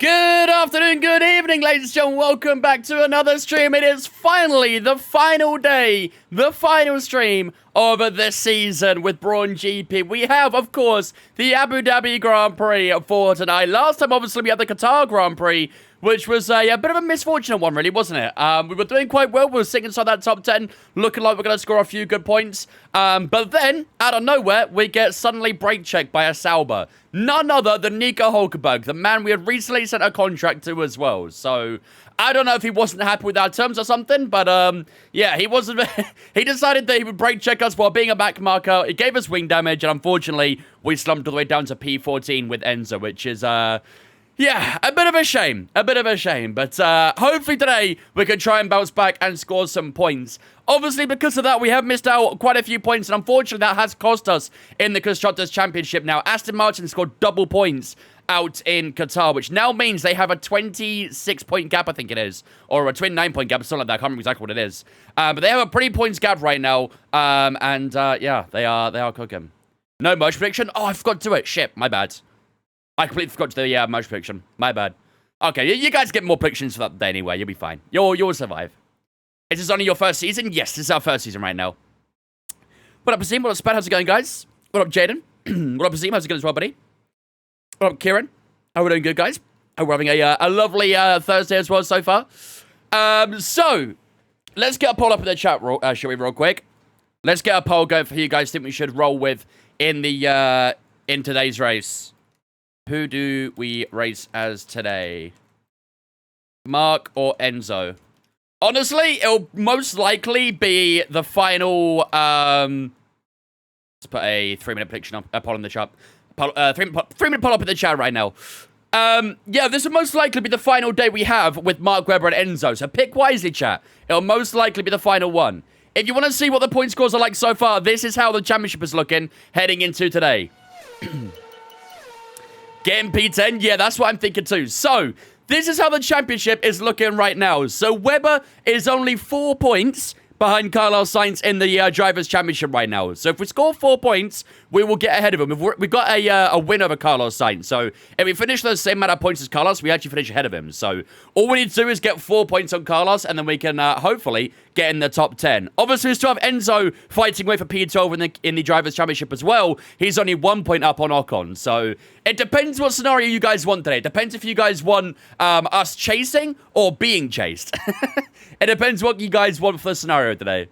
Good afternoon, good evening, ladies and gentlemen. Welcome back to another stream. It is finally the final day, the final stream of this season with Brawn GP. We have, of course, the Abu Dhabi Grand Prix for tonight. Last time, obviously, we had the Qatar Grand Prix, which was a bit of a misfortunate one, really, wasn't it? We were doing quite well. We were sitting inside that top 10, looking like we're going to score a few good points. But then, out of nowhere, we get suddenly brake checked by a Sauber. None other than Nico Hulkenberg, the man we had recently sent a contract to as well. So, I don't know if he wasn't happy with our terms or something, but, yeah, he wasn't. He decided that he would brake check us while being a back marker. It gave us wing damage, and unfortunately, we slumped all the way down to P14 with Enzo, which is, yeah, a bit of a shame. A bit of a shame. But hopefully today we can try and bounce back and score some points. Obviously, because of that, we have missed out quite a few points. And unfortunately, that has cost us in the Constructors' Championship. Now, Aston Martin scored double points out in Qatar, which now means they have a 26-point gap, I think it is. Or a 29-point gap, something like that. I can't remember exactly what it is. But they have a pretty points gap right now. Yeah, they are cooking. No motion prediction. Oh, I forgot to do it. Shit, my bad. I completely forgot to do the motion prediction. My bad. Okay, you guys get more predictions for that day anyway. You'll be fine. You'll survive. Is this only your first season? Yes, this is our first season right now. What up, Azim? What up, Spat? How's it going, guys? What up, Jaden? What up, Azim? How's it going as well, buddy? What up, Kieran? How we doing good, guys? Hope we're having a lovely Thursday as well so far. So, let's get a poll up in the chat, shall we, real quick? Let's get a poll going for who you guys think we should roll with in the in today's race. Who do we race as today? Mark or Enzo? Honestly, it'll most likely be the final, let's put a 3-minute prediction up, poll in the chat. 3-minute poll up in the chat right now. Yeah, this will most likely be the final day we have with Mark Webber and Enzo. So pick wisely, chat. It'll most likely be the final one. If you want to see what the point scores are like so far, this is how the championship is looking heading into today. Getting P10? Yeah, that's what I'm thinking too. So, this is how the championship is looking right now. So, Webber is only 4 points behind Carlos Sainz in the Drivers' Championship right now. So, if we score 4 points, we will get ahead of him. We've got a win over Carlos Sainz. So, if we finish the same amount of points as Carlos, we actually finish ahead of him. So, all we need to do is get 4 points on Carlos, and then we can hopefully get in the top 10. Obviously, we still have Enzo fighting away for P12 in the Drivers' Championship as well. He's only 1 point up on Ocon. So, it depends what scenario you guys want today. It depends if you guys want us chasing or being chased. It depends what you guys want for the scenario today.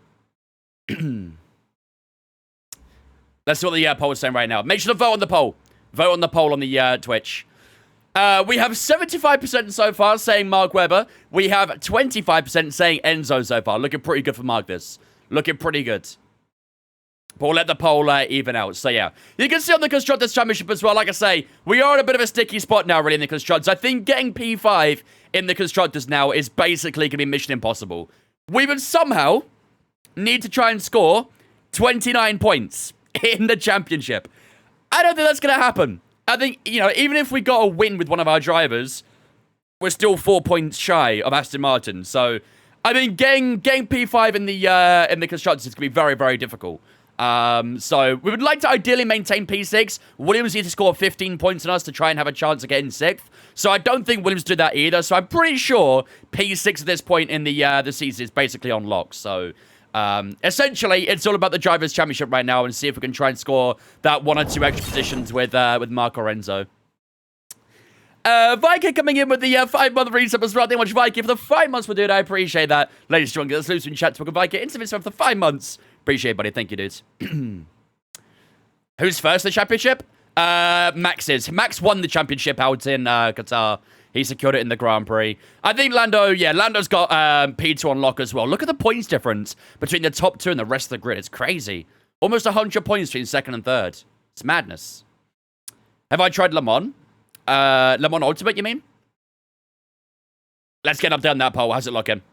Let's see what the poll is saying right now. Make sure to vote on the poll. Vote on the poll on the Twitch. We have 75% so far saying Mark Webber. We have 25% saying Enzo so far. Looking pretty good for Mark this. Looking pretty good. But we'll let the poll even out. So, yeah. You can see on the Constructors' Championship as well. Like I say, we are in a bit of a sticky spot now, really, in the Constructors. I think getting P5 in the Constructors now is basically going to be mission impossible. We would somehow need to try and score 29 points in the Championship. I don't think that's going to happen. I think, you know, even if we got a win with one of our drivers, we're still 4 points shy of Aston Martin. So, I mean, getting P5 in the Constructors is going to be very, very difficult. So, we would like to ideally maintain P6. Williams needs to score 15 points on us to try and have a chance of getting 6th. So, I don't think Williams did that either. So, I'm pretty sure P6 at this point in the season is basically on lock. So, essentially, it's all about the Drivers' Championship right now and see if we can try and score that 1 or 2 extra positions with Mark or Enzo. Viking coming in with the 5-month resub as well. Thank you much, Viking, for the 5 months for doing it. I appreciate that. Ladies and gentlemen, let's lose in chat to welcome Viking into this for the 5 months. Appreciate it, buddy. Thank you, dudes. Who's first in the championship? Max is. Max won the championship out in Qatar. He secured it in the Grand Prix. I think Lando's got P2 on lock as well. Look at the points difference between the top 2 and the rest of the grid. It's crazy. Almost 100 points between 2nd and 3rd. It's madness. Have I tried Le Mans? Le Mans Ultimate, you mean? Let's get up down that poll. How's it looking?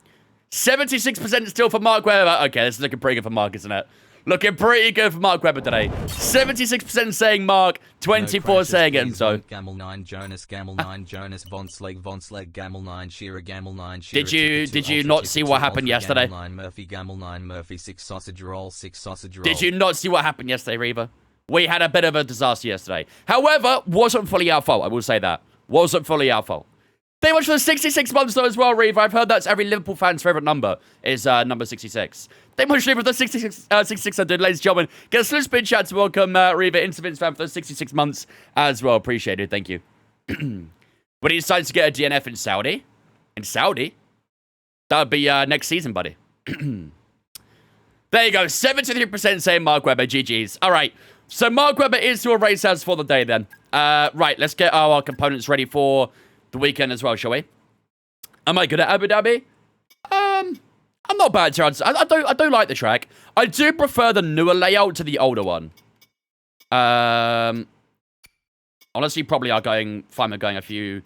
76% still for Mark Webber. Okay, this is looking pretty good for Mark, isn't it? Looking pretty good for Mark Webber today. 76% saying Mark, 24 saying Enzo. Gamel 9 Jonas, Gamel 9 Jonas, Vonsleg, Gamel 9 Shearer, Gamel 9 Shearer. Did you not see what happened yesterday? Gamel 9 Murphy, Gamel 9 Murphy, 6 sausage roll, 6 sausage roll. Did you not see what happened yesterday, Reva? We had a bit of a disaster yesterday. However, wasn't fully our fault, I will say that. Wasn't fully our fault. They watch for the 66 months though as well, Reeve. I've heard that's every Liverpool fan's favourite number is number 66. They watch for the 66 dude, ladies and gentlemen. Get a slow spin chat to welcome Reeve into Vince fan for the 66 months as well. Appreciate it. Thank you. But he decides to get a DNF in Saudi. In Saudi? That would be next season, buddy. There you go. 73% saying Mark Webber. GG's. All right. So Mark Webber is to a race house for the day then. Right. Let's get our components ready for the weekend as well, shall we? Am I good at Abu Dhabi? I'm not bad, Terrence. I do like the track. I do prefer the newer layout to the older one. Honestly, probably are going fine with going a few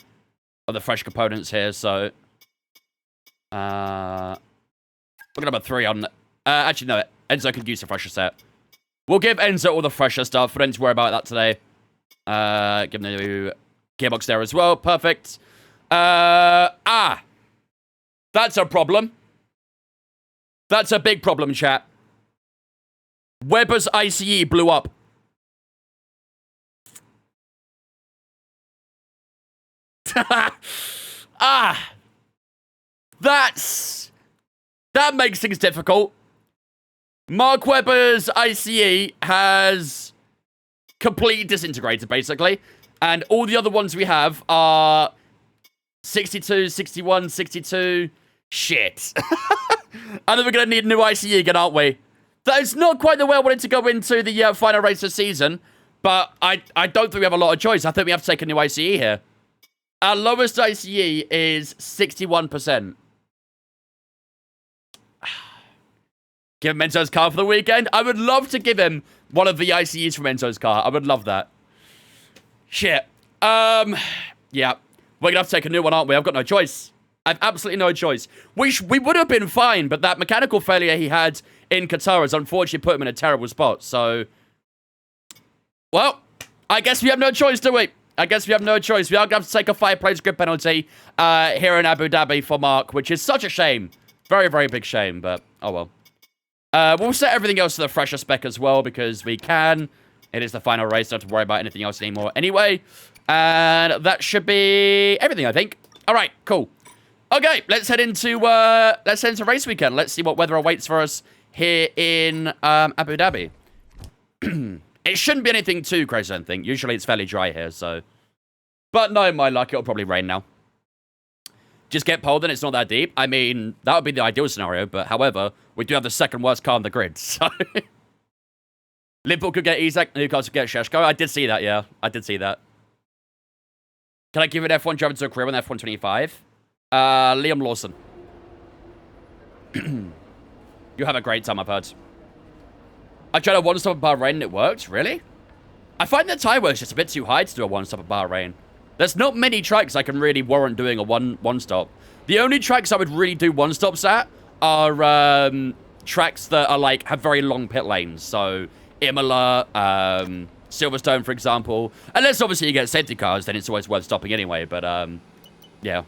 of the fresh components here, so we're gonna have 3 on. Actually, no, Enzo could use a fresher set. We'll give Enzo all the fresher stuff. We don't need to worry about that today. Give him the new gearbox there as well. Perfect. That's a problem. That's a big problem, chat. Webber's ICE blew up. That makes things difficult. Mark Webber's ICE has completely disintegrated, basically. And all the other ones we have are 62, 61, 62. Shit. I think we're going to need a new ICE again, aren't we? That is not quite the way I wanted to go into the final race of the season. But I don't think we have a lot of choice. I think we have to take a new ICE here. Our lowest ICE is 61%. Give him Enzo's car for the weekend. I would love to give him one of the ICEs from Enzo's car. I would love that. Shit. Yeah. We're going to have to take a new one, aren't we? I've got no choice. I've absolutely no choice. We would have been fine, but that mechanical failure he had in Qatar has unfortunately put him in a terrible spot. So, well, I guess we have no choice, do we? I guess we have no choice. We are going to have to take a 5-place grid penalty here in Abu Dhabi for Mark, which is such a shame. Very, very big shame, but oh well. We'll set everything else to the fresher spec as well because we can. It is the final race. Don't have to worry about anything else anymore anyway. And that should be everything, I think. All right, cool. Okay, let's head into race weekend. Let's see what weather awaits for us here in Abu Dhabi. It shouldn't be anything too crazy, I don't think. Usually it's fairly dry here, so. But no, my luck, it'll probably rain now. Just get pulled and it's not that deep. I mean, that would be the ideal scenario, but however, we do have the second worst car on the grid, so. Liverpool could get Isaac, Newcastle could get Sheshko. I did see that, yeah. I did see that. Can I give an F1 driver to a career on F125? Liam Lawson. You have a great time, I've heard. I tried a one-stop at Bahrain and it worked. Really? I find the tyre work's just a bit too high to do a one-stop at Bahrain. There's not many tracks I can really warrant doing a one-stop. The only tracks I would really do one-stops at are tracks that are like have very long pit lanes. So Imola, Silverstone, for example. Unless obviously you get safety cars, then it's always worth stopping anyway. But yeah.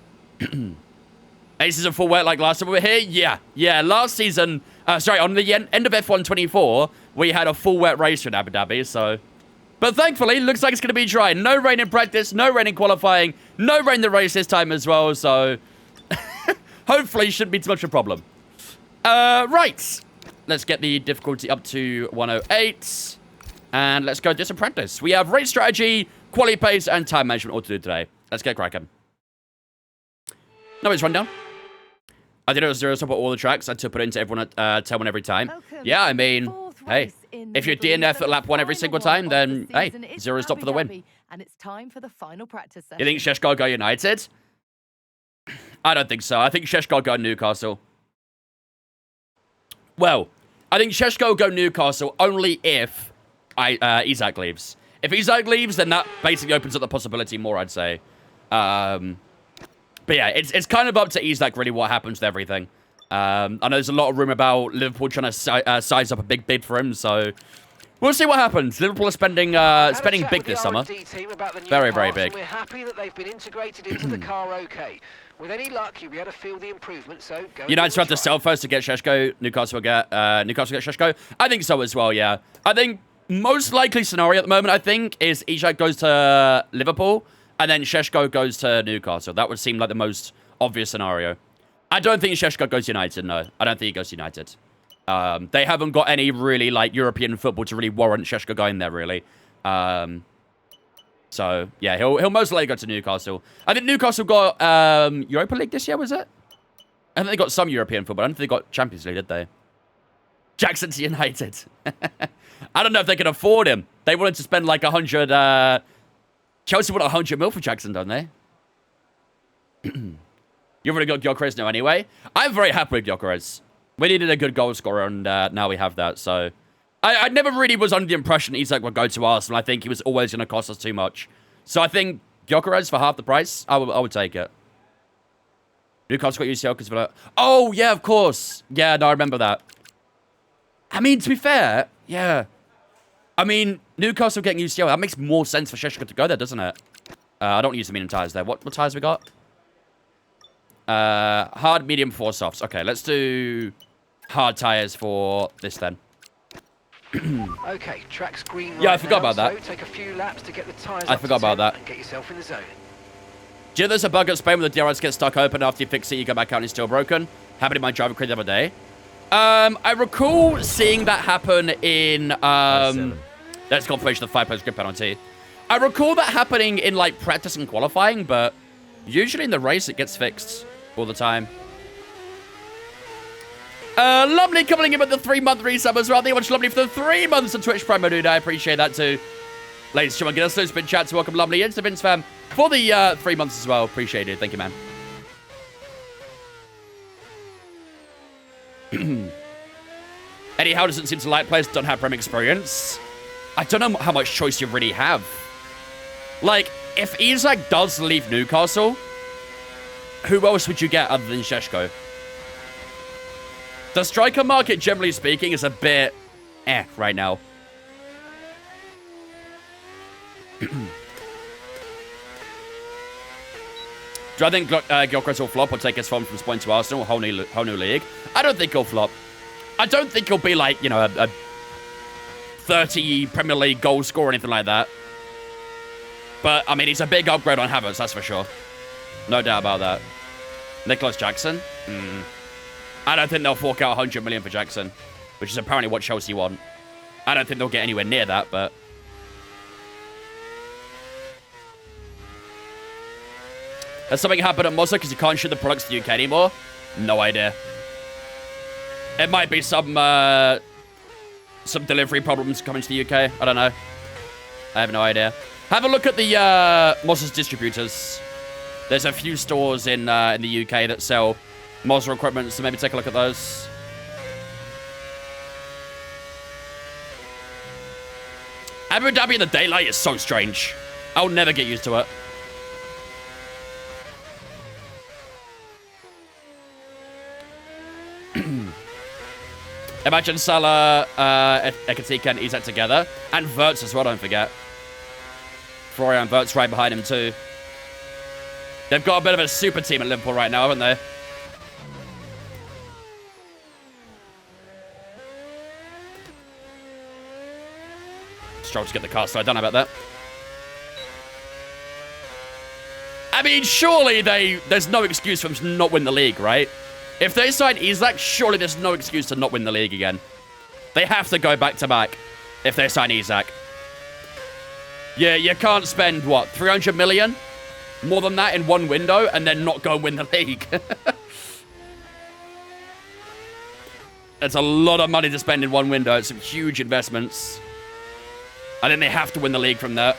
Aces are full wet like last time we were here? Yeah. Yeah, last season, sorry, on the end of F124, we had a full wet race in Abu Dhabi, so. But thankfully, looks like it's going to be dry. No rain in practice, no rain in qualifying, no rain in the race this time as well, so. Hopefully, shouldn't be too much of a problem. Right. Let's get the difficulty up to 108. And let's go do some practice. We have race strategy, quali pace, and time management all to do today. Let's get cracking. No, it's rundown. I did a zero stop at all the tracks. I had to put it into everyone at tell one every time. Yeah, I mean, hey, if you're DNF at lap 1 every single time, then hey, zero stop for the win. And it's time for the final practice session. You think Sheshko go United? I don't think so. I think Sheshko go Newcastle. Well, I think Sheshko go Newcastle only if Isaac leaves. If Isaac leaves, then that basically opens up the possibility more, I'd say. But yeah, it's kind of up to Isaac, really, what happens with everything. I know there's a lot of rumor about Liverpool trying to size up a big bid for him, so we'll see what happens. Liverpool are spending big this summer. Very, very big. We're happy that they've been integrated into the car okay. With any luck, you'll be able to feel the improvement, so go. United have to sell first to get Sheshko. Newcastle get Sheshko. I think so as well, yeah. I think most likely scenario at the moment, I think, is Isaac goes to Liverpool. and then Sheshko goes to Newcastle. That would seem like the most obvious scenario. I don't think Sheshko goes to United, no. I don't think he goes to United. They haven't got any really, like, European football to really warrant Sheshko going there, really. So, yeah, he'll most likely go to Newcastle. I think Newcastle got Europa League this year, was it? I think they got some European football. I don't think they got Champions League, did they? Jackson to United. I don't know if they can afford him. They wanted to spend like 100... Chelsea want 100 mil for Jackson, don't they? You've already got Gyökeres now anyway. I'm very happy with Gyökeres. We needed a good goal scorer, and now we have that. So I never really was under the impression Isak would go to Arsenal. I think he was always going to cost us too much. So I think Gyökeres for half the price, I would take it. Newcastle got UCL because... Oh, yeah, of course. Yeah, no, I remember that. I mean, to be fair, yeah. I mean, Newcastle getting UCL, that makes more sense for Sheshko to go there, doesn't it? I don't use the medium tyres there. What tyres we got? Hard, medium, 4 softs. Okay, let's do hard tyres for this then. Okay, track's green. Yeah, I forgot about that. So take a few laps to get the tyres. I forgot about that. And get yourself in the zone. Do you know there's a bug at Spain where the DRS gets stuck open after you fix it, you go back out and it's still broken? Happened in my driver crate the other day. I recall seeing that happen in that's confirmation of the 5-post grip penalty. I recall that happening in like practice and qualifying, but usually in the race it gets fixed all the time. Lovely coming in with the 3-month resub as well. Thank you much, Lovely, for the 3 months of Twitch Prime, dude. I appreciate that too. Ladies and gentlemen, get us those spin chats. Welcome, Lovely, into Vince fam for the 3 months as well. Appreciate it. Thank you, man. Eddie Howe doesn't seem to like players that don't have Prem experience. I don't know how much choice you really have. Like, if Isak does leave Newcastle, who else would you get other than Sheshko? The striker market, generally speaking, is a bit right now. Do I think Gyökeres will flop or take his form from Spain to Arsenal, a whole new league? I don't think he'll flop. I don't think he'll be like, you know, a 30 Premier League goal scorer or anything like that. But, I mean, he's a big upgrade on Havertz, that's for sure. No doubt about that. Nicholas Jackson? I don't think they'll fork out 100 million for Jackson, which is apparently what Chelsea want. I don't think they'll get anywhere near that, but... Has something happened at Moza because you can't ship the products to the UK anymore? No idea. It might be some delivery problems coming to the UK. I don't know. I have no idea. Have a look at the Moza's distributors. There's a few stores in the UK that sell Moza equipment, so maybe take a look at those. Abu Dhabi in the daylight is so strange. I'll never get used to it. Imagine Salah, Ekatike, and Isak together. And Wirtz as well, don't forget. Florian Wirtz right behind him too. They've got a bit of a super team at Liverpool right now, haven't they? Struggle to get the car, so I don't know about that. I mean, surely there's no excuse for them to not win the league, right? If they sign Isak, surely there's no excuse to not win the league again. They have to go back-to-back if they sign Isak. Yeah, you can't spend, what, 300 million? More than that in one window and then not go and win the league. That's a lot of money to spend in one window. It's some huge investments. I think they have to win the league from there.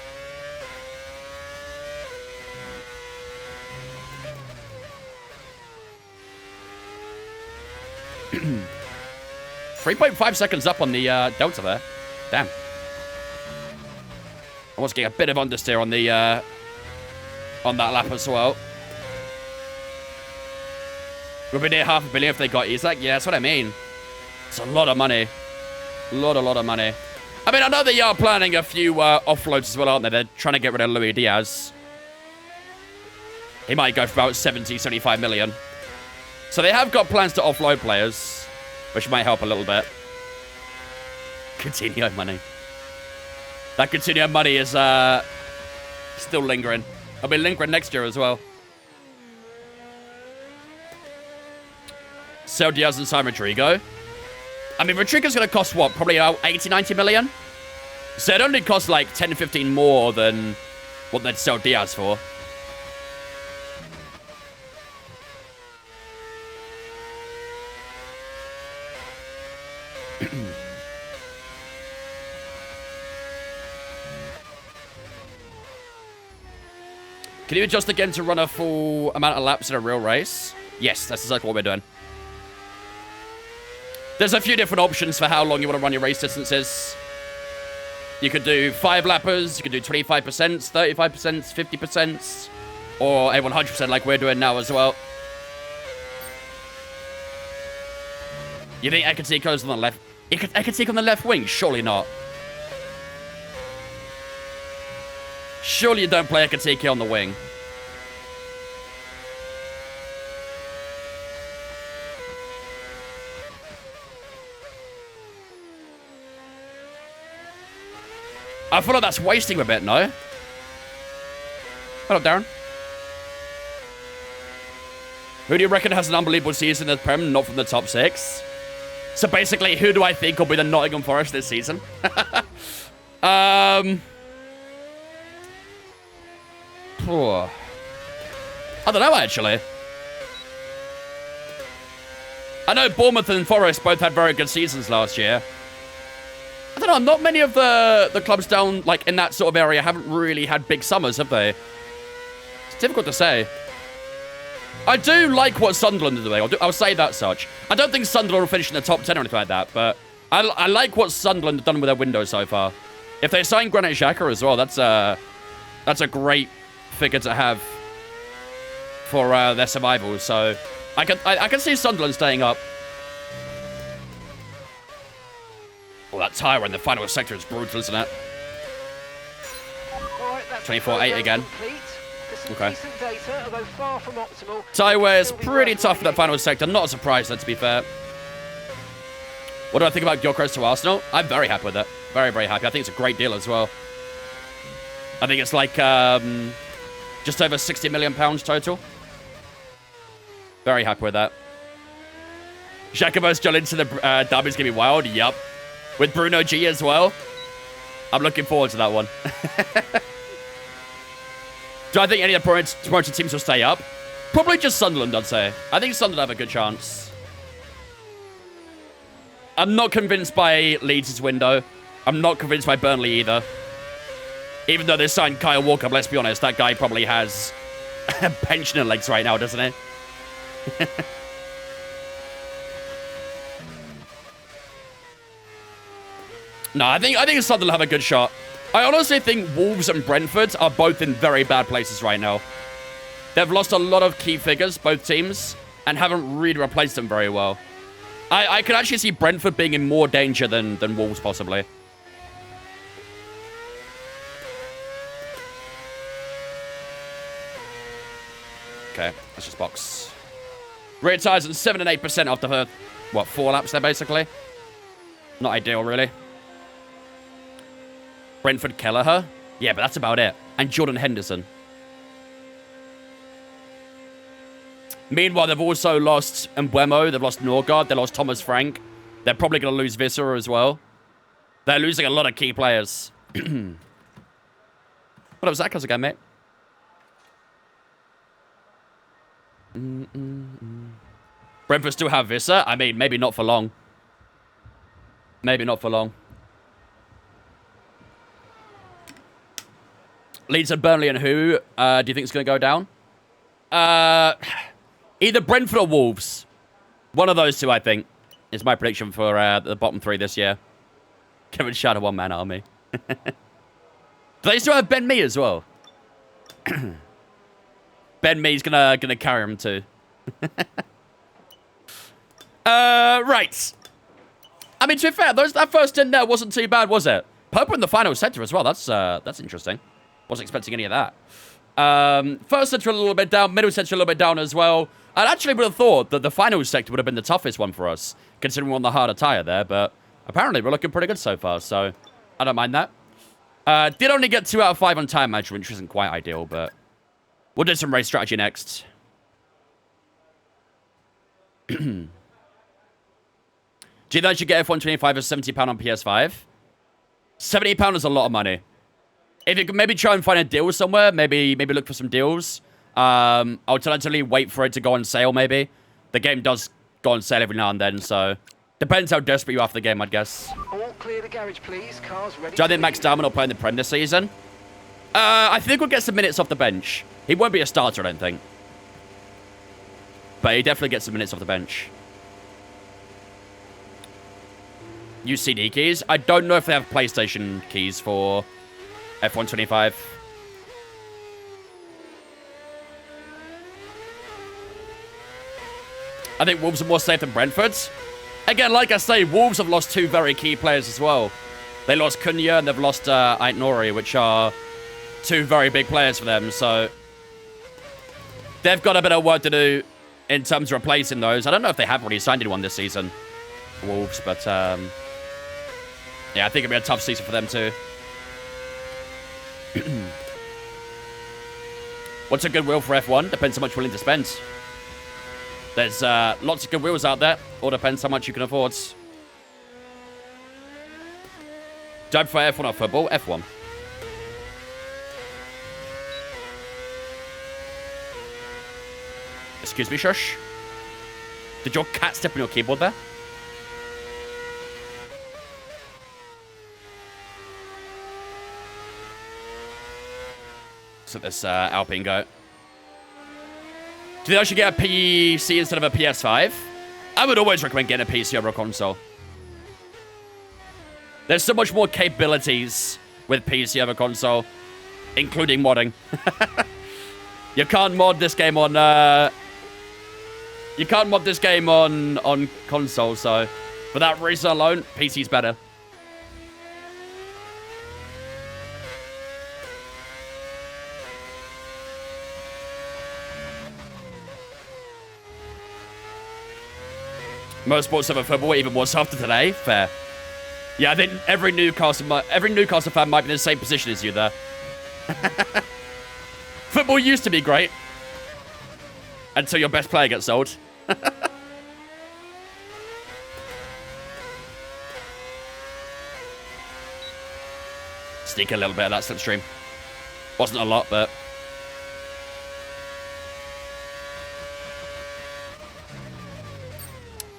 .5 seconds up on the Delta there. Damn. I was getting a bit of understeer on the on that lap as well. We'll be near $500 million if they got Isak. Yeah, that's what I mean. It's a lot of money. A lot of money. I mean, I know they are planning a few offloads as well, aren't they? They're trying to get rid of Luis Diaz. He might go for about 70, 75 million. So they have got plans to offload players, which might help a little bit. Coutinho money. That Coutinho money is still lingering. I'll be Lindgren next year as well. Sell Diaz and sign Rodrigo. I mean, Rodrigo's going to cost what? Probably about 80, 90 million? So it only costs like 10, 15 more than what they'd sell Diaz for. Can you adjust again to run a full amount of laps in a real race? Yes, that's exactly what we're doing. There's a few different options for how long you want to run your race distances. You could do 5 lappers, you could do 25%, 35%, 50%, or a 100% like we're doing now as well. You think Ekatiko's on the left? Ekatiko on the left wing? Surely not. Surely you don't play Ekatiko on the wing. I feel like that's wasting a bit, no? Hello, Darren. Who do you reckon has an unbelievable season in the Prem, not from the top 6? So basically, who do I think will be the Nottingham Forest this season? I don't know, actually. I know Bournemouth and Forest both had very good seasons last year. I don't know, not many of the clubs down, like, in that sort of area haven't really had big summers, have they? It's difficult to say. I do like what Sunderland are doing. I'll say that such. I don't think Sunderland will finish in the top 10 or anything like that, but I like what Sunderland have done with their window so far. If they sign Granit Xhaka as well, that's a great figure to have for their survival. So I can see Sunderland staying up. Oh, that tyre in the final sector is brutal, isn't it? 24-8 again. Okay. Tyre wear is pretty tough in that final sector. Not a surprise, to be fair. What do I think about Gyökeres to Arsenal? I'm very happy with it. Very, very happy. I think it's a great deal as well. I think it's like just over £60 million total. Very happy with that. Xhaka versus Jolinton, the derby's going to be wild. Yup. With Bruno G as well. I'm looking forward to that one. Do I think any of the promoted teams will stay up? Probably just Sunderland, I'd say. I think Sunderland have a good chance. I'm not convinced by Leeds' window. I'm not convinced by Burnley either. Even though they signed Kyle Walker, let's be honest, that guy probably has pensioner legs right now, doesn't he? No, I think Sunderland have a good shot. I honestly think Wolves and Brentford are both in very bad places right now. They've lost a lot of key figures, both teams, and haven't really replaced them very well. I could actually see Brentford being in more danger than Wolves, possibly. Okay, let's just box. Rear tires at 7 and 8% after, what, 4 laps there, basically? Not ideal, really. Brentford Kelleher? Yeah, but that's about it. And Jordan Henderson. Meanwhile, they've also lost Mbeumo. They've lost Norgard. They lost Thomas Frank. They're probably going to lose Viscera as well. They're losing a lot of key players. What was that cause again, mate? Brentford still have Visser. I mean, maybe not for long. Maybe not for long. Leeds and Burnley and who do you think is going to go down? Either Brentford or Wolves. One of those two, I think, is my prediction for the bottom 3 this year. Kevin Shadow, one-man army. Do they still have Ben Mee as well? Ben Mee's gonna carry him too. Right. I mean, to be fair, that first in there wasn't too bad, was it? Purple in the final sector as well. That's interesting. Wasn't expecting any of that. First sector a little bit down, middle sector a little bit down as well. I actually would have thought that the final sector would have been the toughest one for us, considering we're on the harder tyre there, but apparently we're looking pretty good so far, so I don't mind that. Did only get 2 out of 5 on time management, which isn't quite ideal, but We'll do some race strategy next. Do you think I should get F125 for £70 on PS5? £70 is a lot of money. If you could maybe try and find a deal somewhere, maybe look for some deals. Alternatively, wait for it to go on sale, maybe. The game does go on sale every now and then, so... Depends how desperate you are for the game, I guess. All clear the garage, please. Cars ready. Do I think Max Diamond will play in the Prem this season? I think we'll get some minutes off the bench. He won't be a starter, I don't think. But he definitely gets some minutes off the bench. Use CD keys. I don't know if they have PlayStation keys for F125. I think Wolves are more safe than Brentford. Again, like I say, Wolves have lost two very key players as well. They lost Cunha and they've lost Ait Nouri, which are two very big players for them. So they've got a bit of work to do in terms of replacing those. I don't know if they have already signed anyone this season, Wolves, but yeah, I think it'll be a tough season for them too. What's a good wheel for F1? Depends how much you're willing to spend. There's lots of good wheels out there. All depends how much you can afford. Do I prefer F1 or football? F1. Excuse me, shush. Did your cat step on your keyboard there? So this Alpine go. Do you think I should get a PC instead of a PS5? I would always recommend getting a PC over a console. There's so much more capabilities with PC over console, including modding. You can't mod this game on on console, so for that reason alone, PC's better. Most sports over football, even more so after today. Fair. Yeah, I think every Newcastle fan might be in the same position as you there. Football used to be great. Until your best player gets sold. Sneak a little bit of that slipstream. Wasn't a lot, but...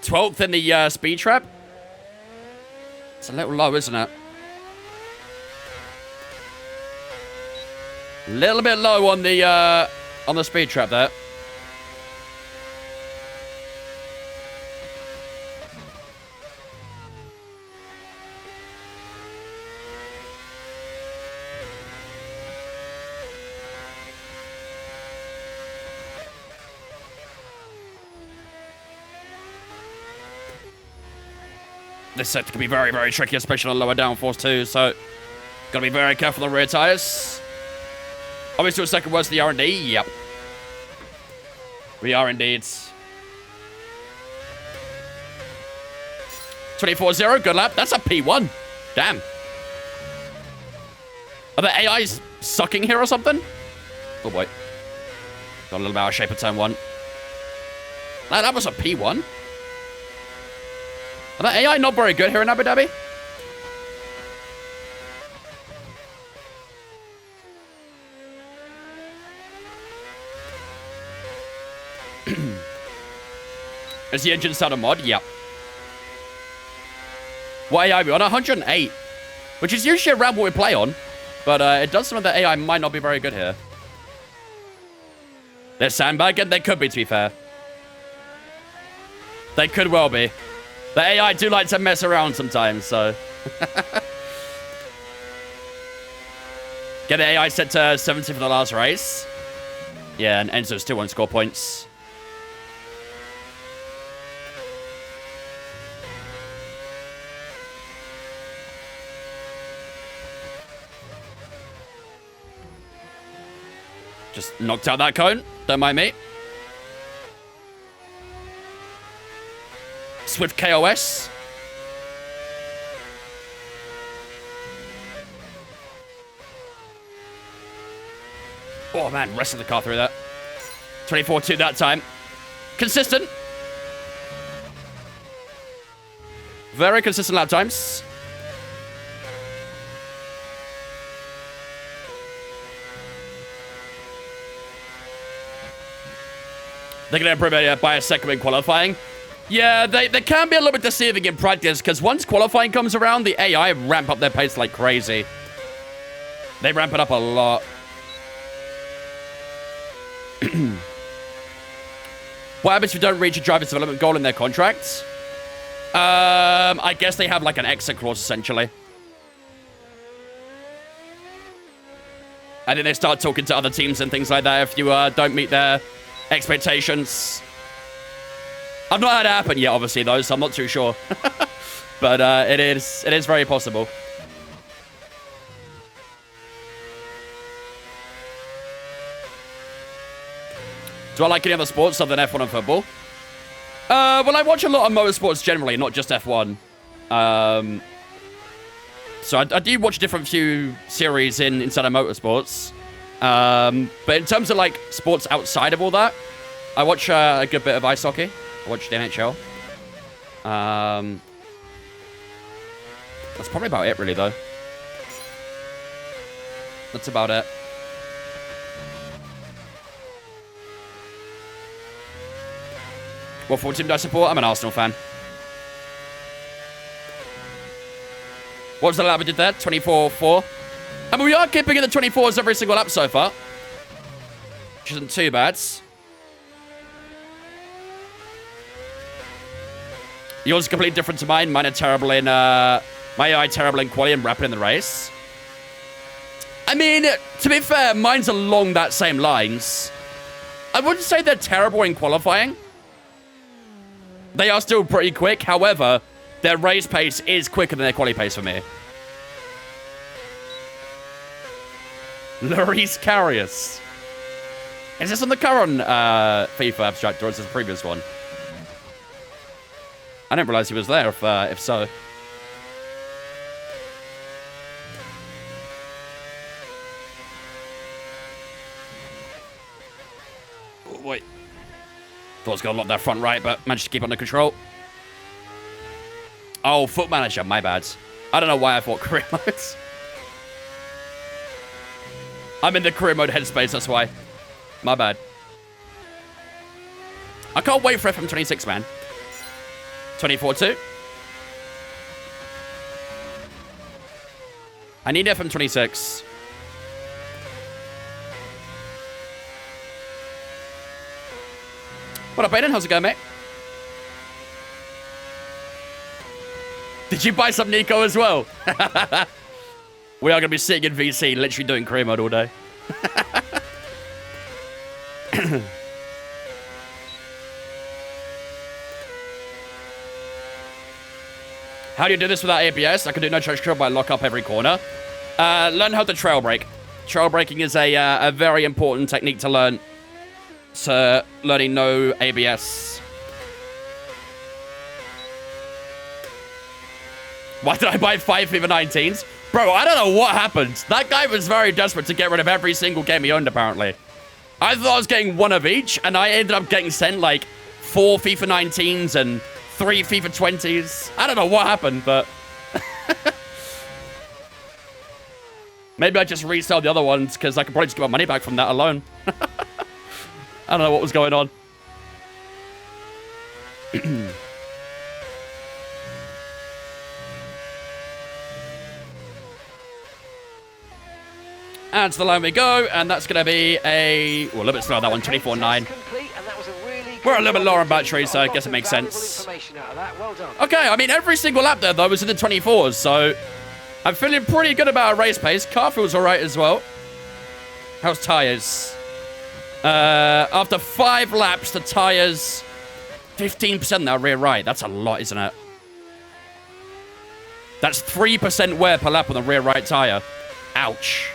th in the speed trap. It's a little low, isn't it? A little bit low on the speed trap there. This set can be very, very tricky, especially on lower downforce too, so gotta be very careful on the rear tyres. Are we still second worst in the R&D? Yep. We are indeed. 24-0, good lap. That's a P1. Damn. Are the AIs sucking here or something? Oh boy. Got a little bit out of shape at turn 1. No, that was a P1. Are the AI not very good here in Abu Dhabi? Is the engine sound a mod? Yep. What AI are we on? 108. Which is usually around what we play on. But it does seem that the AI might not be very good here. They're sandbagging? They could be, to be fair. They could well be. The AI do like to mess around sometimes, so... Get the AI set to 70 for the last race. Yeah, and Enzo still won't score points. Just knocked out that cone. Don't mind me. Swift KOS. Oh, man, wrestled the car through that. 24-2 that time. Consistent. Very consistent lap times. They're going to improve it by a second in qualifying. Yeah, they can be a little bit deceiving in practice, because once qualifying comes around, the AI ramp up their pace like crazy. They ramp it up a lot. What happens if you don't reach a driver's development goal in their contracts? I guess they have like an exit clause, essentially. And then they start talking to other teams and things like that if you don't meet their expectations. I've not had it happen yet, obviously, though, so I'm not too sure. But it is very possible. Do I like any other sports other than F1 and football? Well, I watch a lot of motorsports generally, not just F1. So I do watch different few series inside of motorsports. But in terms of, like, sports outside of all that, I watch a good bit of ice hockey. I watch the NHL. That's probably about it, really, though. That's about it. What football team do I support? I'm an Arsenal fan. What was the lap we did there? 24-4. I mean, we are keeping in the 24s every single lap so far. Which isn't too bad. Yours is completely different to mine. Mine are terrible in, my AI terrible in quali and rapid in the race. I mean, to be fair, mine's along that same lines. I wouldn't say they're terrible in qualifying. They are still pretty quick. However, their race pace is quicker than their quali pace for me. Larice Carius. Is this on the current FIFA abstract, or is this the previous one? I didn't realize he was there, if so. Oh, wait. Thought I was going to lock that front right, but managed to keep it under control. Oh, foot manager, my bad. I don't know why I thought career mode. I'm in the career mode headspace, that's why. My bad. I can't wait for FM26, man. 24-2. I need FM26. What up, Aiden? How's it going, mate? Did you buy some Nico as well? We are going to be sitting in VC, literally doing career mode all day. How do you do this without ABS? I can do no traction control, but I lock up every corner. Learn how to trail brake. Trail braking is a very important technique to learn. To learning no ABS. Why did I buy 5 FIFA 19s? Bro, I don't know what happened. That guy was very desperate to get rid of every single game he owned, apparently. I thought I was getting one of each, and I ended up getting sent, like, 4 FIFA 19s and 3 FIFA 20s. I don't know what happened, but... Maybe I just resell the other ones, because I could probably just get my money back from that alone. I don't know what was going on. And to the line we go, and that's going to be a... Well, a little bit slow, that one, 24-9. We're a little bit lower on battery, so I guess it makes sense. Okay, I mean, every single lap there, though, was in the 24s, so... I'm feeling pretty good about our race pace. Car feels alright as well. How's tyres? After 5 laps, the tyres... 15% now rear right. That's a lot, isn't it? That's 3% wear per lap on the rear right tyre. Ouch.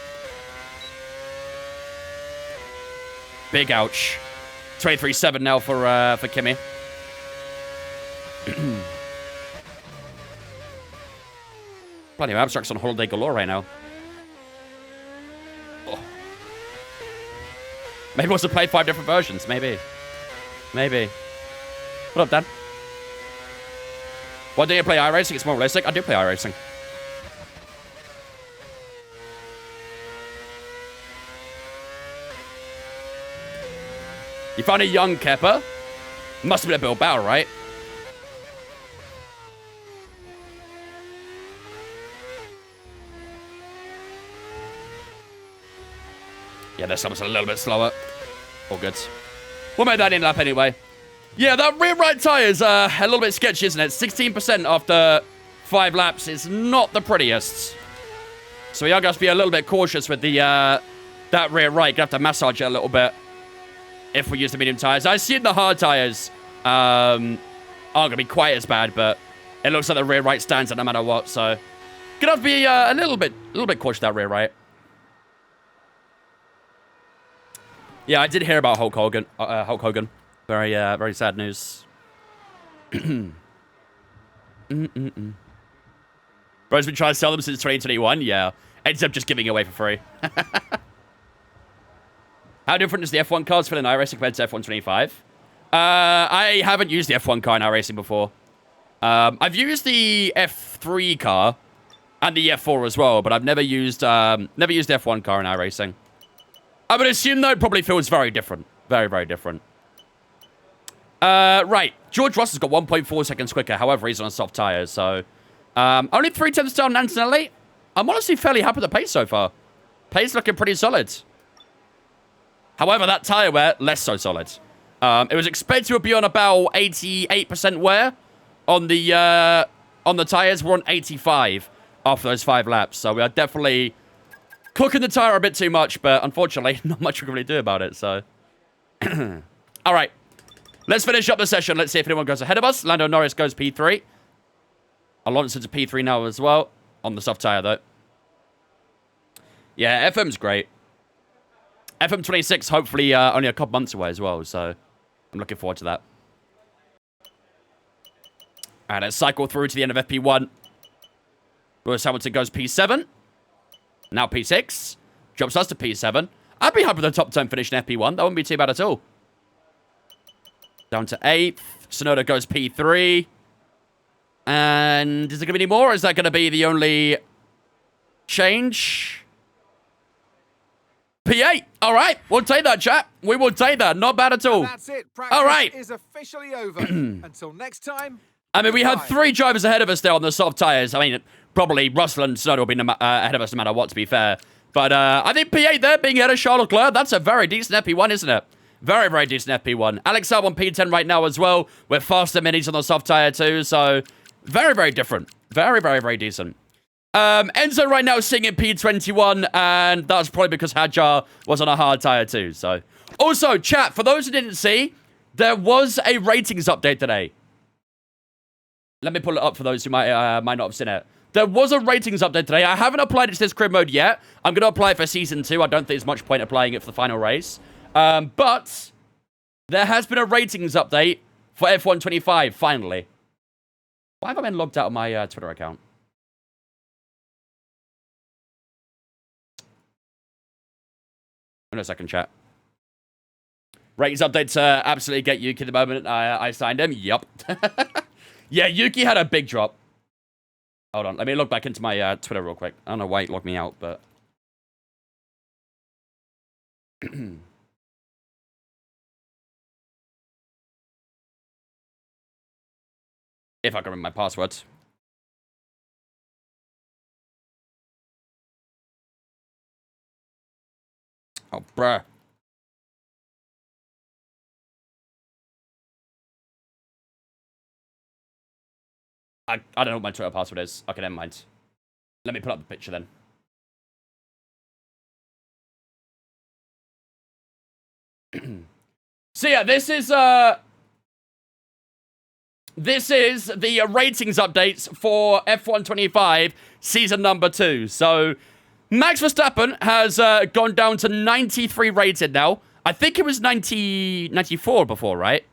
Big ouch. 23.7 now for Kimmy. Bloody hell, Abstract's on holiday galore right now. Oh. Maybe he wants to play 5 different versions. Maybe. Maybe. What up, Dan? Why do you play iRacing? It's more realistic. I do play iRacing. You found a young Kepper? Must have been a Bilbao, right? Yeah, this one's a little bit slower. All good. We'll make that in lap anyway. Yeah, that rear right tire's a little bit sketchy, isn't it? 16% after 5 laps is not the prettiest. So we are going to be a little bit cautious with the that rear right. Gonna have to massage it a little bit if we use the medium tires. I assume the hard tires aren't going to be quite as bad, but it looks like the rear right stands out no matter what. So gonna have to be a little bit cautious with that rear right. Yeah, I did hear about Hulk Hogan. Very, very sad news. Bro's been trying to sell them since 2021. Yeah, ends up just giving away for free. How different is the F1 cars for an iRacing compared to F125? I haven't used the F1 car in iRacing before. I've used the F3 car and the F4 as well, but I've never used the F1 car in iRacing. I would assume, though, it probably feels very different. Very, very different. Right. George Russell's got 1.4 seconds quicker. However, he's on soft tyres, so... only 3/10 down Antonelli. I'm honestly fairly happy with the pace so far. Pace looking pretty solid. However, that tyre wear, less so solid. It was expected to be on about 88% wear on the tyres. We're on 85 after those 5 laps, so we are definitely... cooking the tyre a bit too much, but unfortunately, not much we can really do about it, so... All right. Let's finish up the session. Let's see if anyone goes ahead of us. Lando Norris goes P3. Alonso's P3 now as well. On the soft tyre, though. Yeah, FM's great. FM26, hopefully, only a couple months away as well, so... I'm looking forward to that. All right, let's cycle through to the end of FP1. Lewis Hamilton goes P7. Now P6. Jumps us to P7. I'd be happy with a top 10 finish in FP1. That wouldn't be too bad at all. Down to 8th. Tsunoda goes P3. And is there going to be any more? Or is that going to be the only change? P8. All right. We'll take that, chat. We will take that. Not bad at all. And that's it. Practice all right. is officially over. Until next time. I mean, we had 3 drivers ahead of us there on the soft tyres. I mean, probably Russell and Tsunoda will be ahead of us no matter what, to be fair. But I think P8 there, being ahead of Charles Leclerc, that's a very decent FP1, isn't it? Very, very decent FP1. Alex Albon P10 right now as well. We're faster minis on the soft tyre too, so very, very different. Very, very, very decent. Enzo right now is sitting at P21, and that's probably because Hadjar was on a hard tyre too, so. Also, chat, for those who didn't see, there was a ratings update today. Let me pull it up for those who might not have seen it. There was a ratings update today. I haven't applied it to this crib mode yet. I'm going to apply it for Season 2. I don't think there's much point applying it for the final race. But there has been a ratings update for F125, finally. Why have I been logged out of my Twitter account? In a second, chat. Ratings update to absolutely get Yuki at the moment. I signed him. Yup. Yeah, Yuki had a big drop. Hold on. Let me look back into my Twitter real quick. I don't know why it logged me out, but... if I can remember my password. Oh, bruh. I don't know what my Twitter password is. Okay, never mind. Let me put up the picture then. So yeah, this is the ratings updates for F125 season number 2. So Max Verstappen has gone down to 93 rated now. I think it was 94 before, right?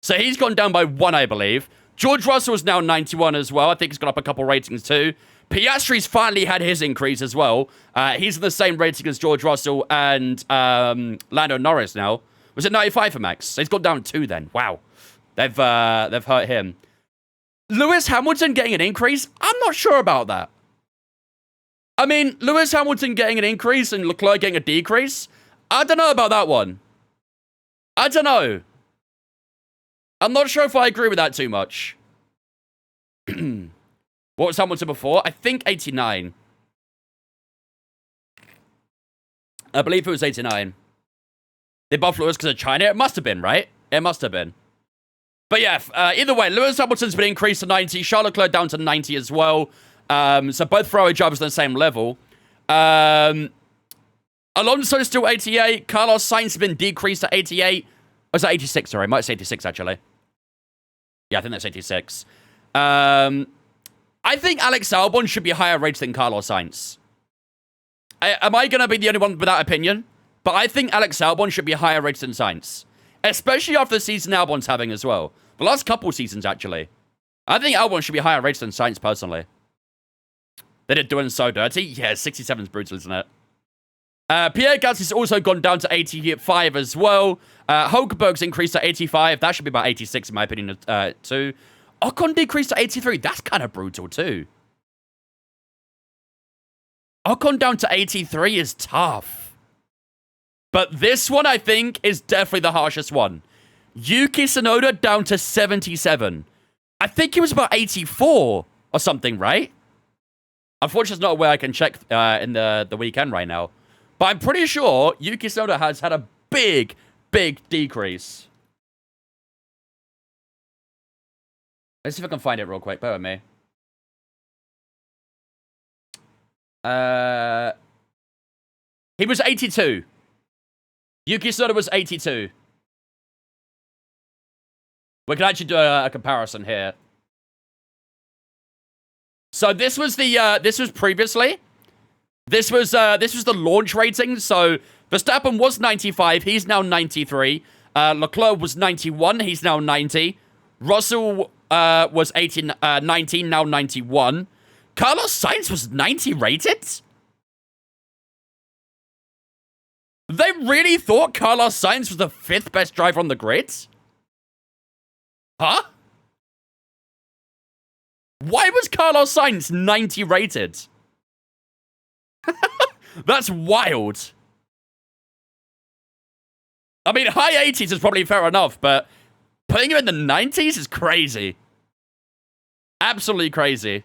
So he's gone down by 1, I believe. George Russell is now 91 as well. I think he's gone up a couple ratings too. Piastri's finally had his increase as well. He's in the same rating as George Russell and Lando Norris now. Was it 95 for Max? So he's got down 2 then. Wow. They've hurt him. Lewis Hamilton getting an increase? I'm not sure about that. I mean, Lewis Hamilton getting an increase and Leclerc getting a decrease? I don't know about that one. I don't know. I'm not sure if I agree with that too much. What was Hamilton before? I think 89. I believe it was 89. They buffed Lewis because of China? It must have been, right? It must have been. But yeah, either way, Lewis Hamilton's been increased to 90. Charles Leclerc down to 90 as well. So both Ferrari drivers on the same level. Alonso is still 88. Carlos Sainz has been decreased to 88. Oh, is that 86? Sorry, I might say 86, actually. Yeah, I think that's 86. I think Alex Albon should be higher rated than Carlos Sainz. Am I going to be the only one with that opinion? But I think Alex Albon should be higher rated than Sainz. Especially after the season Albon's having as well. The last couple seasons, actually. I think Albon should be higher rated than Sainz, personally. They're doing so dirty. Yeah, 67 is brutal, isn't it? Pierre Gasly's also gone down to 85 as well. Hulkenberg's increased to 85. That should be about 86 in my opinion, too. Ocon decreased to 83. That's kind of brutal, too. Ocon down to 83 is tough. But this one, I think, is definitely the harshest one. Yuki Tsunoda down to 77. I think he was about 84 or something, right? Unfortunately, it's not a way I can check in the weekend right now. But I'm pretty sure Yuki Tsunoda has had a big, big decrease. Let's see if I can find it real quick. Bear with me. He was 82. Yuki Tsunoda was 82. We can actually do a comparison here. So this was the this was previously. This was the launch rating. So Verstappen was 95. He's now 93. Leclerc was 91. He's now 90. Russell was 19, now 91. Carlos Sainz was 90 rated? They really thought Carlos Sainz was the 5th best driver on the grid? Huh? Why was Carlos Sainz 90 rated? That's wild. I mean, high 80s is probably fair enough, but putting him in the 90s is crazy. Absolutely crazy.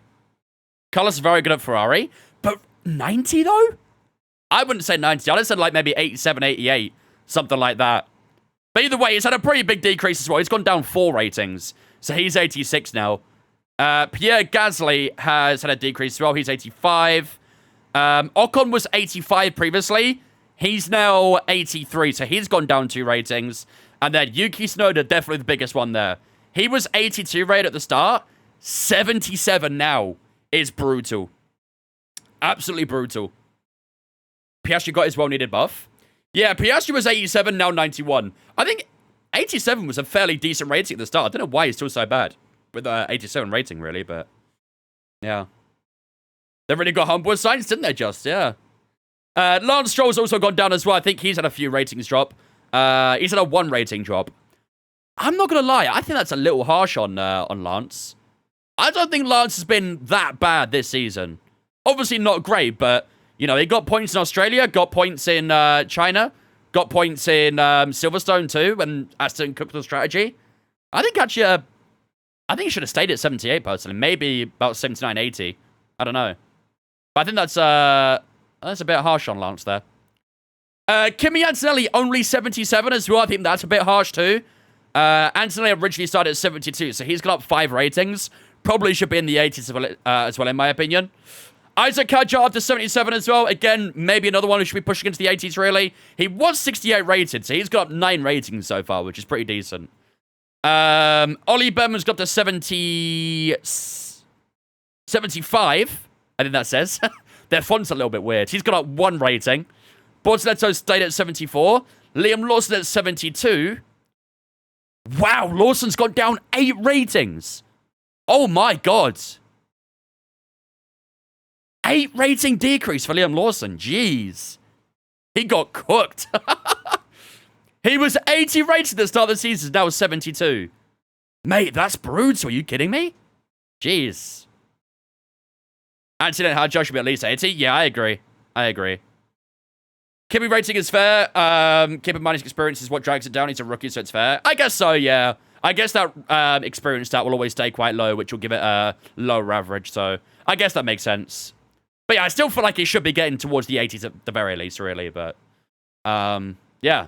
Carlos is very good at Ferrari, but 90 though? I wouldn't say 90. I'd have said like maybe 87, 88, something like that. But either way, he's had a pretty big decrease as well. He's gone down 4 ratings, so he's 86 now. Pierre Gasly has had a decrease as well. He's 85. Ocon was 85 previously. He's now 83, so he's gone down 2 ratings. And then Yuki Tsunoda, definitely the biggest one there. He was 82 rated at the start. 77 now is brutal. Absolutely brutal. Piastri got his well-needed buff. Yeah, Piastri was 87, now 91. I think 87 was a fairly decent rating at the start. I don't know why he's still so bad with 87 rating, really, but yeah. They really got humble with Sainz, didn't they, just? Yeah. Lance Stroll's also gone down as well. I think he's had a few ratings drop. He's had a 1 rating drop. I'm not going to lie. I think that's a little harsh on Lance. I don't think Lance has been that bad this season. Obviously not great, but, you know, he got points in Australia, got points in China, got points in Silverstone too, when Aston cooked the strategy. I think actually, I think he should have stayed at 78, personally. Maybe about 79, 80. I don't know. But I think that's a bit harsh on Lance there. Kimi Antonelli, only 77 as well. I think that's a bit harsh too. Antonelli originally started at 72, so he's got up 5 ratings. Probably should be in the 80s as well, in my opinion. Isaac Hadjar up to 77 as well. Again, maybe another one who should be pushing into the 80s, really. He was 68 rated, so he's got 9 ratings so far, which is pretty decent. Ollie Berman's got to 75, I think that says. Their font's a little bit weird. He's got up 1 rating. Bortoletto stayed at 74. Liam Lawson at 72. Wow, Lawson's got down 8 ratings. Oh my god. 8 rating decrease for Liam Lawson. Jeez. He got cooked. He was 80 rated at the start of the season. Now 72. Mate, that's brutal. Are you kidding me? Jeez. Anthony, how Josh should be at least 80? Yeah, I agree. Kimmy rating is fair. Keep in mind his experience is what drags it down. He's a rookie, so it's fair. I guess so, yeah. I guess that experience stat will always stay quite low, which will give it a lower average, so I guess that makes sense. But yeah, I still feel like he should be getting towards the 80s at the very least, really, but yeah.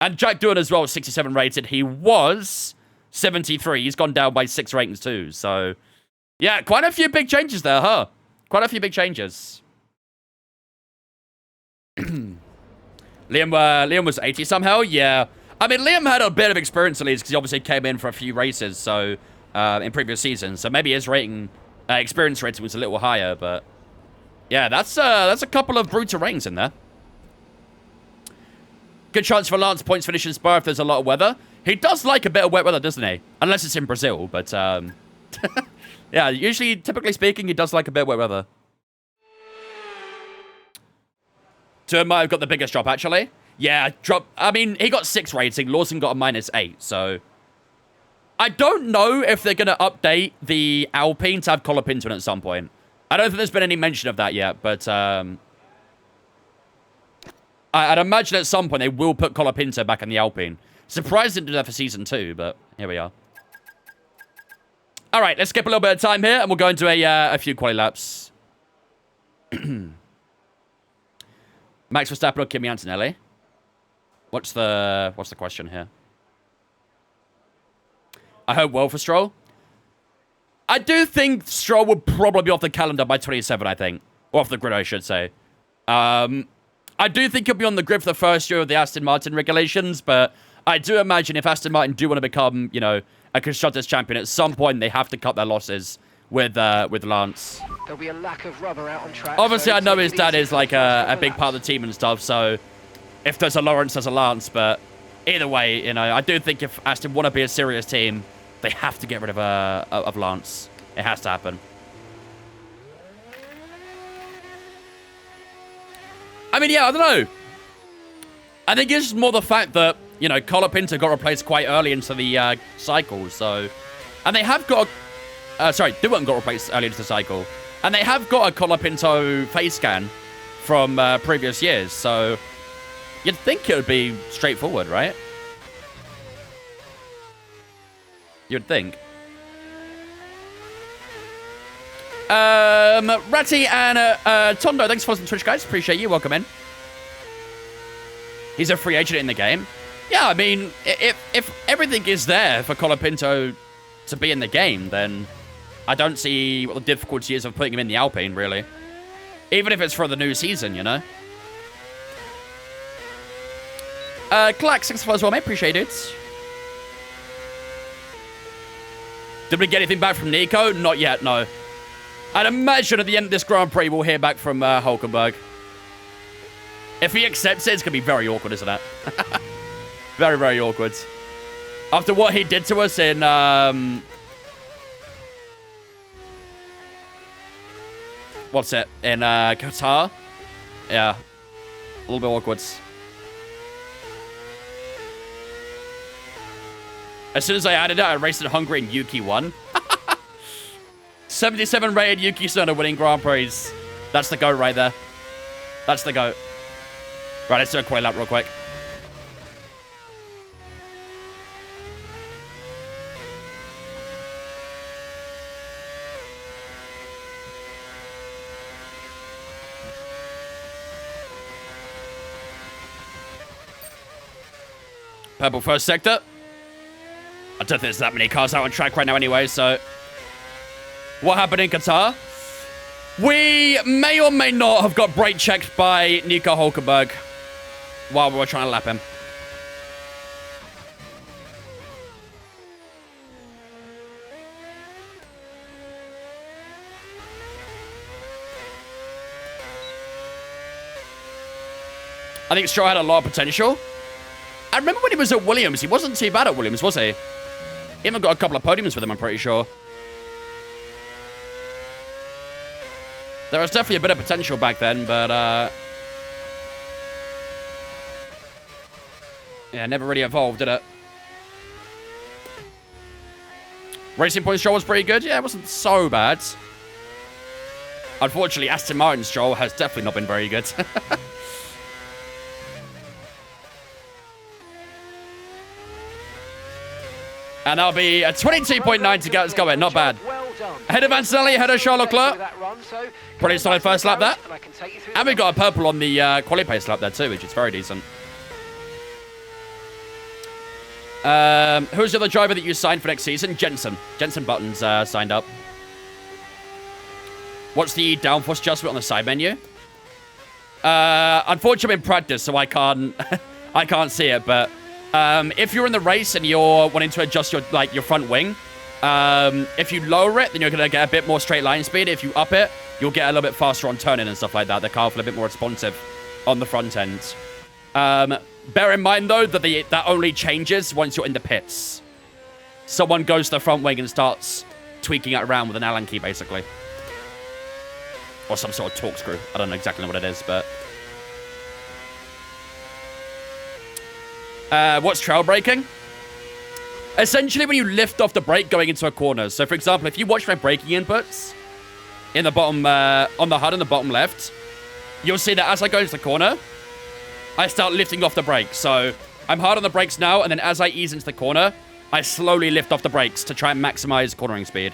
And Jack Doohan as well, 67 rated. He was 73. He's gone down by 6 ratings too, so yeah, quite a few big changes there, huh? Quite a few big changes. Liam was 80 somehow, yeah. I mean, Liam had a bit of experience at least because he obviously came in for a few races, so in previous seasons. So maybe his rating, experience rating was a little higher, but yeah, that's a couple of brutal ratings in there. Good chance for Lance points finish in Spa if there's a lot of weather. He does like a bit of wet weather, doesn't he? Unless it's in Brazil, but yeah, usually, typically speaking, he does like a bit of wet weather. Turn might have got the biggest drop, actually. Yeah, drop. I mean, he got 6 rating. Lawson got a -8, so I don't know if they're going to update the Alpine to have Colapinto at some point. I don't think there's been any mention of that yet, but I'd imagine at some point they will put Colapinto back in the Alpine. Surprised they didn't do that for Season 2, but here we are. All right, let's skip a little bit of time here, and we'll go into a few quali laps. Max Verstappen or Kimi Antonelli? What's the question here? I hope well for Stroll. I do think Stroll would probably be off the calendar by 27, I think. Or off the grid, I should say. I do think he'll be on the grid for the first year of the Aston Martin regulations, but I do imagine if Aston Martin do want to become, you know, a Constructors' Champion, at some point they have to cut their losses with Lance. There'll be a lack of rubber out on track. Obviously, so I know his dad easy is like a big part of the team and stuff, so if there's a Lawrence, there's a Lance, but either way, you know, I do think if Aston want to be a serious team, they have to get rid of Lance. It has to happen. I mean, yeah, I don't know. I think it's just more the fact that, you know, Colapinto got replaced quite early into the cycle, so... And they have got... sorry, Doohan got replaced early into the cycle. And they have got a Colapinto face scan from previous years, so... You'd think it would be straightforward, right? You'd think. Ratty and Tondo, thanks for watching Twitch, guys. Appreciate you. Welcome in. He's a free agent in the game. Yeah, I mean, if everything is there for Colapinto to be in the game, then I don't see what the difficulty is of putting him in the Alpine, really. Even if it's for the new season, you know? Clack, 64 as well, mate. Appreciate it. Did we get anything back from Nico? Not yet, no. I'd imagine at the end of this Grand Prix, we'll hear back from Hulkenberg. If he accepts it, it's going to be very awkward, isn't it? Very, very awkward. After what he did to us in... what's it? In Qatar? Yeah. A little bit awkward. As soon as I added it, I raced in Hungary and Yuki won. 77 rated Yuki Tsunoda winning Grand Prix. That's the GOAT right there. That's the GOAT. Right, let's do a quali lap real quick. Purple first sector. I don't think there's that many cars out on track right now anyway, so... What happened in Qatar? We may or may not have got brake checked by Nico Hulkenberg while we were trying to lap him. I think Stroll had a lot of potential. I remember when he was at Williams, he wasn't too bad at Williams, was he? He even got a couple of podiums with him, I'm pretty sure. There was definitely a bit of potential back then, but yeah, never really evolved, did it? Racing Point Stroll was pretty good. Yeah, it wasn't so bad. Unfortunately, Aston Martin Stroll has definitely not been very good. And that'll be a 22.9 to get us going. Not bad. Ahead of Antonelli, ahead of Charles Leclerc. Pretty solid first lap there. And we got a purple on the quali pace lap there too, which is very decent. Who's the other driver that you signed for next season? Jensen. Jensen Buttons signed up. What's the downforce adjustment on the side menu? Unfortunately, I'm in practice, so I can't I can't see it. But if you're in the race and you're wanting to adjust your front wing, if you lower it, then you're gonna get a bit more straight line speed. If you up it, you'll get a little bit faster on turning and stuff like that. The car will feel a bit more responsive on the front end. Bear in mind though that that only changes once you're in the pits. Someone goes to the front wing and starts tweaking it around with an Allen key, basically. Or some sort of torque screw. I don't know exactly what it is, but... what's trail braking? Essentially, when you lift off the brake going into a corner. So, for example, if you watch my braking inputs in the bottom, on the HUD in the bottom left, you'll see that as I go into the corner, I start lifting off the brakes. So, I'm hard on the brakes now, and then as I ease into the corner, I slowly lift off the brakes to try and maximize cornering speed.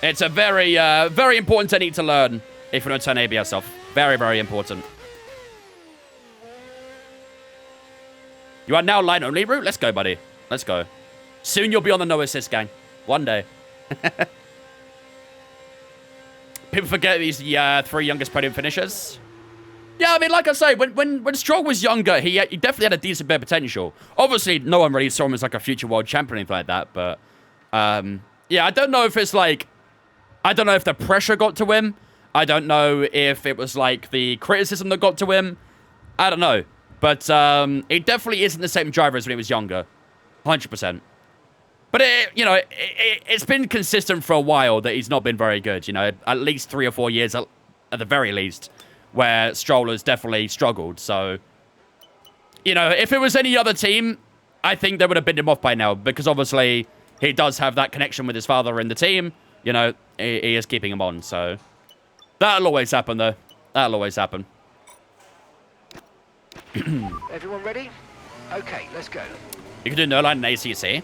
It's a very, very important technique to learn if you want to turn ABS off. Very, very important. You are now line only route? Let's go, buddy. Let's go. Soon you'll be on the no assist gang. One day. People forget he's the 3 youngest podium finishers. Yeah, I mean, like I say, when Stroll was younger, he definitely had a decent bit of potential. Obviously, no one really saw him as like a future world champion or anything like that, but yeah, I don't know if it's like, I don't know if the pressure got to him. I don't know if it was like the criticism that got to him. I don't know. But it definitely isn't the same driver as when he was younger. 100%. But, it's been consistent for a while that he's not been very good. You know, at least 3 or 4 years at the very least, where Stroll has definitely struggled. So, you know, if it was any other team, I think they would have been him off by now. Because obviously, he does have that connection with his father in the team. You know, he is keeping him on. So, that'll always happen, though. That'll always happen. Everyone ready? Okay, let's go. You can do no line in ACC.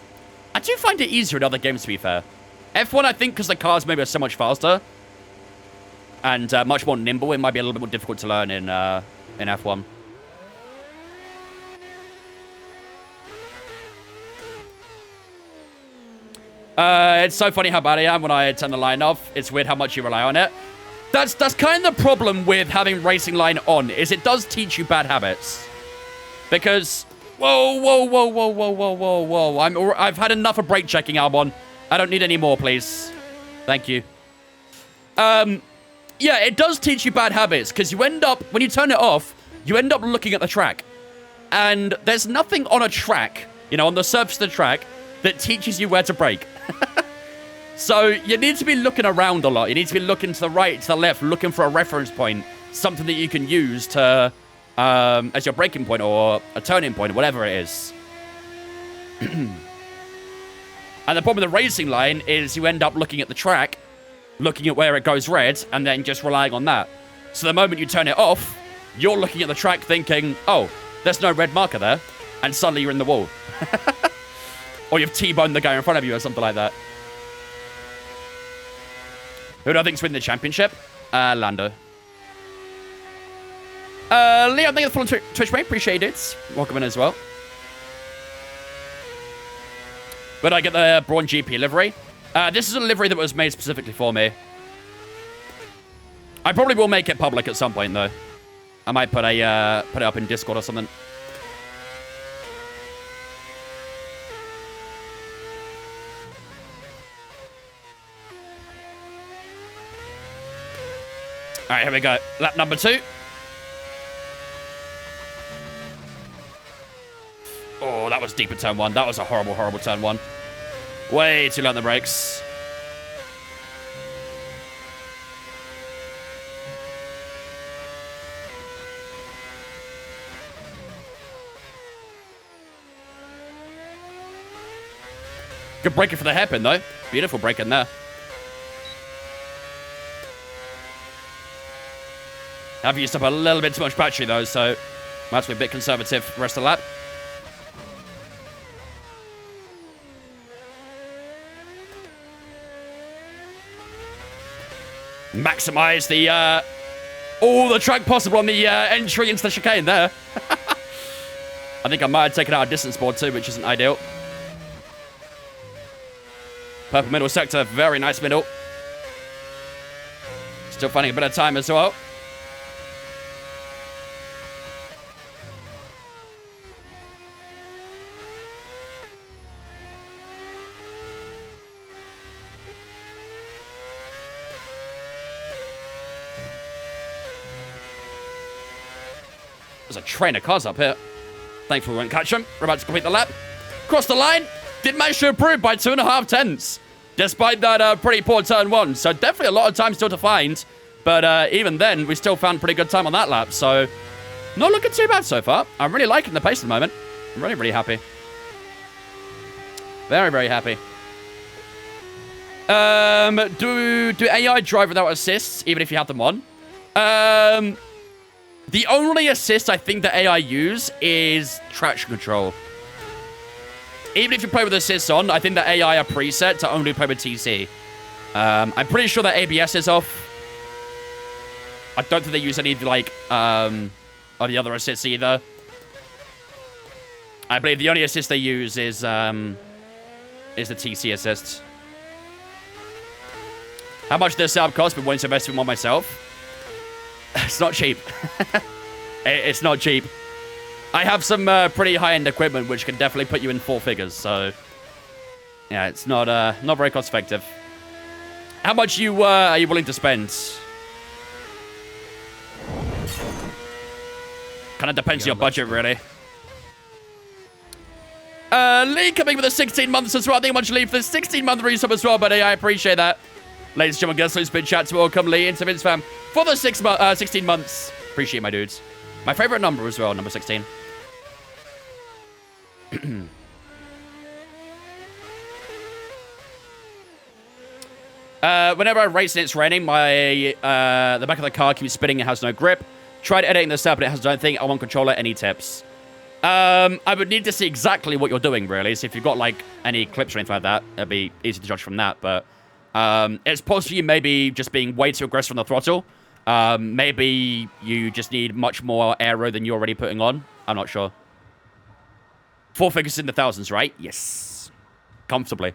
I do find it easier in other games, to be fair. F1, I think, because the cars maybe are so much faster and much more nimble, it might be a little bit more difficult to learn in F1. It's so funny how bad I am when I turn the line off. It's weird how much you rely on it. That's kind of the problem with having racing line on, is it does teach you bad habits. Because, whoa. I've had enough of brake checking, Albon. I don't need any more, please. Thank you. Yeah, it does teach you bad habits, because you end up, when you turn it off, you end up looking at the track. And there's nothing on a track, you know, on the surface of the track, that teaches you where to brake. So you need to be looking around a lot. You need to be looking to the right, to the left, looking for a reference point, something that you can use to as your braking point or a turning point, whatever it is. And the problem with the racing line is you end up looking at the track, looking at where it goes red, and then just relying on that. So the moment you turn it off, you're looking at the track thinking, oh, there's no red marker there, and suddenly you're in the wall. Or you've T-boned the guy in front of you or something like that. Who do I think's winning the championship? Lando. Leo, thank you for the Twitch, mate. Appreciate it. Welcome in as well. But I get the Brawn GP livery. This is a livery that was made specifically for me. I probably will make it public at some point, though. I might put it up in Discord or something. All right, here we go. Lap number 2. Oh, deep at turn 1. That was a horrible, horrible turn 1. Way too low on the brakes. Good braking for the hairpin, though. Beautiful braking there. I've used up a little bit too much battery, though, so might have to be a bit conservative the rest of the lap. Maximize the, all the track possible on the entry into the chicane there. I think I might have taken out a distance board, too, which isn't ideal. Purple middle sector, very nice middle. Still finding a bit of time as well. There's a train of cars up here. Thankfully we won't catch them. We're about to complete the lap. Cross the line. Did manage to improve by 2.5 tenths. Despite that pretty poor turn 1. So definitely a lot of time still to find. But even then, we still found pretty good time on that lap. So not looking too bad so far. I'm really liking the pace at the moment. I'm really, really happy. Very, very happy. Do AI drive without assists, even if you have them on? The only assist I think that AI use is traction control. Even if you play with assists on, I think that AI are preset to only play with TC. I'm pretty sure that ABS is off. I don't think they use any, like, of the other assists either. I believe the only assist they use is the TC assist. How much does this setup cost? Been wanting to invest in one myself. It's not cheap. It's not cheap. I have some pretty high-end equipment which can definitely put you in 4 figures, so yeah, it's not very cost-effective. How much are you willing to spend? Kind of depends on your budget, really. Lee coming with a 16 months as well. I think much Lee for the 16-month resub as well, buddy. I appreciate that. Ladies and gentlemen, guess who's been chat to welcome Lee into Vince fam for the 16 months. Appreciate my dudes. My favorite number as well, number 16. Whenever I race and it's raining, the back of the car keeps spinning. It has no grip. Tried editing this up, but it has no thing. I want controller. Any tips? I would need to see exactly what you're doing, really. So if you've got like any clips or anything like that, it'd be easy to judge from that. But it's possible you maybe just being way too aggressive on the throttle. Maybe you just need much more aero than you're already putting on. I'm not sure. 4 figures in the thousands, right? Yes. Comfortably.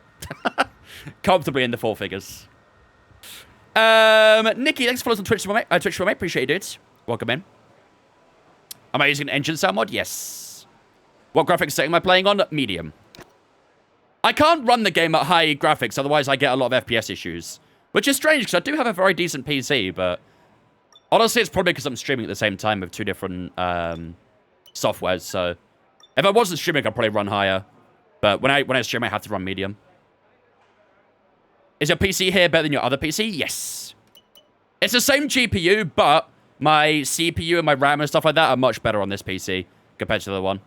Comfortably in the 4 figures. Nikki, thanks for following on Twitch, mate. Appreciate you, dudes. Welcome in. Am I using an engine sound mod? Yes. What graphics setting am I playing on? Medium. I can't run the game at high graphics, otherwise I get a lot of FPS issues. Which is strange, because I do have a very decent PC, but honestly, it's probably because I'm streaming at the same time with 2 different softwares, so if I wasn't streaming, I'd probably run higher. But when I stream, I have to run medium. Is your PC here better than your other PC? Yes. It's the same GPU, but my CPU and my RAM and stuff like that are much better on this PC compared to the other one.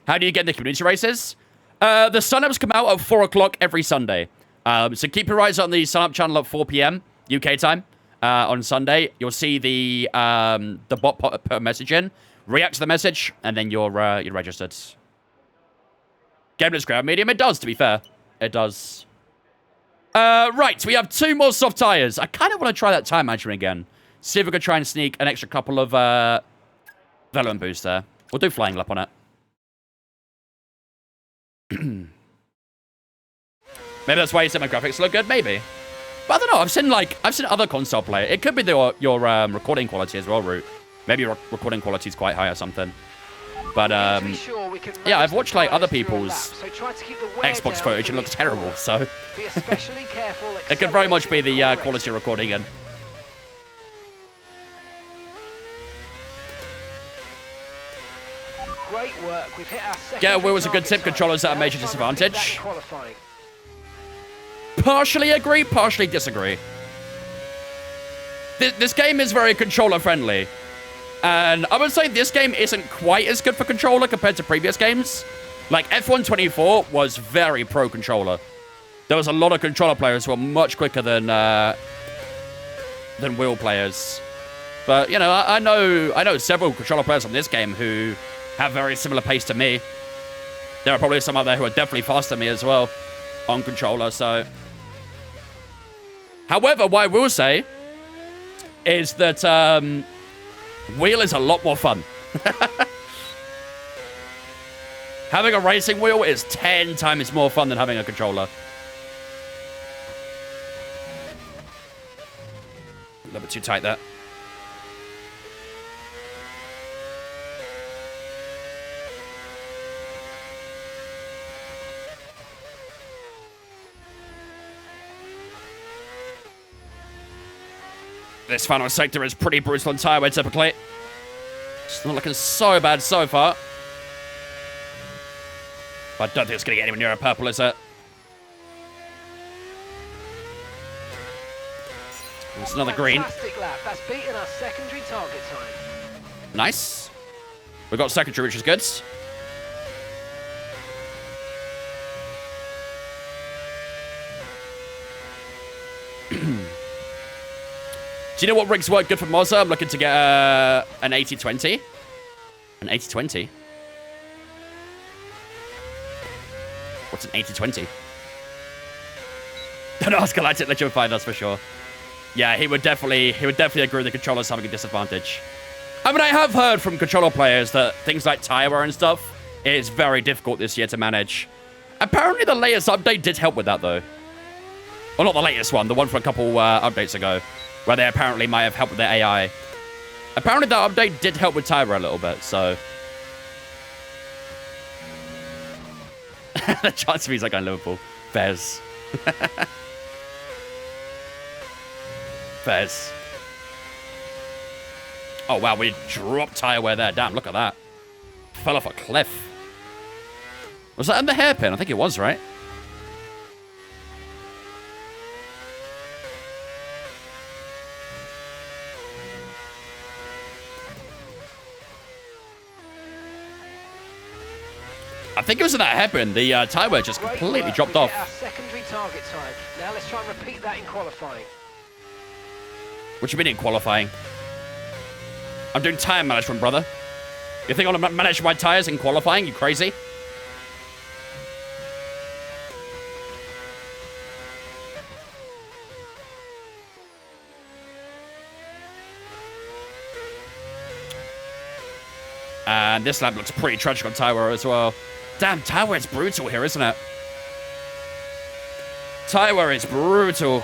How do you get in the community races? The sign-ups come out at 4 o'clock every Sunday. So keep your eyes on the sign-up channel at 4 p.m. UK time on Sunday. You'll see the bot put a message in, react to the message, and then you're registered. Game looks great on medium. It does, to be fair. It does. Right, we have 2 more soft tires. I kind of want to try that tire management again. See if we can try and sneak an extra couple of Veloman boosts there. We'll do flying lap on it. Maybe that's why you said my graphics look good, maybe. But I don't know, I've seen other console play. It could be your recording quality as well, Root. Maybe your recording quality is quite high or something. But yeah, I've watched like other people's Xbox footage and it looks terrible, so it could very much be the quality of recording in. Great work. We've hit our second Get a wheel was a good tip. Controllers at a major disadvantage. Partially agree, partially disagree. This game is very controller friendly. And I would say this game isn't quite as good for controller compared to previous games. Like, S1E24 was very pro-controller. There was a lot of controller players who were much quicker than wheel players. But, you know, I know several controller players on this game who have very similar pace to me. There are probably some out there who are definitely faster than me as well on controller, so... However, what I will say is that wheel is a lot more fun. Having a racing wheel is 10 times more fun than having a controller. A little bit too tight there. This final sector is pretty brutal on tyre wear, typically. It's not looking so bad so far. But I don't think it's going to get anywhere near a purple, is it? It's another green. Fantastic lap. That's beaten our secondary target time. Nice. We've got secondary, which is good. Do you know what rigs work good for Mozza? I'm looking to get an 80-20. An 80-20? What's an 80-20? Don't ask Galactic Legend 5, that's for sure. Yeah, he would definitely agree the controller's having a disadvantage. I mean, I have heard from controller players that things like tire wear and stuff is very difficult this year to manage. Apparently the latest update did help with that, though. Well, not the latest one, the one from a couple updates ago, where they apparently might have helped with their AI. Apparently that update did help with tire wear a little bit, so... The chance of he's like on Liverpool. Fez. Fez. Oh, wow, we dropped tire wear there. Damn, look at that. Fell off a cliff. Was that in the hairpin? I think it was, right? I think it was in that hairpin. The tire wear just completely dropped off. Our secondary target time. Now let's try and repeat that in qualifying. What you mean in qualifying? I'm doing tire management, brother. You think I'm gonna manage my tires in qualifying? You crazy? And this lap looks pretty tragic on tire wear as well. Damn, tire wear is brutal here, isn't it? Tire wear is brutal.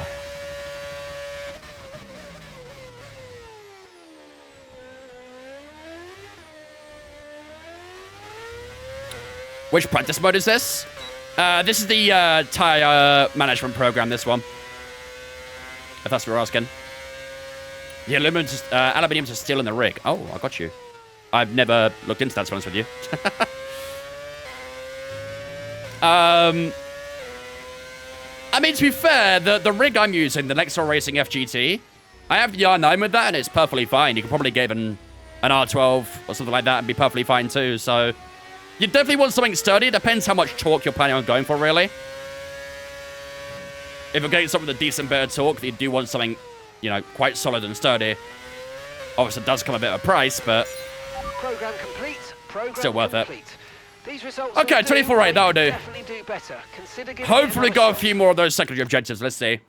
Which practice mode is this? This is the tire management program, this one. If that's what you're asking. The aluminium's are still in the rig. Oh, I got you. I've never looked into that, to be honest with you. I mean, to be fair, the rig I'm using, the Lexor Racing FGT, I have the R9 with that, and it's perfectly fine. You can probably give an R12 or something like that and be perfectly fine too, so... You definitely want something sturdy. It depends how much torque you're planning on going for, really. If you're getting something with a decent bit of torque, you do want something, you know, quite solid and sturdy. Obviously, it does come a bit of a price, but... Program complete. Program still worth complete. it. These results okay, 24 rate, that'll do. Definitely do better. Consider giving Hopefully it got a few more of those secondary objectives. Let's see.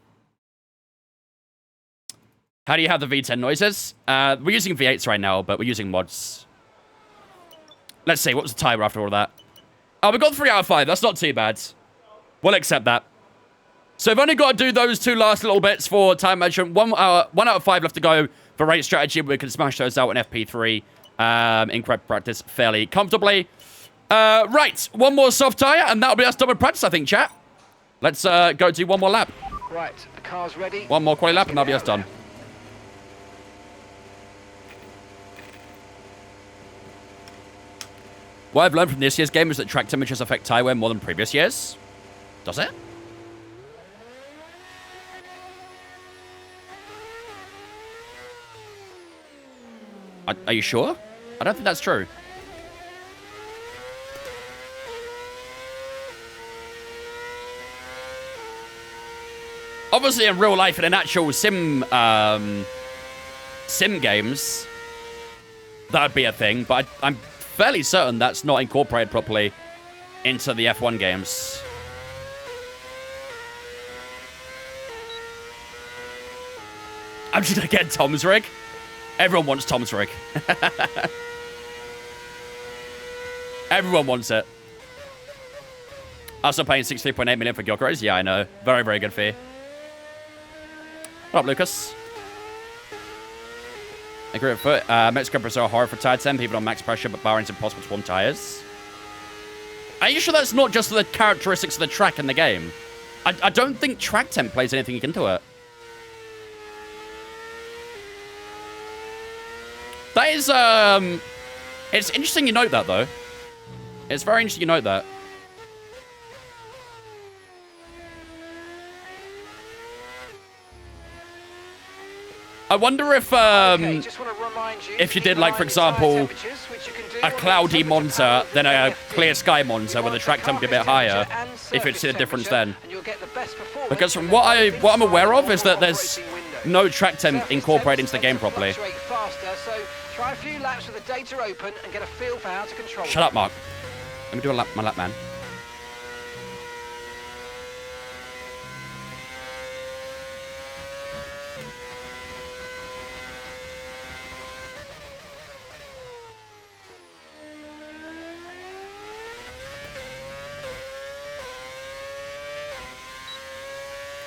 How do you have the V10 noises? We're using V8s right now, but we're using mods. Let's see, what was the timer after all that? Oh, we got 3 out of 5. That's not too bad. We'll accept that. So we've only got to do those 2 last little bits for time measurement. 1 out of 5 left to go for race strategy. We can smash those out in FP3 in correct practice fairly comfortably. Right, 1 more soft tire, and that'll be us done with practice, I think, chat. Let's go do 1 more lap. Right, the car's ready. 1 more quali lap, and that'll be us done. What I've learned from this year's game is that track temperatures affect tyre wear more than previous years. Does it? Are you sure? I don't think that's true. Obviously, in real life, in an actual sim games, that would be a thing. But I'm fairly certain that's not incorporated properly into the F1 games. I'm just gonna get Tom's rig. Everyone wants Tom's rig. Everyone wants it. Also paying 63.8 million for Gyokros. Yeah, I know. Very, very good fee. What up, Lucas? I agree with Foot. Mexico Brazil horror for tire temp, even on max pressure, but Bahrain's impossible to warm tires. Are you sure that's not just the characteristics of the track in the game? I don't think track temp plays anything into it. That is, it's interesting you note that, though. It's very interesting you note that. I wonder if you did, like, for example, a cloudy Monza, then a clear sky Monza with a track temp a bit higher, if you'd see a difference then. Because from what I'm aware of is that there's no track temp incorporated into the game properly. Try a few laps with the data open and get a feel for how to control. Shut up, Mark. Let me do my lap, man.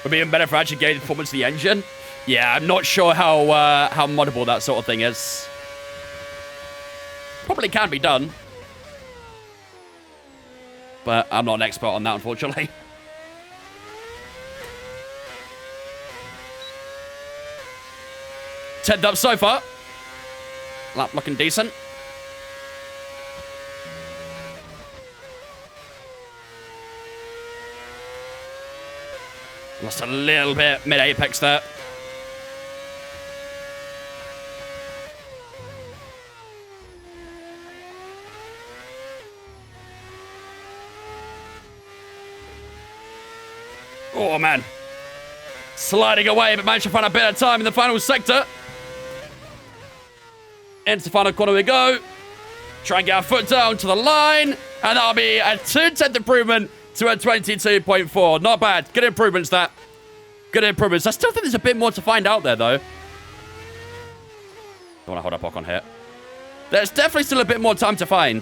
Would be even better for actually getting performance of the engine. Yeah, I'm not sure how moddable that sort of thing is. Probably can be done. But I'm not an expert on that, unfortunately. 10th up so far. Lap looking decent. Lost a little bit mid-apex there. Oh, man. Sliding away, but managed to find a bit of time in the final sector. Into the final corner we go. Try and get our foot down to the line. And that'll be a 2/10 improvement to a 22.4. Not bad. Good improvements, that. Good improvements. I still think there's a bit more to find out there, though. Don't want to hold up Ocon here. There's definitely still a bit more time to find.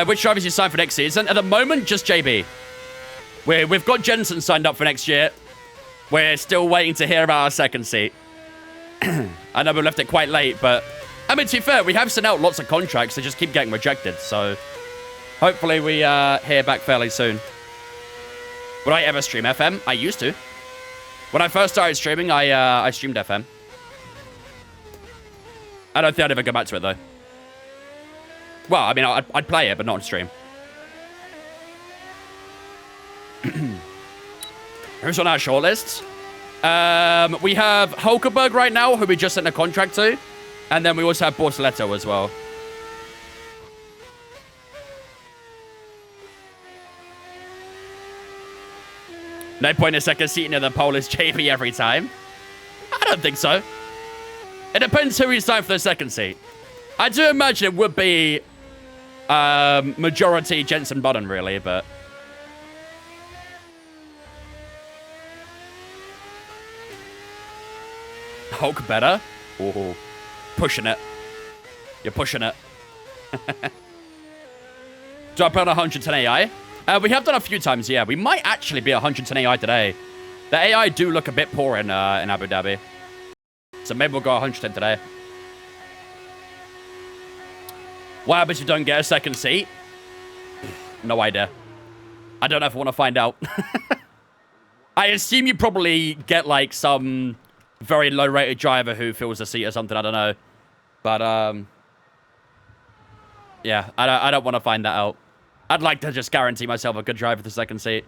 Which drivers you signed for next season? At the moment, just JB. We've got Jensen signed up for next year. We're still waiting to hear about our second seat. I know we left it quite late, but... I mean, to be fair, we have sent out lots of contracts that just keep getting rejected, so... Hopefully we hear back fairly soon. Would I ever stream FM? I used to. When I first started streaming, I streamed FM. I don't think I'd ever go back to it, though. Well, I mean, I'd play it, but not on stream. Who's on our shortlist? We have Hulkenberg right now, who we just sent a contract to. And then we also have Bortoletto as well. No point in a second seat near the Polish JP every time. I don't think so. It depends who he's signed for the second seat. I do imagine it would be majority Jensen Button, really, but... Hulk better? Ooh. Pushing it. You're pushing it. Do I play on 110 AI? We have done a few times, yeah. We might actually be 110 AI today. The AI do look a bit poor in Abu Dhabi. So maybe we'll go 110 today. What happens if you don't get a second seat? No idea. I don't know if I want to find out. I assume you probably get, like, some very low-rated driver who fills a seat or something. I don't know. But, yeah, I don't want to find that out. I'd like to just guarantee myself a good drive for the second seat.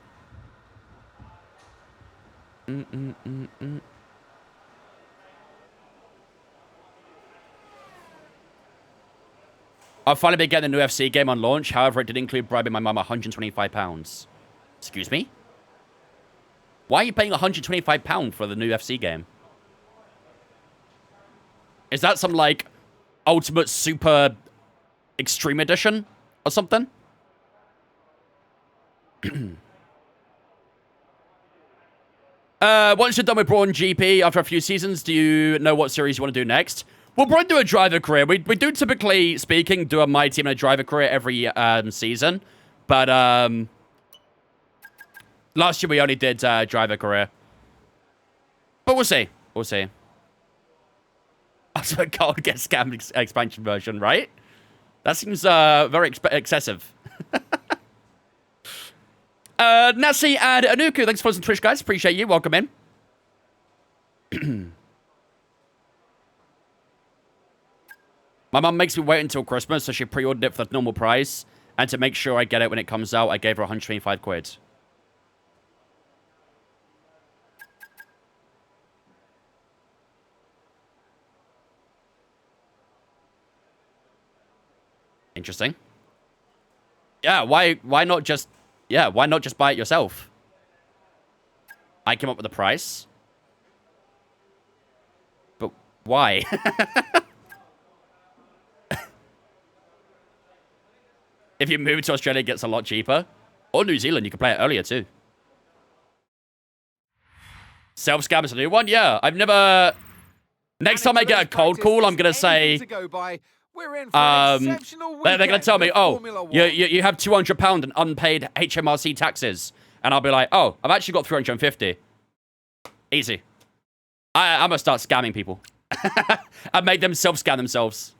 I'll finally be getting the new FC game on launch. However, it did include bribing my mum £125. Excuse me? Why are you paying £125 for the new FC game? Is that some, like, Ultimate Super Extreme Edition or something? Once you're done with Brawn GP after a few seasons, do you know what series you want to do next? We'll probably do a driver career. We do, typically speaking, do a My Team and a driver career every season. But last year we only did driver career. But we'll see. We'll see. Also, God gets scam expansion version, right? That seems very excessive. Nasi and Anuku, thanks for some Twitch, guys. Appreciate you. Welcome in. My mum makes me wait until Christmas, so she pre-ordered it for the normal price. And to make sure I get it when it comes out, I gave her 125 quid. Interesting. Yeah, why not just... Yeah, why not just buy it yourself? I came up with the price. But why? If you move to Australia, it gets a lot cheaper. Or New Zealand, you can play it earlier too. Self-scam is a new one? Yeah, I've never... Next time I get a cold call, I'm going to say... they're going to tell me, oh, you have £200 in unpaid HMRC taxes. And I'll be like, oh, I've actually got 350. Easy. I'm going to start scamming people. I made them self-scam themselves.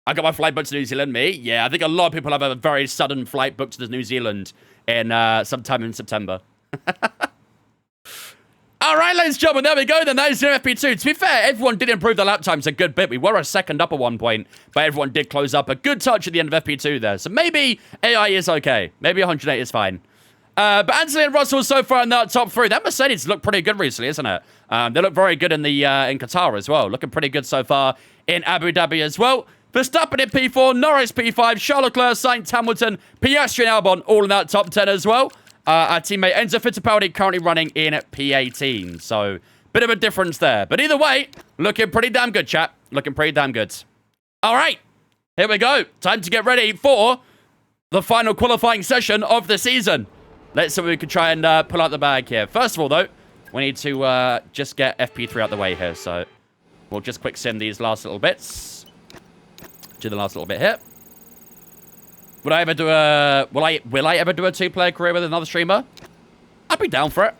I got my flight booked to New Zealand. Me? Yeah, I think a lot of people have a very sudden flight booked to New Zealand in sometime in September. All right, ladies and gentlemen, there we go then. That is the FP2. To be fair, everyone did improve their lap times a good bit. We were a second up at one point, but everyone did close up a good touch at the end of FP2 there. So maybe AI is okay. Maybe 108 is fine. But Anthony and Russell so far in that top three. That Mercedes looked pretty good recently, isn't it? They look very good in the in Qatar as well. Looking pretty good so far in Abu Dhabi as well. Verstappen in P4, Norris P5, Charles Leclerc, Sainz, Hamilton, Piastri and Albon all in that top 10 as well. Our teammate Enzo Fittipaldi currently running in at P18. So, bit of a difference there. But either way, looking pretty damn good, chat. Looking pretty damn good. All right, here we go. Time to get ready for the final qualifying session of the season. Let's see if we can try and pull out the bag here. First of all, though, we need to just get FP3 out the way here. So, we'll just quick sim these last little bits. Do the last little bit here. Would I ever do a... Will I ever do a two-player career with another streamer? I'd be down for it.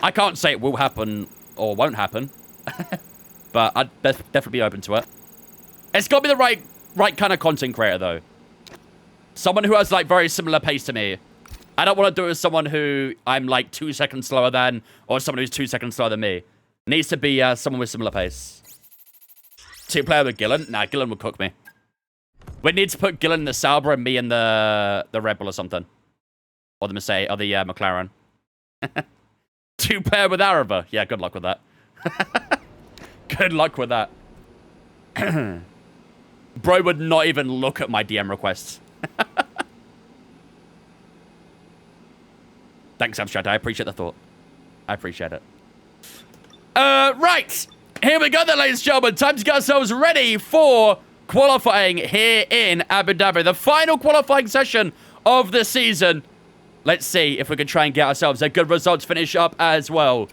I can't say it will happen or won't happen. But I'd definitely be open to it. It's got to be the right kind of content creator, though. Someone who has, like, very similar pace to me. I don't want to do it with someone who I'm, like, 2 seconds slower than, or someone who's 2 seconds slower than me. It needs to be someone with similar pace. Two-player with Gillen? Nah, Gillen would cook me. We need to put Gillen in the Sauber and me in the Red Bull or something. Or the Mercedes, or the McLaren. Two-player with Araba. Yeah, good luck with that. Good luck with that. Bro would not even look at my DM requests. Thanks, Abstract. I appreciate the thought. I appreciate it. Right. Here we go then, ladies and gentlemen. Time to get ourselves ready for... qualifying here in Abu Dhabi. The final qualifying session of the season. Let's see if we can try and get ourselves a good result to finish up as well.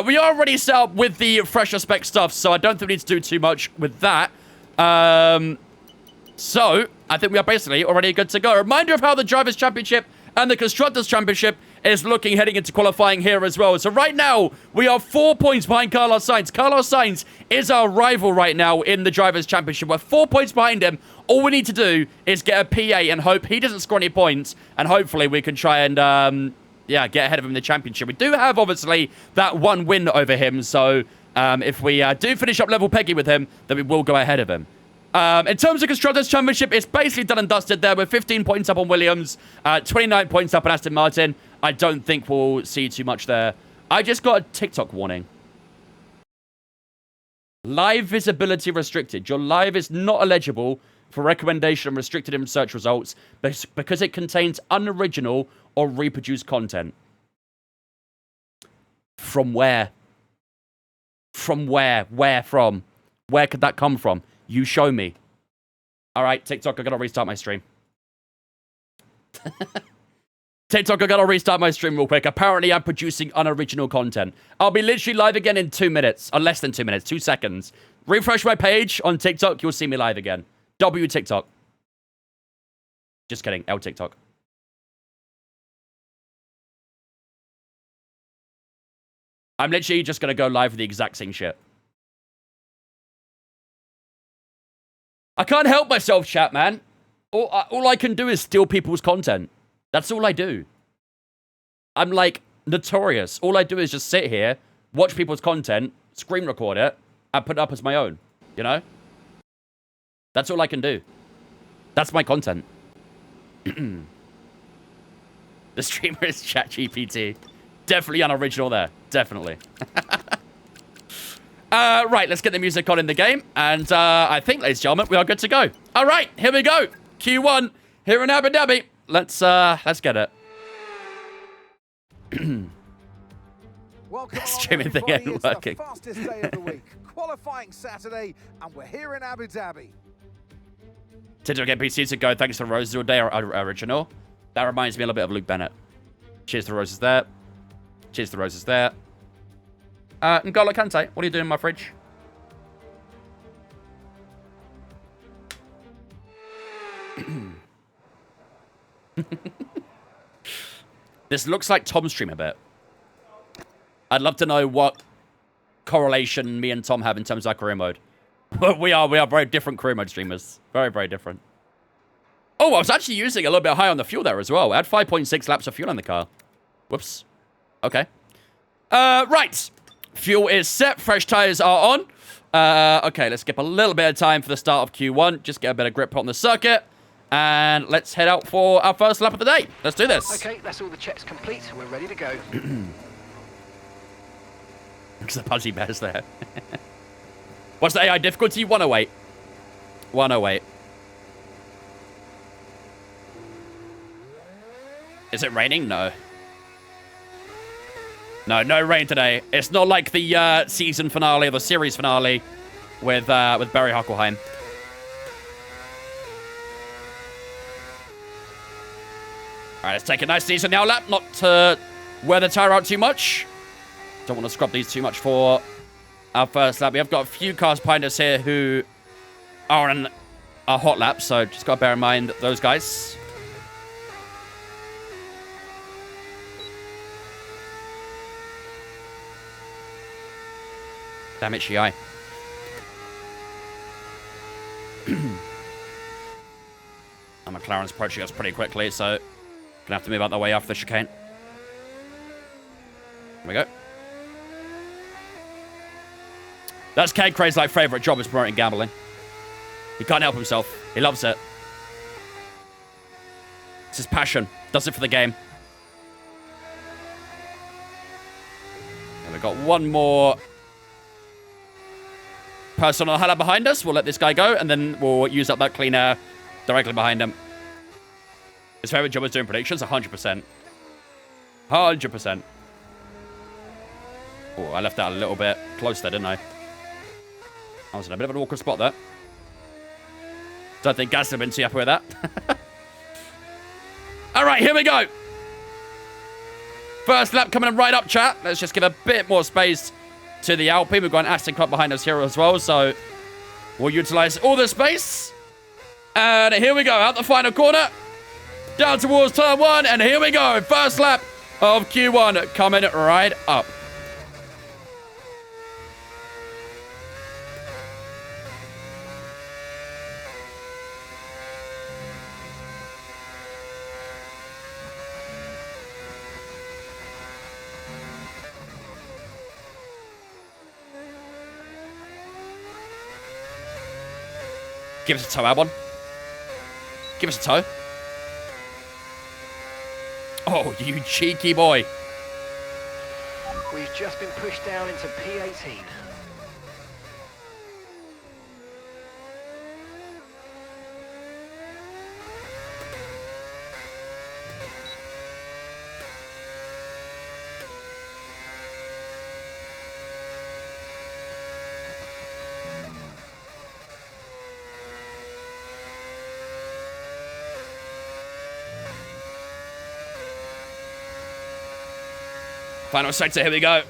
We are already set up with the fresher spec stuff, so I don't think we need to do too much with that. So, I think we are basically already good to go. A reminder of how the Drivers' Championship and the Constructors' Championship is looking heading into qualifying here as well. So right now, we are 4 points behind Carlos Sainz. Carlos Sainz is our rival right now in the Drivers' Championship. We're 4 points behind him. All we need to do is get a P8 and hope he doesn't score any points. And hopefully we can try and, yeah, get ahead of him in the championship. We do have, obviously, that one win over him. So If we do finish up level Peggy with him, then we will go ahead of him. In terms of Constructors' Championship, it's basically done and dusted there. We're 15 points up on Williams, 29 points up on Aston Martin. I don't think we'll see too much there. I just got a TikTok warning. Live visibility restricted. Your live is not eligible for recommendation and restricted in search results because it contains unoriginal or reproduced content. From where? From where? Where from? Where could that come from? You show me. All right, TikTok, I gotta restart my stream. TikTok, I gotta restart my stream real quick. Apparently, I'm producing unoriginal content. I'll be literally live again in 2 minutes. Or less than 2 minutes, 2 seconds. Refresh my page on TikTok, you'll see me live again. W TikTok. Just kidding, L TikTok. I'm literally just gonna go live with the exact same shit. I can't help myself, chat, man. All I can do is steal people's content. That's all I do. I'm, like, notorious. All I do is just sit here, watch people's content, screen record it, and put it up as my own. You know? That's all I can do. That's my content. The streamer is ChatGPT. Definitely unoriginal there. Definitely. Right, let's get the music on in the game. And I think, ladies and gentlemen, we are good to go. All right, here we go. Q1 here in Abu Dhabi. Let's get it. Welcome Streaming thing everybody. ain't It's working. the fastest day of the week. Qualifying Saturday, and we're here in Abu Dhabi. TikTok NPC to go. Thanks for roses all day. Original. That reminds me a little bit of Luke Bennett. Cheers to the roses there. Cheers to the roses there. N'Golo Kante, what are you doing in my fridge? This looks like Tom's stream a bit. I'd love to know what correlation me and Tom have in terms of our career mode. we are very different career mode streamers. Very, very different. Oh, I was actually using a little bit high on the fuel there as well. I had 5.6 laps of fuel in the car. Whoops. Okay. Right. Fuel is set. Fresh tires are on. Okay, let's skip a little bit of time for the start of Q1. Just get a bit of grip on the circuit. And let's head out for our first lap of the day. Let's do this. Okay, that's all the checks complete. We're ready to go. Because the Pudgy Bear's there. What's the AI difficulty? 108. 108. Is it raining? No. No rain today. It's not like the season finale or the series finale with Barry Huckelheim. All right, let's take it nice and easy now, lap. Not to wear the tire out too much. Don't want to scrub these too much for our first lap. We have got a few cars behind us here who are in a hot lap, so just got to bear in mind those guys. Damn it, Shiai. And McLaren's approaching us pretty quickly, so gonna have to move out the way after the chicane. Here we go. That's Keg Cray's like favorite job is promoting gambling. He can't help himself. He loves it. It's his passion. Does it for the game. And we've got one more person on the highlight behind us. We'll let this guy go, and then we'll use up that clean air directly behind him. His favorite job is doing predictions, 100%. 100%. Oh, I left that a little bit close there, didn't I? I was in a bit of an awkward spot there. Don't think Gaz would have been too happy with that. All right, here we go. First lap coming right up, chat. Let's just give a bit more space to the Alpine. We've got an Aston Cup behind us here as well, so we'll utilize all the space. And here we go, out the final corner. Down towards turn one, and here we go. First lap of Q1 coming right up. Give us a toe, Albon. Give us a toe. Oh, you cheeky boy. We've just been pushed down into P18. Final sector, here we go.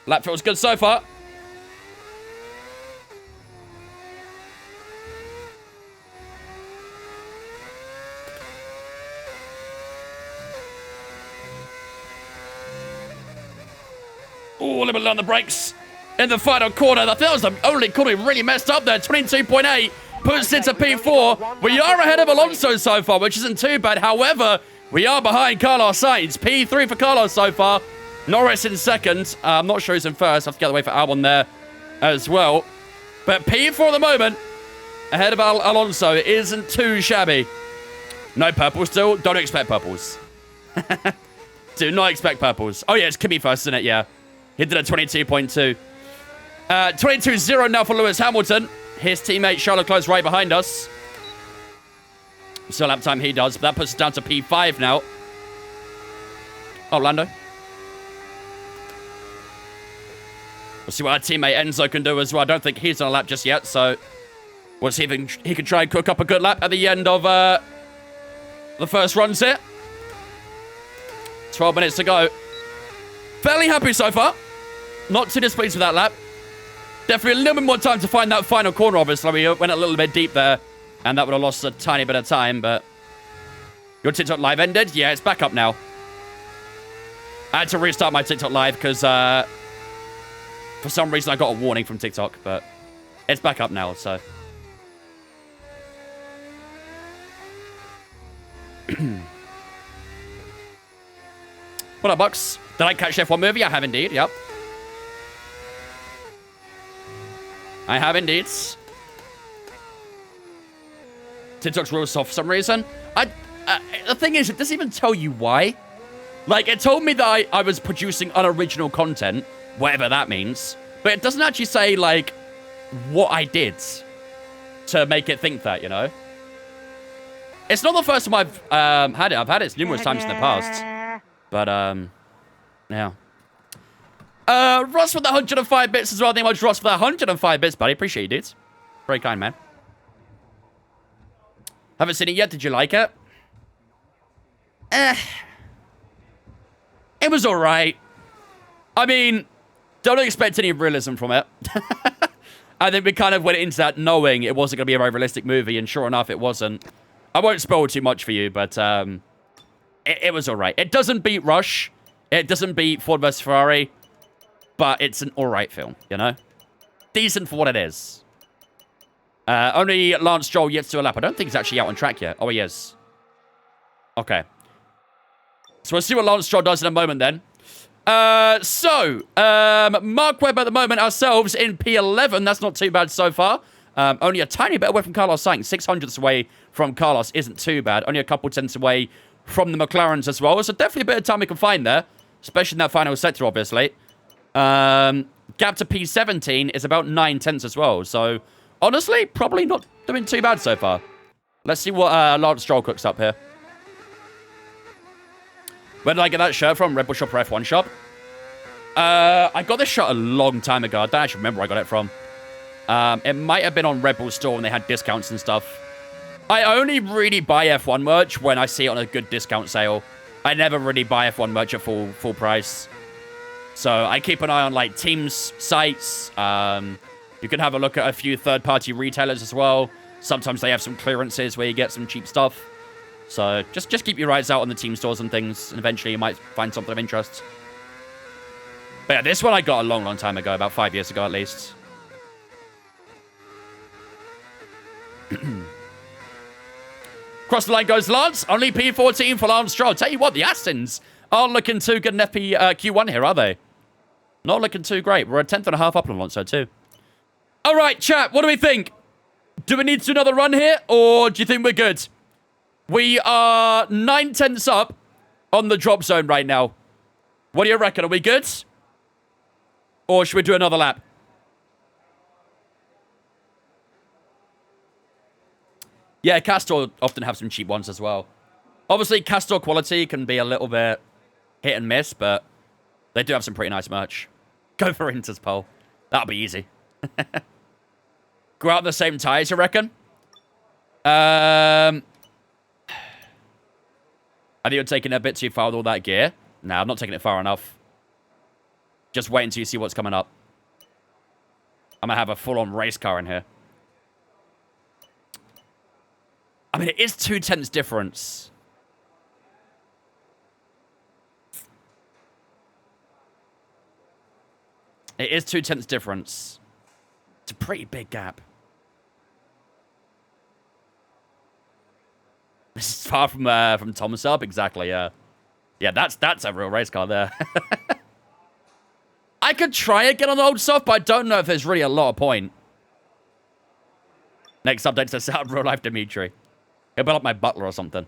Lap feels good so far. Oh, a little bit on the brakes in the final corner. I think that was the only corner we really messed up there. 22.8 puts it to P4. We are ahead of Alonso so far, which isn't too bad. However, we are behind Carlos Sainz. P3 for Carlos so far. Norris in second. I'm not sure who's in first. I have to get away for Albon there as well. But P4 at the moment, ahead of Alonso. It isn't too shabby. No purple still. Don't expect purples. Do not expect purples. Oh, yeah, it's Kimi first, isn't it? Yeah. He did a 22.2. 22-0 now for Lewis Hamilton. His teammate Charles Leclerc right behind us. Still lap time he does, but that puts us down to P5 now. Oh, Lando. We'll see what our teammate Enzo can do as well. I don't think he's on a lap just yet, so we'll see if he can try and cook up a good lap at the end of the first runs here. 12 minutes to go. Fairly happy so far. Not too displeased with that lap. Definitely a little bit more time to find that final corner, obviously. We went a little bit deep there, and that would have lost a tiny bit of time, but your TikTok live ended? Yeah, it's back up now. I had to restart my TikTok live because for some reason I got a warning from TikTok, but it's back up now, so. What up, Bucks? Did I catch the F1 movie? I have indeed, yep. I have indeed. TikTok's real soft for some reason. The thing is, it doesn't even tell you why. Like, it told me that I was producing unoriginal content, whatever that means. But it doesn't actually say, like, what I did to make it think that, you know? It's not the first time I've had it. I've had it numerous times in the past. But, yeah. Ross with the 105 bits as well. Thank you much, Ross, for the 105 bits, buddy. Appreciate you, dudes. Very kind, man. Haven't seen it yet. Did you like it? It was alright. I mean, don't expect any realism from it. I think we kind of went into that knowing it wasn't going to be a very realistic movie, and sure enough, it wasn't. I won't spoil too much for you, but it was alright. It doesn't beat Rush. It doesn't beat Ford vs. Ferrari. But it's an alright film, you know? Decent for what it is. Only Lance Stroll yet to do a lap. I don't think he's actually out on track yet. Oh, he is. Okay. So we'll see what Lance Stroll does in a moment then. Mark Webber at the moment ourselves in P11. That's not too bad so far. Only a tiny bit away from Carlos Sainz. 600ths away from Carlos isn't too bad. Only a couple tenths away from the McLarens as well. So definitely a bit of time we can find there. Especially in that final sector, obviously. Gap to P17 is about 9 tenths as well. So, honestly, probably not doing too bad so far. Let's see what Lance Stroll cooks up here. Where did I get that shirt from? Red Bull Shop or F1 Shop? I got this shirt a long time ago. I don't actually remember where I got it from. It might have been on Red Bull Store when they had discounts and stuff. I only really buy F1 merch when I see it on a good discount sale. I never really buy F1 merch at full price. So I keep an eye on, like, teams' sites. You can have a look at a few third-party retailers as well. Sometimes they have some clearances where you get some cheap stuff. So just keep your eyes out on the team stores and things, and eventually you might find something of interest. But yeah, this one I got a long time ago, about 5 years ago at least. Across the line goes Lance. Only P14 for Lance Stroll. Tell you what, the Astons aren't looking too good in Q1 here, are they? Not looking too great. We're a tenth and a half up on Alonso too. All right, chat. What do we think? Do we need to do another run here, or do you think we're good? We are 9/10 up on the drop zone right now. What do you reckon? Are we good? Or should we do another lap? Yeah, Castor often have some cheap ones as well. Obviously, Castor quality can be a little bit hit and miss, but they do have some pretty nice merch. Go for Inter's pole. That'll be easy. Go out the same tires, you reckon? I think you're taking it a bit too far with all that gear. No, I'm not taking it far enough. Just wait until you see what's coming up. I'm going to have a full-on race car in here. I mean, it is 0.2 difference. It is 0.2 difference. It's a pretty big gap. This is far from Thomas up, exactly. Yeah, that's a real race car there. I could try again on the old soft, but I don't know if there's really a lot of point. Next update to set up real life Dimitri. He'll be like my butler or something.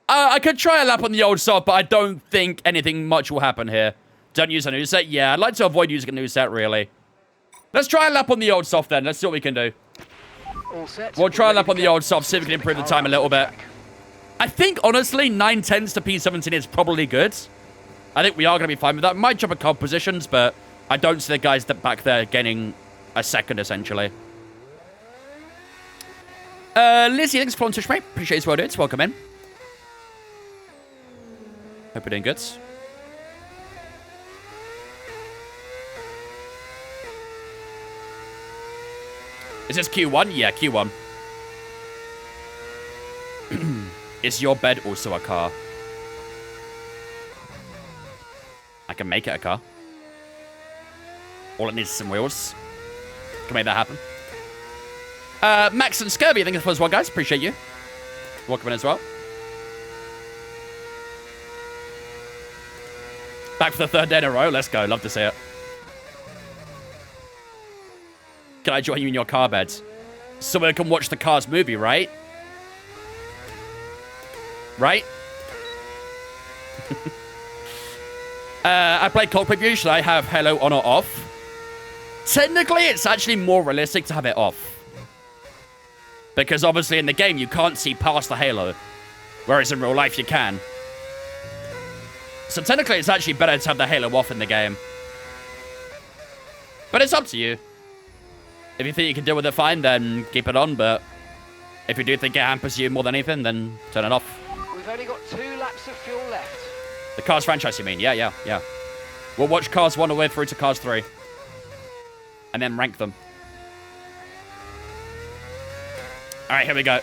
I could try a lap on the old soft, but I don't think anything much will happen here. Don't use a new set. Yeah, I'd like to avoid using a new set, really. Let's try a lap on the old soft then. Let's see what we can do. All set. We'll try a lap on the old soft, see if we can improve the time a little bit. I think, honestly, 9/10s to P17 is probably good. I think we are going to be fine with that. Might jump a couple positions, but I don't see the guys that back there getting a second, essentially. Lizzie, thanks for following Twitch, mate. Appreciate it as well, dudes. Welcome in. Hope you're doing good. Is this Q1? Yeah, Q1. Is your bed also a car? I can make it a car. All it needs is some wheels. Can make that happen. Max and Scurvy, I think it's the first one, guys. Appreciate you. Welcome in as well. Back for the third day in a row. Let's go. Love to see it. Can I join you in your car bed? So we can watch the Cars movie, right? Right? I played Cold Preview. Should I have Halo on or off? Technically, it's actually more realistic to have it off. Because obviously in the game, you can't see past the Halo. Whereas in real life, you can. So technically, it's actually better to have the Halo off in the game. But it's up to you. If you think you can deal with it fine, then keep it on. But if you do think it hampers you more than anything, then turn it off. We've only got 2 laps of fuel left. The Cars franchise, you mean? Yeah. We'll watch Cars 1 all the way through to Cars 3. And then rank them. Alright, here we go.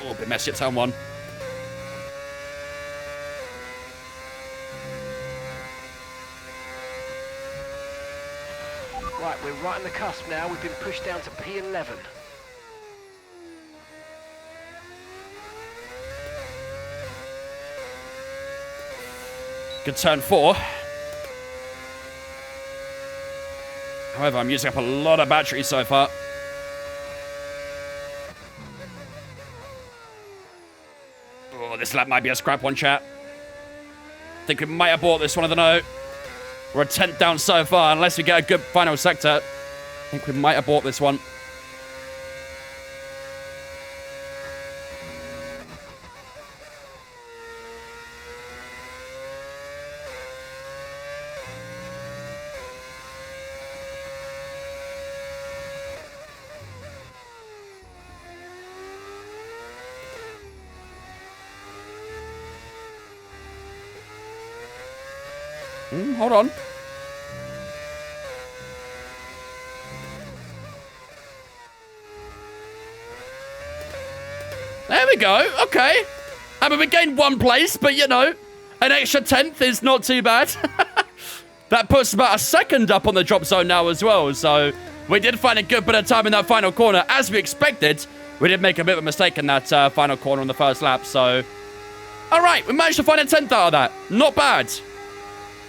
Oh, a bit messy at turn 1. Right, we're right on the cusp now. We've been pushed down to P11. Good turn 4. However, I'm using up a lot of battery so far. Oh, this lap might be a scrap one, chat. Think we might have bought this one, I don't know. We're a 10th down so far, unless we get a good final sector. I think we might have bought this one. Hold on. There we go. Okay. I mean, we gained 1 place, but, you know, an extra 10th is not too bad. That puts about a second up on the drop zone now as well. So we did find a good bit of time in that final corner. As we expected, we did make a bit of a mistake in that final corner on the first lap. So All right, we managed to find a 10th out of that. Not bad.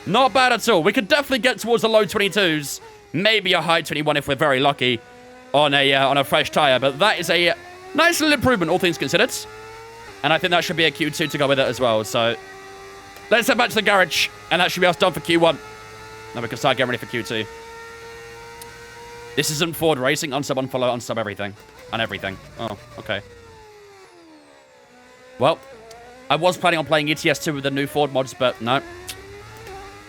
Not bad at all. We could definitely get towards the low 22s. Maybe a high 21 if we're very lucky on a fresh tire. But that is a nice little improvement, all things considered. And I think that should be a Q2 to go with it as well. So let's head back to the garage. And that should be us done for Q1. Now we can start getting ready for Q2. This isn't Ford Racing. Unsub, unfollow, unsub everything. And everything. Oh, okay. Well, I was planning on playing ETS2 with the new Ford mods, but no.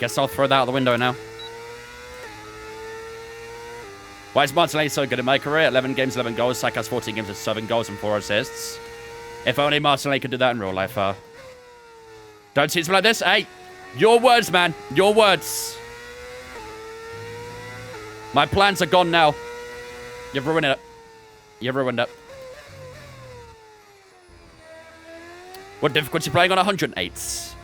Guess I'll throw that out the window now. Why is Martinelli so good in my career? 11 games, 11 goals. Saka has 14 games with 7 goals and 4 assists. If only Martinelli could do that in real life. Don't see something like this. Hey, your words, man. Your words. My plans are gone now. You've ruined it. You've ruined it. What difficulty playing on 108?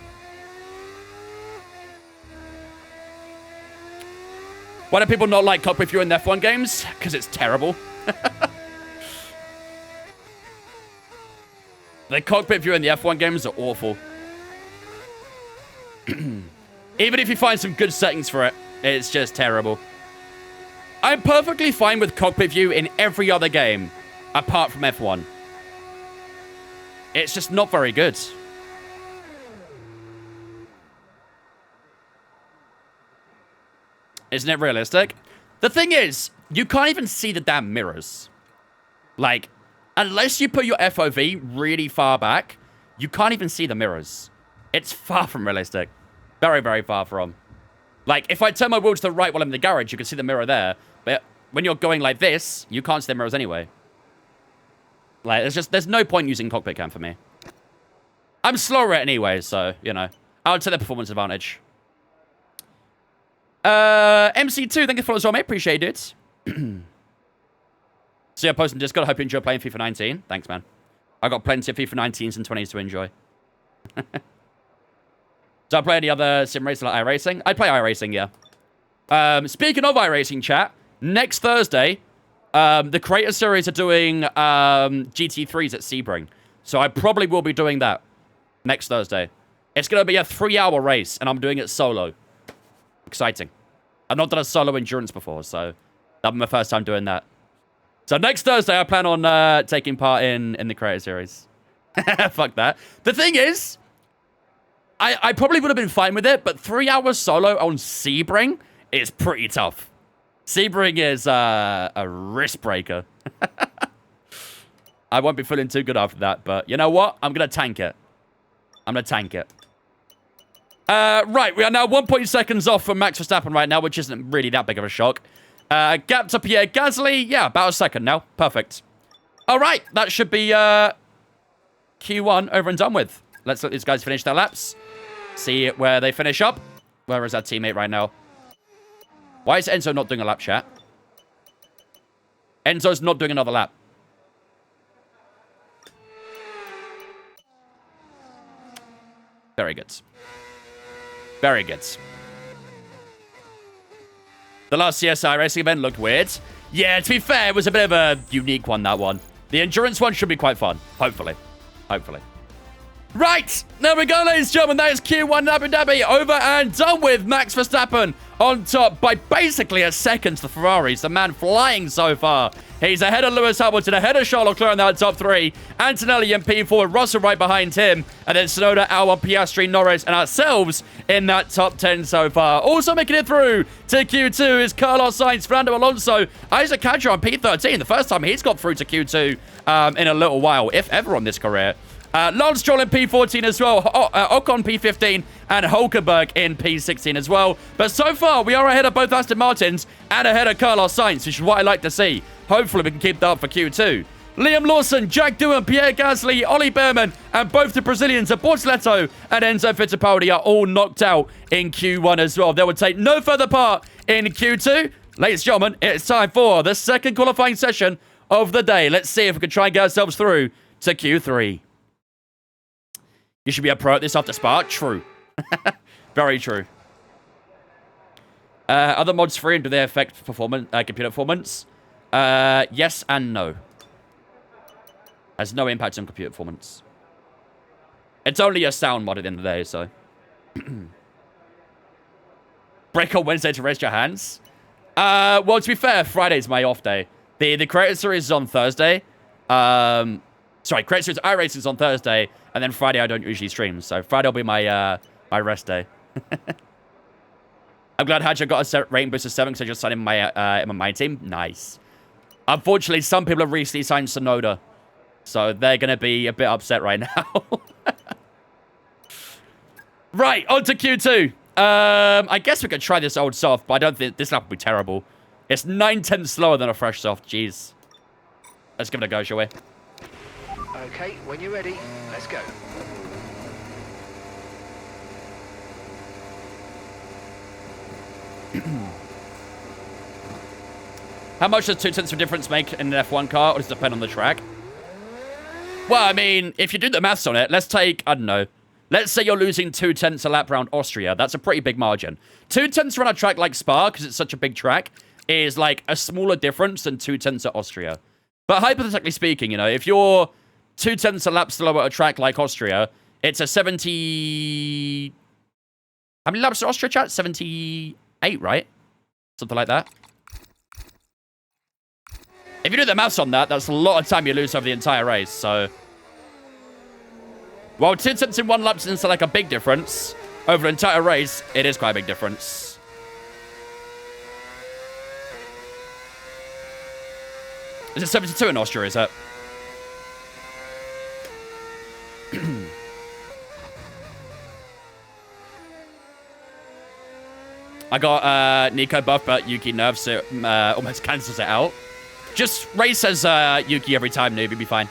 Why do people not like cockpit view in F1 games? Because it's terrible. The cockpit view in the F1 games are awful. Even if you find some good settings for it, it's just terrible. I'm perfectly fine with cockpit view in every other game, apart from F1. It's just not very good. Isn't it realistic? The thing is, you can't even see the damn mirrors. Like, unless you put your FOV really far back, you can't even see the mirrors. It's far from realistic. Very, very far from. Like, if I turn my wheel to the right while I'm in the garage, you can see the mirror there. But when you're going like this, you can't see the mirrors anyway. Like, there's no point using cockpit cam for me. I'm slower anyway, so, you know. I'll take the performance advantage. MC2, thank you for following as well, mate. Appreciate it. So you're posting Discord. I hope you enjoy playing FIFA 19. Thanks, man. I got plenty of FIFA 19s and 20s to enjoy. Do I play any other sim racing like iRacing? I play iRacing, yeah. Speaking of iRacing, chat, next Thursday, the Creator Series are doing GT3s at Sebring. So I probably will be doing that next Thursday. It's going to be a 3-hour race, and I'm doing it solo. Exciting. I've not done a solo endurance before, so that'll be my first time doing that. So next Thursday, I plan on taking part in the Creator Series. Fuck that. The thing is, I probably would have been fine with it, but 3 hours solo on Sebring is pretty tough. Sebring is a wrist breaker. I won't be feeling too good after that, but you know what? I'm going to tank it. I'm going to tank it. Right, we are now 1.2 seconds off from Max Verstappen right now, which isn't really that big of a shock. Gap to Pierre Gasly. Yeah, about a second now. Perfect. All right, that should be Q1 over and done with. Let's let these guys finish their laps. See where they finish up. Where is our teammate right now? Why is Enzo not doing a lap, chat? Enzo's not doing another lap. Very good. Very good. The last CSI racing event looked weird. Yeah, to be fair, it was a bit of a unique one, that one. The endurance one should be quite fun. Hopefully. Hopefully. Right, there we go, ladies and gentlemen. That is Q1 in Abu Dhabi. Over and done with. Max Verstappen on top by basically a second to the Ferraris. The man flying so far. He's ahead of Lewis Hamilton, ahead of Charles Leclerc in that top 3. Antonelli in P4, Russell right behind him. And then Tsunoda, Albon, Piastri, Norris, and ourselves in that top 10 so far. Also making it through to Q2 is Carlos Sainz, Fernando Alonso, Isaac Hadjar on P13. The first time he's got through to Q2 in a little while, if ever on this career. Lance Stroll in P14 as well, Ocon P15, and Hulkenberg in P16 as well. But so far, we are ahead of both Aston Martins and ahead of Carlos Sainz, which is what I like to see. Hopefully, we can keep that up for Q2. Liam Lawson, Jack Doohan, Pierre Gasly, Ollie Behrman, and both the Brazilians, Bortoleto and Enzo Fittipaldi, are all knocked out in Q1 as well. They will take no further part in Q2. Ladies and gentlemen, it's time for the second qualifying session of the day. Let's see if we can try and get ourselves through to Q3. You should be a pro at this after Spa. True. Very true. Other mods free, and do they affect performance, computer performance? Yes and no. Has no impact on computer performance. It's only a sound mod at the end of the day, so. Break on Wednesday to raise your hands. Well, to be fair, Friday's my off day. The Creator Series is on Thursday. Sorry, Creator Series iRacing is on Thursday, and then Friday I don't usually stream, so Friday will be my my rest day. I'm glad Hadja got a rating boost of 7 because I just signed in my team. Nice. Unfortunately, some people have recently signed Sonoda, so they're going to be a bit upset right now. Right, on to Q2. I guess we could try this old soft, but I don't think this lap will be terrible. It's 9/10 slower than a fresh soft. Jeez. Let's give it a go, shall we? Okay, when you're ready, let's go. How much does 0.2 of difference make in an F1 car, or does it depend on the track? Well, I mean, if you do the maths on it, let's take, I don't know, let's say you're losing 0.2 a lap around Austria. That's a pretty big margin. 0.2 around a track like Spa, because it's such a big track, is like a smaller difference than 0.2 at Austria. But hypothetically speaking, you know, if you're 0.2 a lap slower at a track like Austria, it's a 70... How many laps at Austria, chat? 78, right? Something like that. If you do the maths on that, that's a lot of time you lose over the entire race, so... While 0.2 in one lap isn't like a big difference, over the entire race, it is quite a big difference. Is it 72 in Austria, is it? I got Nico buff, but Yuki nerfs, so it almost cancels it out. Just race as Yuki every time, noob, you'll be fine.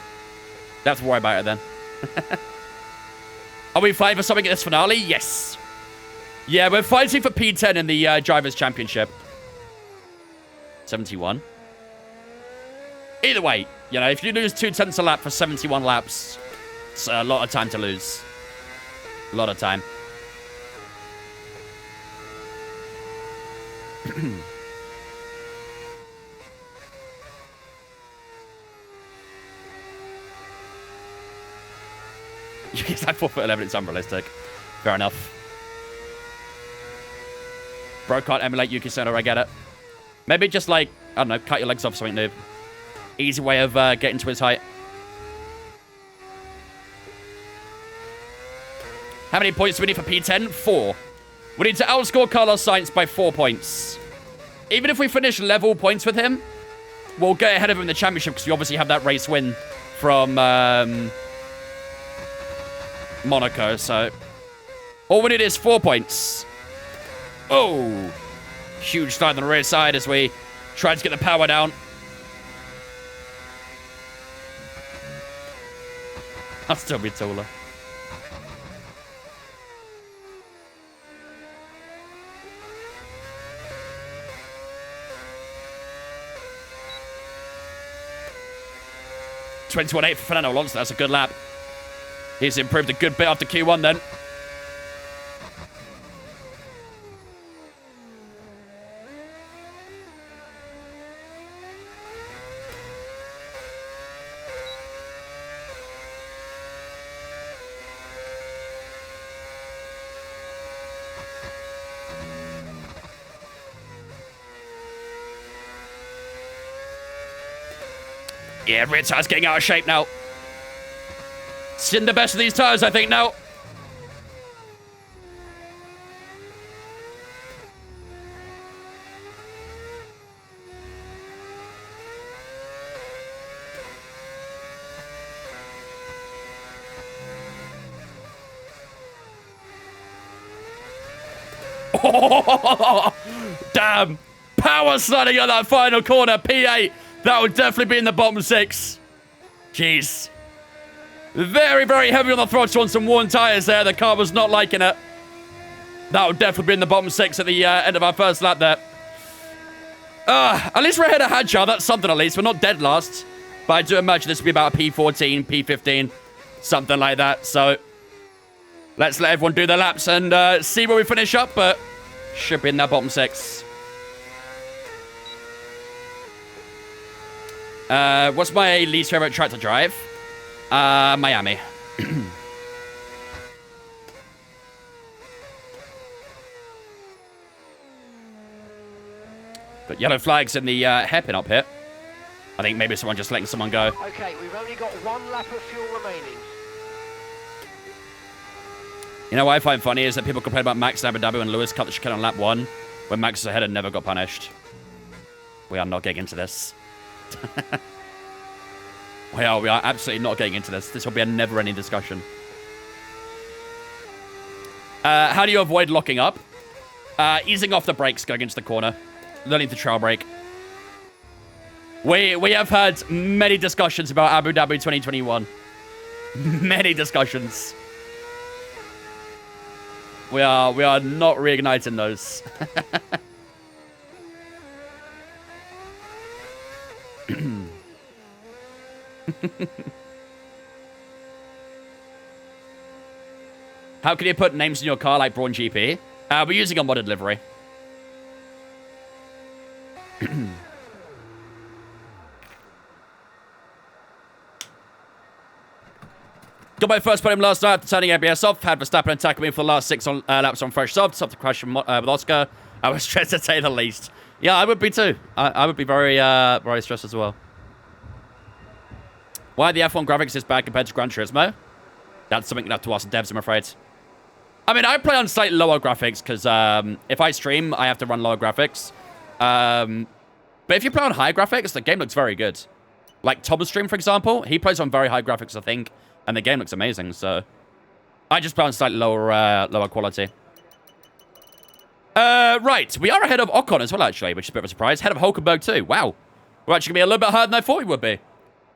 Don't have to worry about it then. Are we fighting for something at this finale? Yes. Yeah, we're fighting for P10 in the Drivers' Championship. 71. Either way, you know, if you lose 0.2 a lap for 71 laps, it's a lot of time to lose. A lot of time. He's like 4'11", it's unrealistic. Fair enough. Bro can't emulate Yuki Tsunoda, I get it. Maybe just like, I don't know, cut your legs off something, noob. Easy way of getting to his height. How many points do we need for P10? 4. We need to outscore Carlos Sainz by 4 points. Even if we finish level points with him, we'll get ahead of him in the championship because we obviously have that race win from Monaco, so... All we need is 4 points. Oh! Huge slide on the rear side as we try to get the power down. I'll still be taller. .21.8 for Fernando Alonso. That's a good lap. He's improved a good bit after Q1 then. Yeah, rear tire's getting out of shape now. Seen the best of these tires, I think, now. Oh, damn. Power sliding at that final corner. P8. That would definitely be in the bottom 6. Jeez. Very, very heavy on the throttle on some worn tyres there. The car was not liking it. That would definitely be in the bottom 6 at the end of our first lap there. At least we're ahead of Hadjar. That's something at least. We're not dead last. But I do imagine this will be about a P14, P15, something like that. So let's let everyone do their laps and see where we finish up. But should be in that bottom 6. What's my least favorite track to drive? Miami. But yellow flags in the hairpin up here. I think maybe someone just letting someone go. Okay, we've only got 1 lap of fuel remaining. You know what I find funny is that people complain about Max and Abu Dhabi when Lewis cut the chicane on lap 1, when Max was ahead and never got punished. We are not getting into this. We are absolutely not getting into this. This will be a never-ending discussion. How do you avoid locking up? Easing off the brakes going into the corner. Learning to trail brake. We have had many discussions about Abu Dhabi 2021. Many discussions. We are not reigniting those. How can you put names in your car like Brawn GP? We're using a modded livery. Got my first podium last night after turning ABS off. Had Verstappen attacking me for the last 6 laps on fresh soft. Stopped the crash with Oscar. I was stressed to say the least. Yeah, I would be too. I would be very stressed as well. Why the F1 graphics is bad compared to Gran Turismo? That's something you'll have to ask the devs, I'm afraid. I mean, I play on slightly lower graphics because if I stream, I have to run lower graphics. But if you play on high graphics, the game looks very good. Like Tom's stream, for example, he plays on very high graphics, I think, and the game looks amazing. So I just play on slightly lower quality. Right, we are ahead of Ocon as well, actually, which is a bit of a surprise. Ahead of Hulkenberg too. Wow, we're actually gonna be a little bit higher than I thought we would be.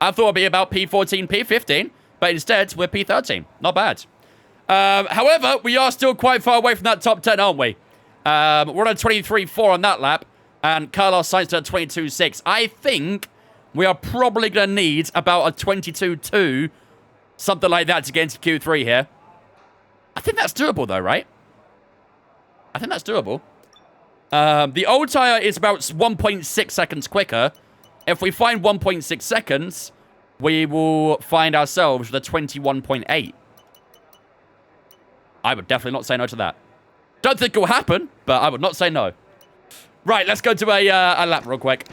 I thought it'd be about P14, P15, but instead we're P13. Not bad. However, we are still quite far away from that top 10, aren't we? We're on a 23.4 on that lap, and Carlos Sainz at 22.6. I think we are probably going to need about a 22.2, something like that, to get into Q3 here. I think that's doable, though, right? I think that's doable. The old tyre is about 1.6 seconds quicker. If we find 1.6 seconds, we will find ourselves with a 21.8. I would definitely not say no to that. Don't think it will happen, but I would not say no. Right, let's go to a lap real quick.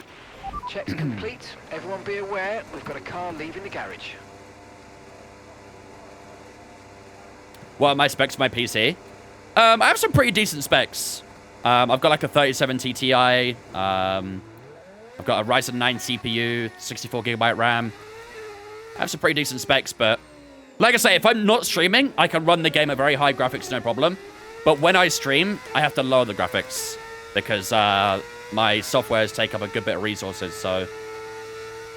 Checks complete. Everyone be aware, we've got a car leaving the garage. What are my specs for my PC? I have some pretty decent specs. I've got like a 3070 Ti. I've got a Ryzen 9 CPU, 64GB RAM. I have some pretty decent specs, but like I say, if I'm not streaming, I can run the game at very high graphics, no problem. But when I stream, I have to lower the graphics because my softwares take up a good bit of resources. So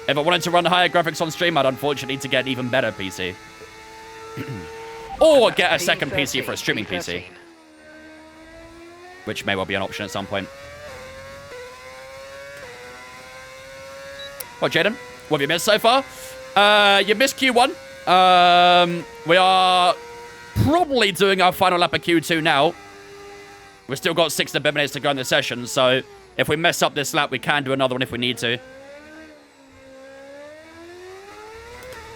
if I wanted to run higher graphics on stream, I'd unfortunately need to get an even better PC. Or get a second PC for a streaming PC. Which may well be an option at some point. What, Jaden? What have you missed so far? You missed Q1. We are probably doing our final lap of Q2 now. We've still got 6 to 10 minutes to go in the session, so if we mess up this lap, we can do another one if we need to.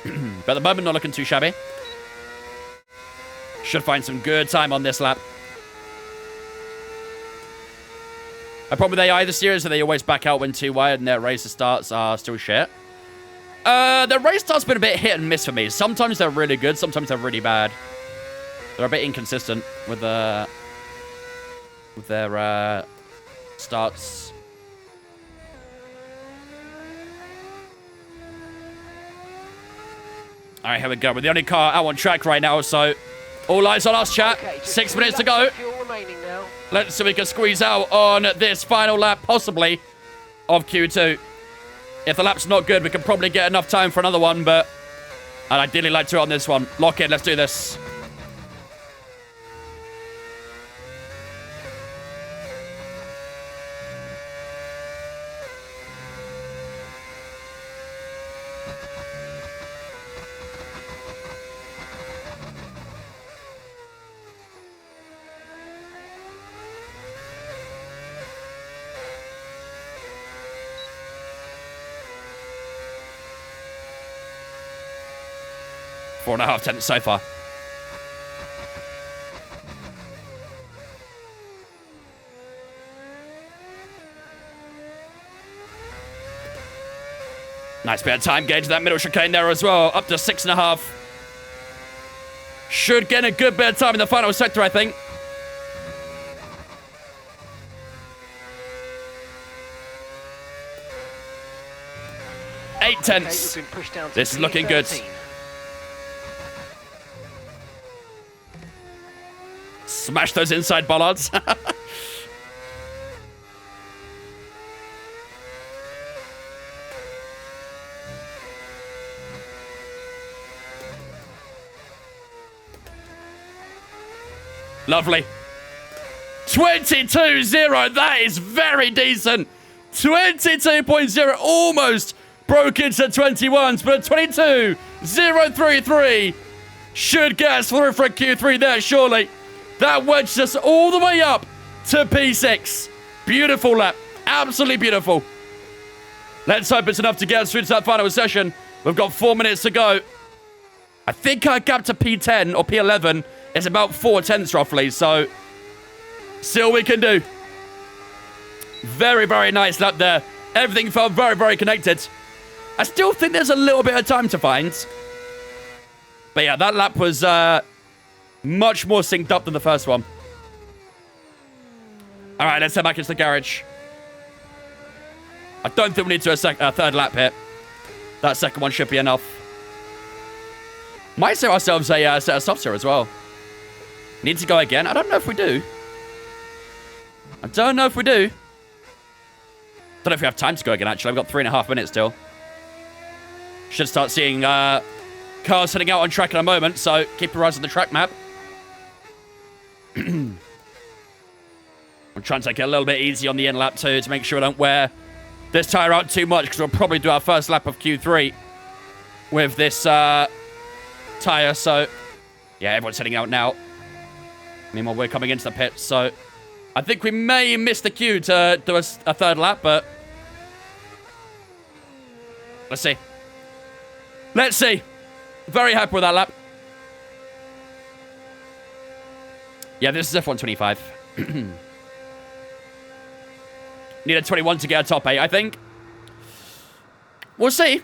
But at the moment, not looking too shabby. Should find some good time on this lap. A problem with AI this year is that they always back out when too wide and their race starts are still shit. The race starts been a bit hit and miss for me. Sometimes they're really good, sometimes they're really bad. They're a bit inconsistent with their starts. All right, here we go. We're the only car out on track right now, so all eyes on us, chat. Okay, 6 minutes to go. Fuel remaining now. Let's see if we can squeeze out on this final lap, possibly, of Q2. If the lap's not good, we can probably get enough time for another one, but I'd ideally like to on this one. Lock in, let's do this. Four and a half tenths so far. Nice bit of time gauge that middle chicane there as well. Up to 6.5. Should get a good bit of time in the final sector, I think. Eight tenths. This is looking good. Smash those inside bollards. Lovely. 22.0. That is very decent. 22.0. Almost broke into 21s, but 22.033 should get us through for a Q3 there, surely. That wedged us all the way up to P6. Beautiful lap. Absolutely beautiful. Let's hope it's enough to get us through to that final session. We've got 4 minutes to go. I think our gap to P10 or P11 is about 4 tenths roughly, so still we can do. Very, very nice lap there. Everything felt very, very connected. I still think there's a little bit of time to find. But yeah, that lap was much more synced up than the first one. All right, let's head back into the garage. I don't think we need to do a third lap here. That second one should be enough. Might set ourselves a set of softs here as well. Need to go again? I don't know if we do. Don't know if we have time to go again, actually. I've got 3.5 minutes still. Should start seeing cars heading out on track in a moment, so keep your eyes on the track map. I'm trying to take it a little bit easy on the in lap too to make sure we don't wear this tyre out too much, because we'll probably do our first lap of Q3 with this tyre, so yeah, everyone's heading out now. Meanwhile, we're coming into the pits, so I think we may miss the queue to do a third lap, but let's see. Let's see. Very happy with that lap. Yeah, this is F125. Need a 21 to get a top 8, I think. We'll see.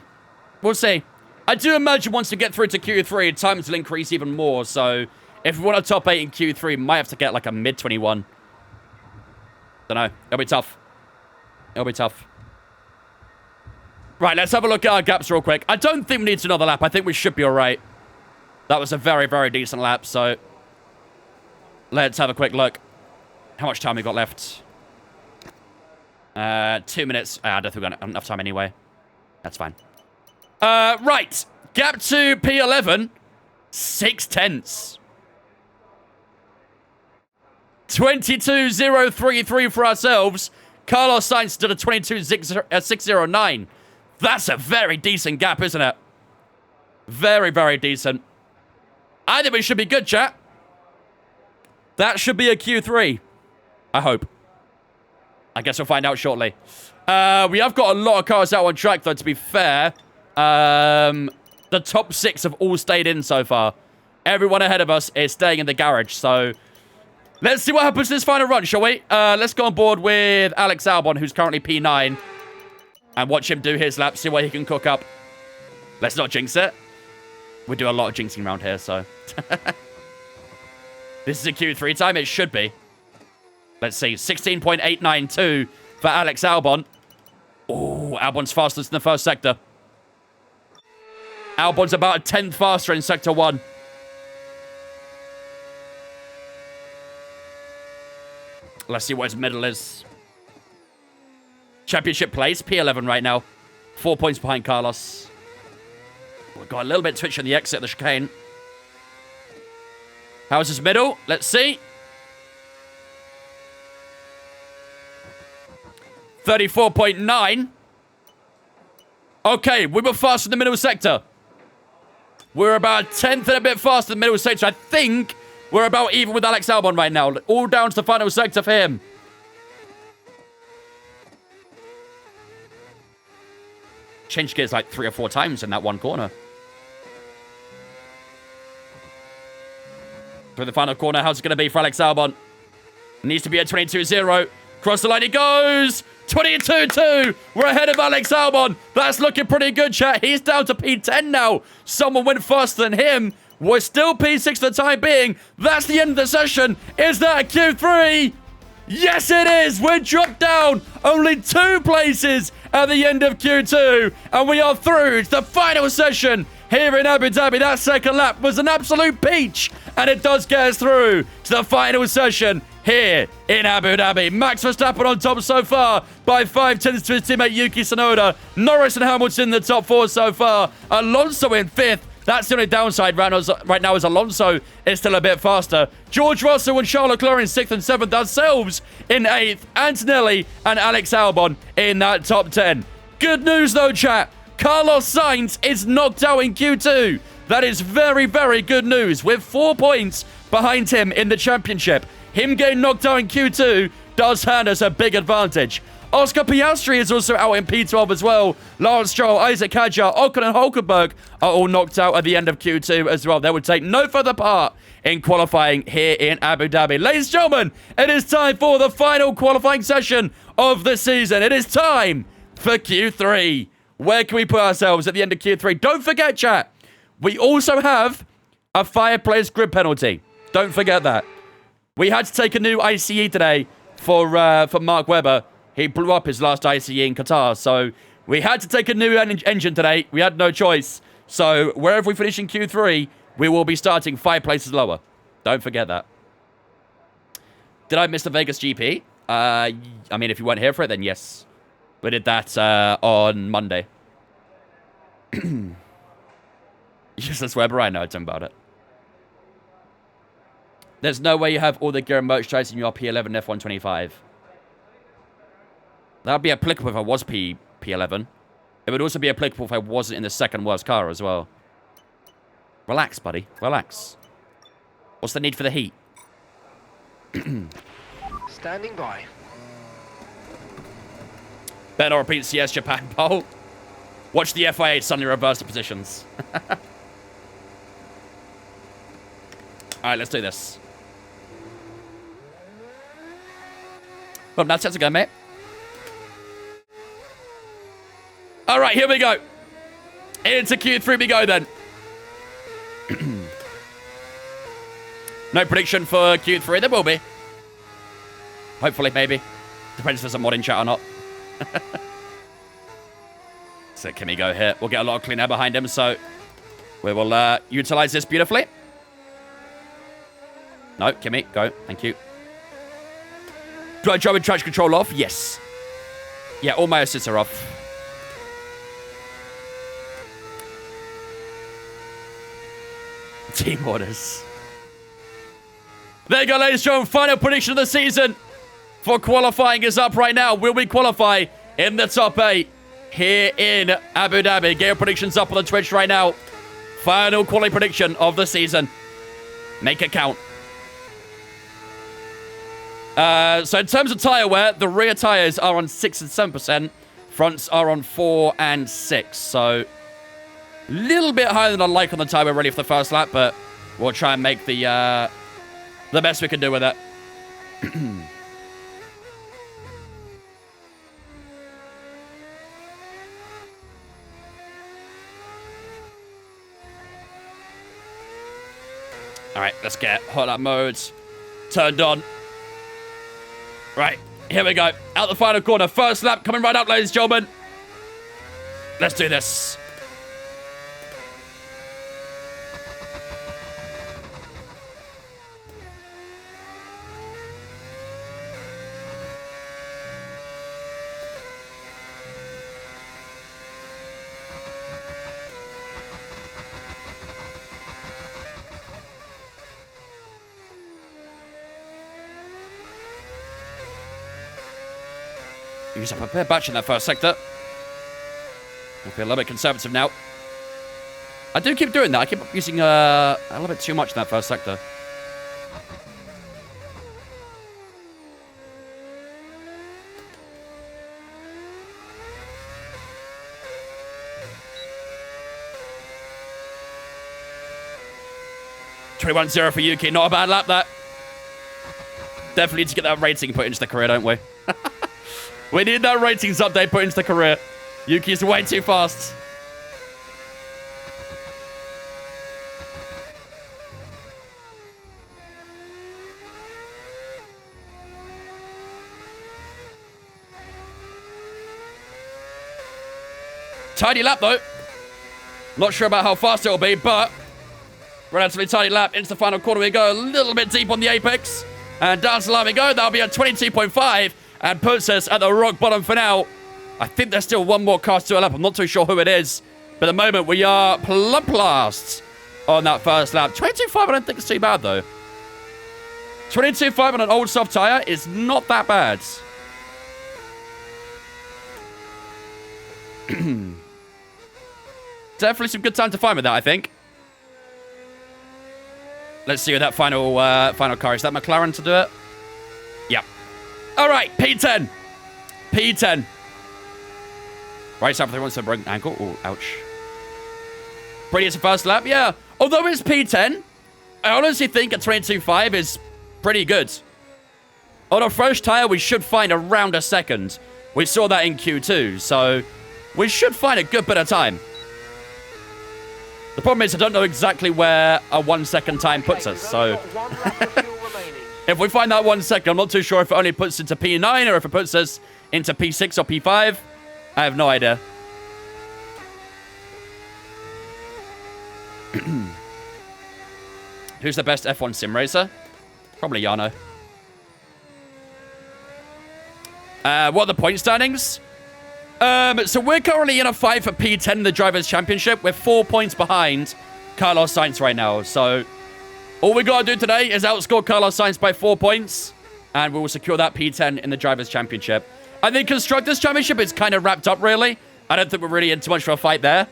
We'll see. I do imagine once we get through to Q3, times will increase even more, so if we want a top 8 in Q3, we might have to get like a mid-21. Don't know. It'll be tough. It'll be tough. Right, let's have a look at our gaps real quick. I don't think we need another lap. I think we should be all right. That was a very, very decent lap, so let's have a quick look. How much time we got left? 2 minutes. I don't think we've got enough time anyway. That's fine. Right. Gap to P11. 6 tenths. 22.033 for ourselves. Carlos Sainz did a 22.609. That's a very decent gap, isn't it? Very, very decent. I think we should be good, chat. That should be a Q3. I hope. I guess we'll find out shortly. We have got a lot of cars out on track, though, to be fair. The top 6 have all stayed in so far. Everyone ahead of us is staying in the garage, so let's see what happens in this final run, shall we? Let's go on board with Alex Albon, who's currently P9, and watch him do his lap, see what he can cook up. Let's not jinx it. We do a lot of jinxing around here, so this is a Q3 time. It should be. Let's see. 16.892 for Alex Albon. Oh, Albon's fastest in the first sector. Albon's about a 10th faster in Sector 1. Let's see what his middle is. Championship place, P11 right now. 4 points behind Carlos. We've got a little bit twitch on the exit of the chicane. How's his middle? Let's see. 34.9. Okay, we were fast in the middle sector. We're about 10th and a bit faster in the middle sector. I think we're about even with Alex Albon right now. All down to the final sector for him. Changed gears like 3 or 4 times in that one corner. Through the final corner, how's it going to be for Alex Albon? Needs to be at 22.0. Cross the line he goes. 22-2. We're ahead of Alex Albon. That's looking pretty good, chat. He's down to P10 now. Someone went faster than him. We're still P6 for the time being. That's the end of the session. Is that Q3? Yes, it is. We're dropped down only 2 places at the end of Q2. And we are through to the final session here in Abu Dhabi. That second lap was an absolute peach. And it does get us through to the final session here in Abu Dhabi. Max Verstappen on top so far by 5 tenths to his teammate Yuki Tsunoda. Norris and Hamilton in the top 4 so far. Alonso in 5th. That's the only downside right now is Alonso is still a bit faster. George Russell and Charles Leclerc in 6th and 7th. Ourselves in 8th. Antonelli and Alex Albon in that top 10. Good news though, chat. Carlos Sainz is knocked out in Q2. That is very, very good news. With 4 points behind him in the championship. Him getting knocked out in Q2 does hand us a big advantage. Oscar Piastri is also out in P12 as well. Lance Stroll, Isaac Hadjar, Ocon and Hulkenberg are all knocked out at the end of Q2 as well. They would take no further part in qualifying here in Abu Dhabi. Ladies and gentlemen, it is time for the final qualifying session of the season. It is time for Q3. Where can we put ourselves at the end of Q3? Don't forget, chat, we also have a fireplace grid penalty. Don't forget that. We had to take a new ICE today for Mark Webber. He blew up his last ICE in Qatar, so we had to take a new engine today. We had no choice. So wherever we finish in Q3, we will be starting 5 places lower. Don't forget that. Did I miss the Vegas GP? I mean, if you weren't here for it, then yes. We did that on Monday. Useless Webber, I know, tell me about it. There's no way you have all the gear and merchandise in your P11 F125. That would be applicable if I was P11. It would also be applicable if I wasn't in the second worst car as well. Relax, buddy. Relax. What's the need for the heat? Standing by. Better repeats yes, Japan pole. Watch the FIA suddenly reverse the positions. Alright, let's do this. Well, now let's go, mate. Alright, here we go. Into Q3 we go then. No prediction for Q3. There will be. Hopefully, maybe. Depends if there's a mod in chat or not. So, can we go here? We'll get a lot of clean air behind him, so we will utilize this beautifully. No, Kimmy, go. Thank you. Do I drive with traction control off? Yes. Yeah, all my assists are off. Team orders. There you go, ladies and gentlemen. Final prediction of the season for qualifying is up right now. Will we qualify in the top 8 here in Abu Dhabi? Get your predictions up on the Twitch right now. Final quality prediction of the season. Make it count. So in terms of tyre wear, the rear tyres are on 6 and 7%. Fronts are on 4 and 6. So a little bit higher than I'd like on the tyre wear ready for the first lap, but we'll try and make the best we can do with it. All right, let's get hot lap modes turned on. Right, here we go. Out the final corner. First lap coming right up, ladies and gentlemen. Let's do this. Use up a fair batch in that first sector. I'll be a little bit conservative now. I do keep doing that. I keep using a little bit too much in that first sector. $21.0 for Yuki. Not a bad lap, that. Definitely need to get that rating put into the career, don't we? We need that ratings update put into the career. Yuki's way too fast. Tiny lap, though. Not sure about how fast it'll be, but relatively tiny lap. Into the final corner we go. A little bit deep on the apex. And down to the line we go. That'll be at 22.5 and puts us at the rock bottom for now. I think there's still one more car to a lap. I'm not too sure who it is. But at the moment, we are plump last on that first lap. 22.5, I don't think it's too bad, though. 22.5 on an old soft tyre is not that bad. Definitely some good time to find with that, I think. Let's see what that final car is. That McLaren to do it? Yeah. All right, P10. P10. Right side for the one to broken ankle. Oh, ouch. Pretty first lap, yeah. Although it's P10, I honestly think a 22.5 is pretty good. On a fresh tire, we should find around a second. We saw that in Q2, so we should find a good bit of time. The problem is I don't know exactly where a 1 second time puts us, so if we find that 1 second, I'm not too sure if it only puts us into P9 or if it puts us into P6 or P5. I have no idea. Who's the best F1 sim racer? Probably Yano. What are the point standings? So we're currently in a fight for P10 in the Drivers' Championship. We're 4 points behind Carlos Sainz right now. So all we got to do today is outscore Carlos Sainz by 4 points, and we will secure that P10 in the Drivers' Championship. I think Constructors' Championship is kind of wrapped up, really. I don't think we're really in too much of a fight there.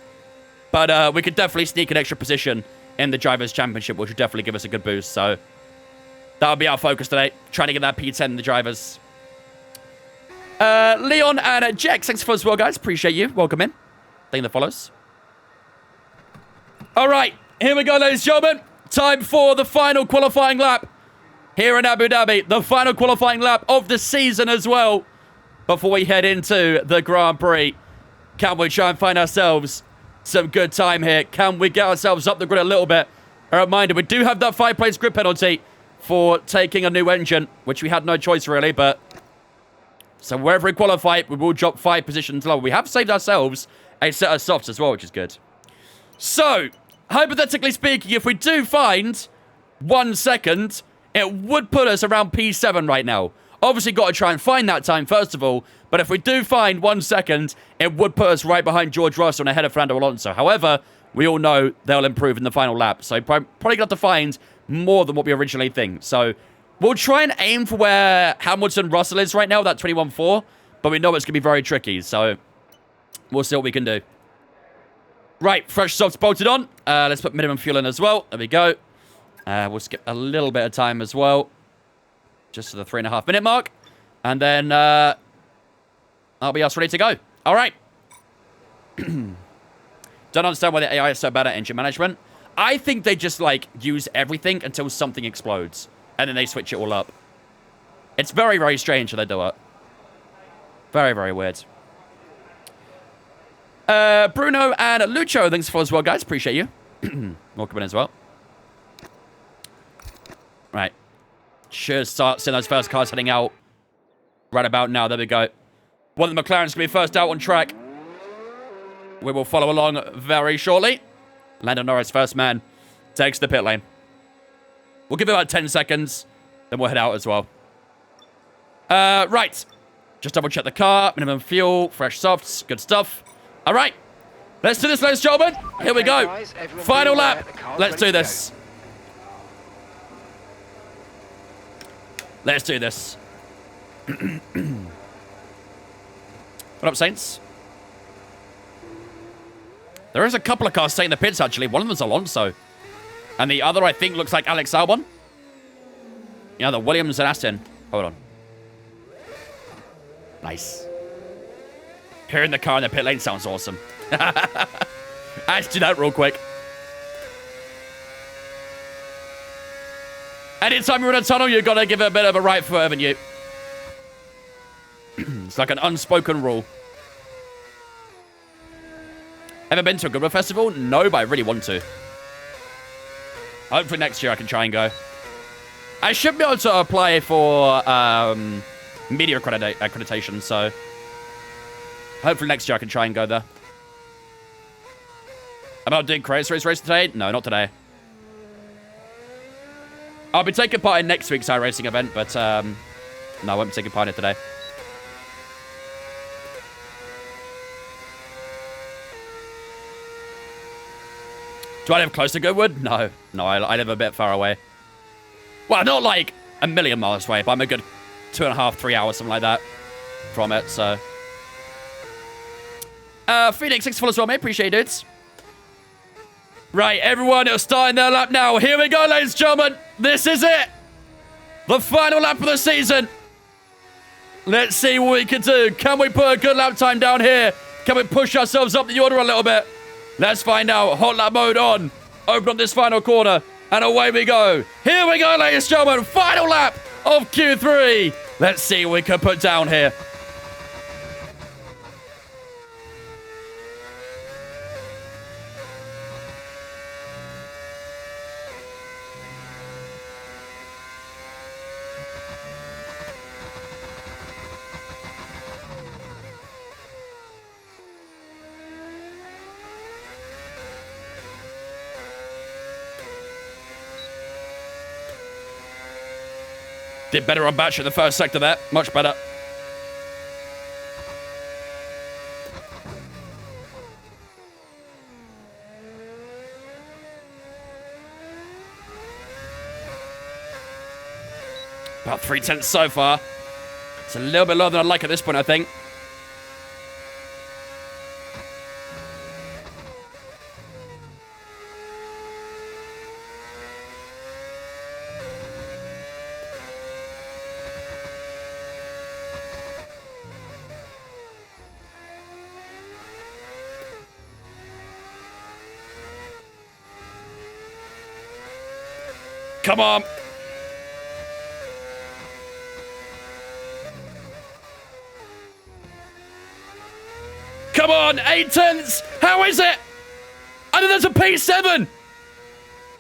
But we could definitely sneak an extra position in the Drivers' Championship, which would definitely give us a good boost. So that'll be our focus today, trying to get that P10 in the Drivers'. Leon and Jex, thanks for as well, guys. Appreciate you. Welcome in. Thing that follows. All right, here we go, ladies and gentlemen. Time for the final qualifying lap here in Abu Dhabi. The final qualifying lap of the season as well. Before we head into the Grand Prix, can we try and find ourselves some good time here? Can we get ourselves up the grid a little bit? A reminder, we do have that 5-place grid penalty for taking a new engine, which we had no choice really, but so wherever we qualify, we will drop 5 positions lower. We have saved ourselves a set of softs as well, which is good. So, hypothetically speaking, if we do find 1 second, it would put us around P7 right now. Obviously, got to try and find that time first of all, but if we do find 1 second, it would put us right behind George Russell and ahead of Fernando Alonso. However, we all know they'll improve in the final lap, so probably got to find more than what we originally think. So we'll try and aim for where Hamilton Russell is right now, that 21.4, but we know it's going to be very tricky, so we'll see what we can do. Right, fresh softs bolted on. Let's put minimum fuel in as well. There we go. We'll skip a little bit of time as well, just to the 3.5 minute mark, and then that'll be us ready to go. All right. Don't understand why the AI is so bad at engine management. I think they just, like, use everything until something explodes, and then they switch it all up. It's very, very strange how they do it. Very, very weird. Bruno and Lucho, thanks for as well, guys. Appreciate you. Welcome in as well. Right. Should start seeing those first cars heading out right about now. There we go. One of the McLaren's going to be first out on track. We will follow along very shortly. Lando Norris, first man, takes the pit lane. We'll give it about 10 seconds, then we'll head out as well. Right. Just double check the car. Minimum fuel, fresh softs, good stuff. All right. Let's do this, ladies and gentlemen. Here we go. Guys, Final lap. Let's do this. Let's do this. What up, Saints? There is a couple of cars staying in the pits, actually. One of them is Alonso. And the other, I think, looks like Alex Albon. Yeah, the Williams and Aston. Hold on. Nice. Hearing the car in the pit lane sounds awesome. Let's do that real quick. Anytime you're in a tunnel, you've got to give it a bit of a right foot, haven't you? It's like an unspoken rule. Ever been to a Goodwood Festival? No, but I really want to. Hopefully next year I can try and go. I should be able to apply for media accreditation, so hopefully next year I can try and go there. Am I doing Crazy Race today? No, not today. I'll be taking part in next week's iRacing event, but no, I won't be taking part in it today. Do I live close to Goodwood? No. No, I live a bit far away. Well, not like a million miles away, but I'm a good 2.5, 3 hours, something like that from it, so. Phoenix, thanks for following as well, mate. Appreciate it. Right, everyone is starting their lap now. Here we go, ladies and gentlemen. This is it. The final lap of the season. Let's see what we can do. Can we put a good lap time down here? Can we push ourselves up the order a little bit? Let's find out. Hot lap mode on. Open up this final corner. And away we go. Here we go, ladies and gentlemen. Final lap of Q3. Let's see what we can put down here. Did better on batch in the first sector there. Much better. About 3/10 so far. It's a little bit lower than I'd like at this point, I think. Come on. Come on, 8/10. How is it? I think that's a P7.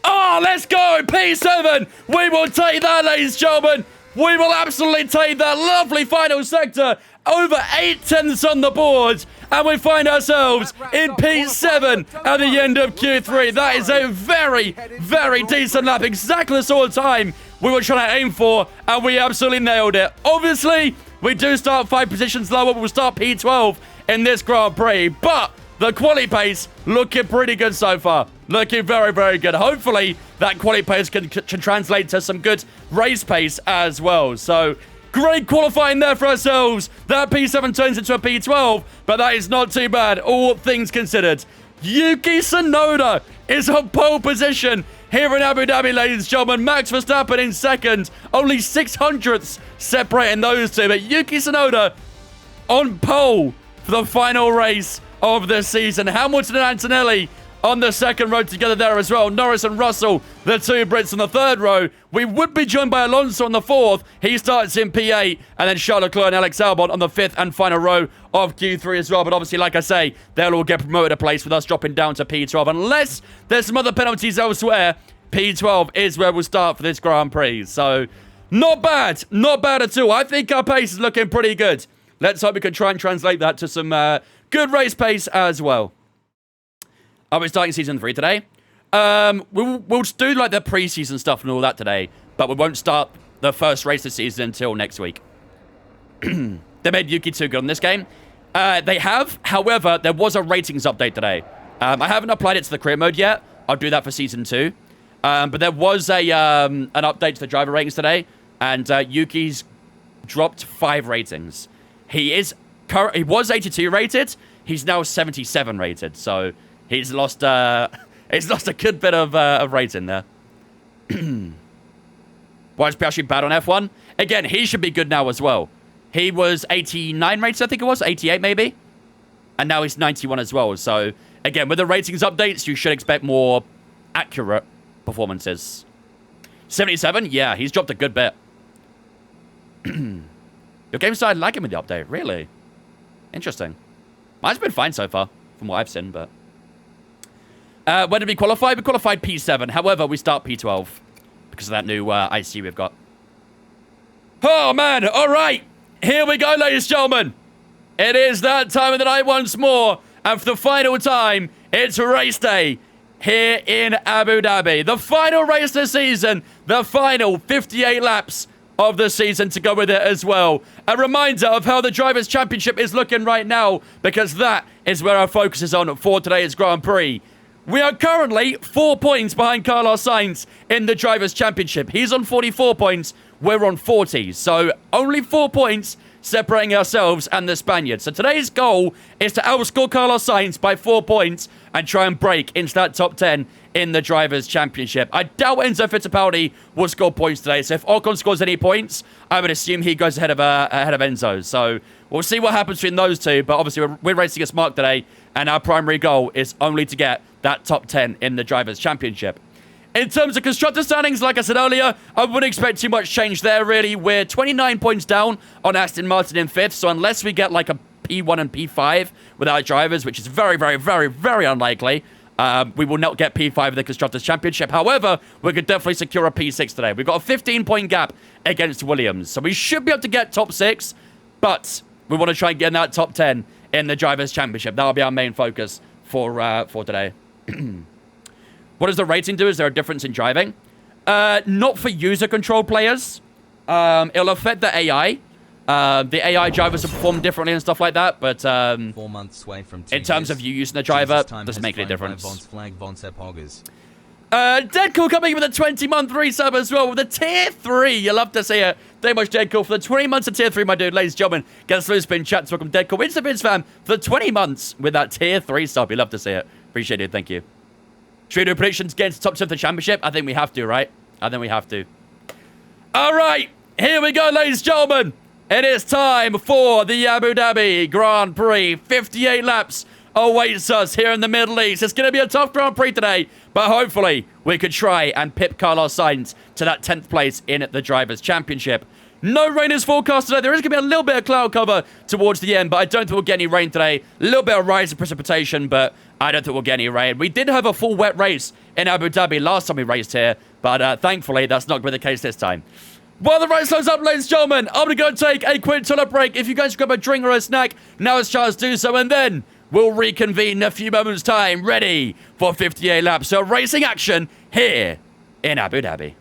Oh, let's go. P7. We will take that, ladies and gentlemen. We will absolutely take that lovely final sector. Over 8/10 on the board. And we find ourselves in P7 at the end of Q3. That is a very, very decent lap. Exactly the sort of time we were trying to aim for. And we absolutely nailed it. Obviously, we do start 5 positions lower. We'll start P12 in this Grand Prix. But the quali pace looking pretty good so far. Looking very, very good. Hopefully, that quali pace can translate to some good race pace as well. So, great qualifying there for ourselves. That P7 turns into a P12, but that is not too bad, all things considered. Yuki Tsunoda is on pole position here in Abu Dhabi, ladies and gentlemen. Max Verstappen in second. Only 600ths separating those two, but Yuki Tsunoda on pole for the final race of the season. Hamilton and Antonelli on the second row together there as well. Norris and Russell, the two Brits on the third row. We would be joined by Alonso on the fourth. He starts in P8. And then Charles Leclerc and Alex Albon on the fifth and final row of Q3 as well. But obviously, like I say, they'll all get promoted a place with us dropping down to P12. Unless there's some other penalties elsewhere, P12 is where we'll start for this Grand Prix. So, not bad. Not bad at all. I think our pace is looking pretty good. Let's hope we can try and translate that to some good race pace as well. Are we starting Season 3 today? We'll just do like the pre-season stuff and all that today, but we won't start the first race this season until next week. They made Yuki too good on this game. They have, however, there was a ratings update today. I haven't applied it to the career mode yet. I'll do that for Season 2. But there was an update to the driver ratings today, and Yuki's dropped 5 ratings. He was 82 rated. He's now 77 rated, so he's lost a good bit of rating there. Why is Piastri bad on F1? Again, he should be good now as well. He was 89 rated, I think it was, 88 maybe, and now he's 91 as well. So again, with the ratings updates, you should expect more accurate performances. 77, yeah, he's dropped a good bit. Your game started lagging with the update. Really? Interesting. Mine's been fine so far, from what I've seen, but... when did we qualify? We qualified P7. However, we start P12 because of that new IC we've got. Oh, man. All right. Here we go, ladies and gentlemen. It is that time of the night once more. And for the final time, it's race day here in Abu Dhabi. The final race this season. The final 58 laps of the season to go with it as well. A reminder of how the Drivers' Championship is looking right now, because that is where our focus is on for today's Grand Prix. We are currently 4 points behind Carlos Sainz in the Drivers' Championship. He's on 44 points. We're on 40. So only 4 points separating ourselves and the Spaniard. So today's goal is to outscore Carlos Sainz by 4 points and try and break into that top 10 in the Drivers' Championship. I doubt Enzo Fittipaldi will score points today. So if Ocon scores any points, I would assume he goes ahead of Enzo. So we'll see what happens between those two. But obviously, we're racing a Mark today, and our primary goal is only to get that top 10 in the Drivers' Championship. In terms of constructor standings, like I said earlier, I wouldn't expect too much change there, really. We're 29 points down on Aston Martin in 5th, so unless we get like a P1 and P5 with our drivers, which is very, very, very, very unlikely, we will not get P5 in the Constructors' Championship. However, we could definitely secure a P6 today. We've got a 15-point gap against Williams, so we should be able to get top 6, but we want to try and get in that top 10 in the Drivers' Championship. That will be our main focus for today. What does the rating do? Is there a difference in driving? Not for user-controlled players. It'll affect the AI. The AI drivers will perform differently and stuff like that, but 4 months away from in terms of you using the driver, doesn't make any difference. Deadcool coming in with a 20-month resub as well with a tier 3. You love to see it. Thank you much, Deadcool, for the 20 months of tier 3, my dude. Ladies and gentlemen, get us loose spin chat to welcome Deadcool into the Vids fam for the 20 months with that tier 3 sub. You love to see it. Appreciate it. Thank you. Should we do predictions against top 2 of the championship? I think we have to, right? I think we have to. All right. Here we go, ladies and gentlemen. It is time for the Abu Dhabi Grand Prix. 58 laps awaits us here in the Middle East. It's going to be a tough Grand Prix today, but hopefully we could try and pip Carlos Sainz to that 10th place in the Drivers' Championship. No rain is forecast today. There is going to be a little bit of cloud cover towards the end, but I don't think we'll get any rain today. A little bit of rise of precipitation, but I don't think we'll get any rain. We did have a full wet race in Abu Dhabi last time we raced here, but thankfully that's not going to be the case this time. While the race slows up, ladies and gentlemen, I'm going to go take a quick toilet break. If you guys grab a drink or a snack, now it's chance to do so, and then we'll reconvene in a few moments' time, ready for 58 laps of racing action here in Abu Dhabi.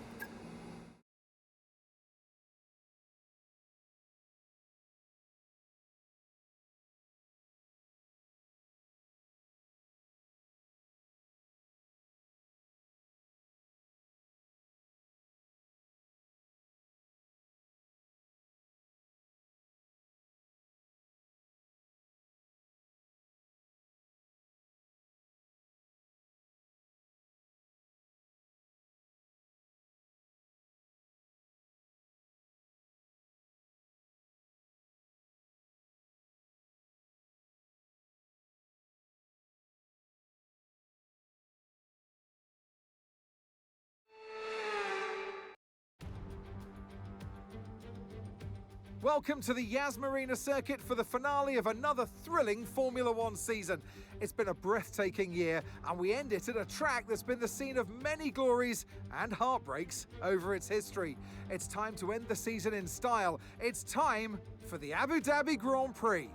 Welcome to the Yas Marina circuit for the finale of another thrilling Formula One season. It's been a breathtaking year, and we end it at a track that's been the scene of many glories and heartbreaks over its history. It's time to end the season in style. It's time for the Abu Dhabi Grand Prix.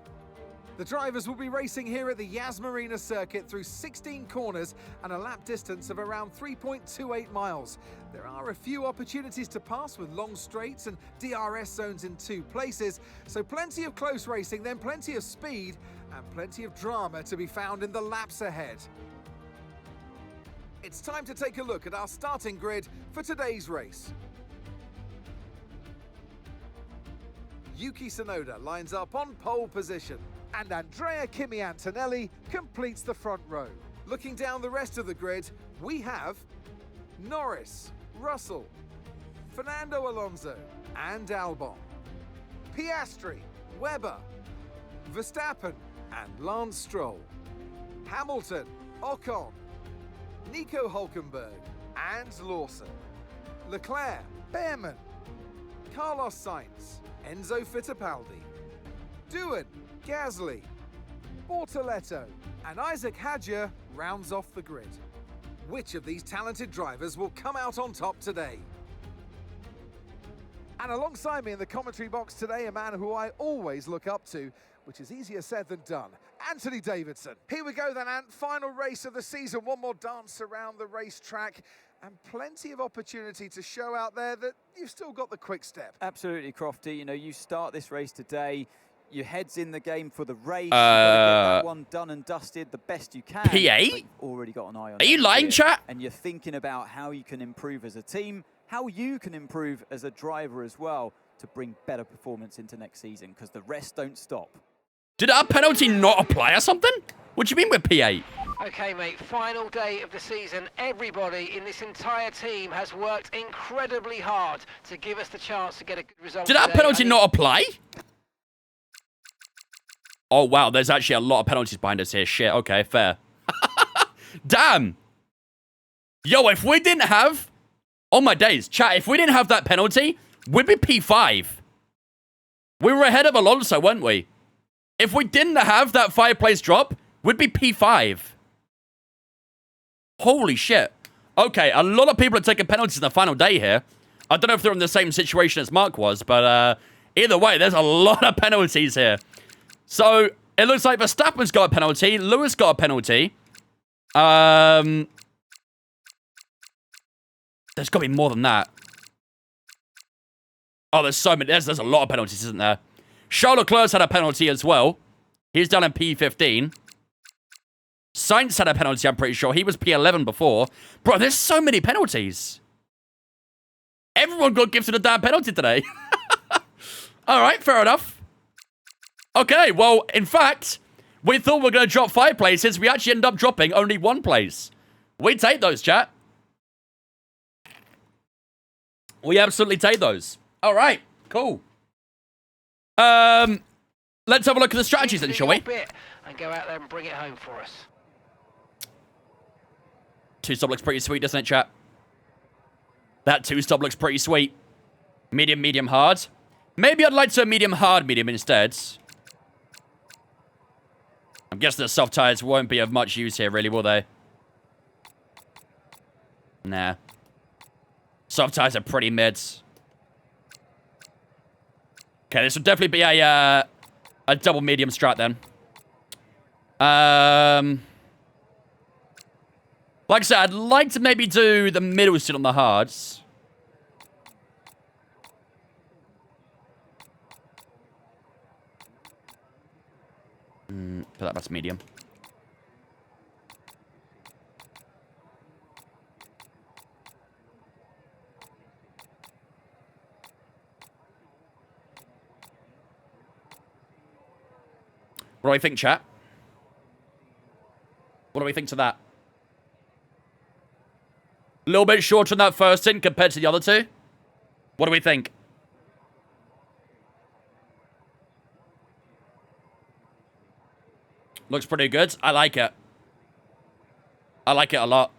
The drivers will be racing here at the Yas Marina circuit through 16 corners and a lap distance of around 3.28 miles. There are a few opportunities to pass with long straights and DRS zones in 2 places, so plenty of close racing, then plenty of speed and plenty of drama to be found in the laps ahead. It's time to take a look at our starting grid for today's race. Yuki Tsunoda lines up on pole position, and Andrea Kimi Antonelli completes the front row. Looking down the rest of the grid, we have Norris, Russell, Fernando Alonso and Albon, Piastri, Webber, Verstappen and Lance Stroll, Hamilton, Ocon, Nico Hülkenberg and Lawson, Leclerc, Behrman, Carlos Sainz, Enzo Fittipaldi, Doohan, Gasly, Bortoletto, and Isaac Hadjar rounds off the grid. Which of these talented drivers will come out on top today? And alongside me in the commentary box today, a man who I always look up to, which is easier said than done, Anthony Davidson. Here we go then, Ant. Final race of the season. One more dance around the racetrack and plenty of opportunity to show out there that you've still got the quick step. Absolutely, Crofty. You know, you start this race today, your head's in the game for the race. You've got to get that one done and dusted the best you can. P8? You've already got an eye on Are you lying, year, chat? And you're thinking about how you can improve as a team, how you can improve as a driver as well to bring better performance into next season, because the rest don't stop. Did our penalty not apply or something? What do you mean with P8? Okay, mate, final day of the season. Everybody in this entire team has worked incredibly hard to give us the chance to get a good result. Did our today. penalty not apply? Oh, wow, there's actually a lot of penalties behind us here. Shit, okay, fair. Damn. Yo, if we didn't have... Oh, my days. Chat, if we didn't have that penalty, we'd be P5. We were ahead of Alonso, weren't we? If we didn't have that 5-place drop, we'd be P5. Holy shit. Okay, a lot of people are taking penalties in the final day here. I don't know if they're in the same situation as Mark was, but either way, there's a lot of penalties here. So, it looks like Verstappen's got a penalty. Lewis got a penalty. There's got to be more than that. Oh, there's so many. There's a lot of penalties, isn't there? Charles Leclerc's had a penalty as well. He's done in P15. Sainz had a penalty, I'm pretty sure. He was P11 before. Bro, there's so many penalties. Everyone got gifted a damn penalty today. All right, fair enough. Okay, well, in fact, we thought we were going to drop 5 places. We actually ended up dropping only 1 place. We take those, chat. We absolutely take those. All right, cool. Let's have a look at the strategies then, shall we? And go out there and bring it home for us. 2-stop looks pretty sweet, doesn't it, chat? That 2-stop looks pretty sweet. Medium, medium, hard. Maybe I'd like to medium, hard, medium instead. I'm guessing the soft tires won't be of much use here, really, will they? Nah. Soft tires are pretty mids. Okay, this would definitely be a double medium strat then. Like I said, I'd like to maybe do the middle sit on the hards. Put that back to medium. What do I think, chat? What do we think to that? A little bit shorter on that first in compared to the other two. What do we think? Looks pretty good. I like it. I like it a lot.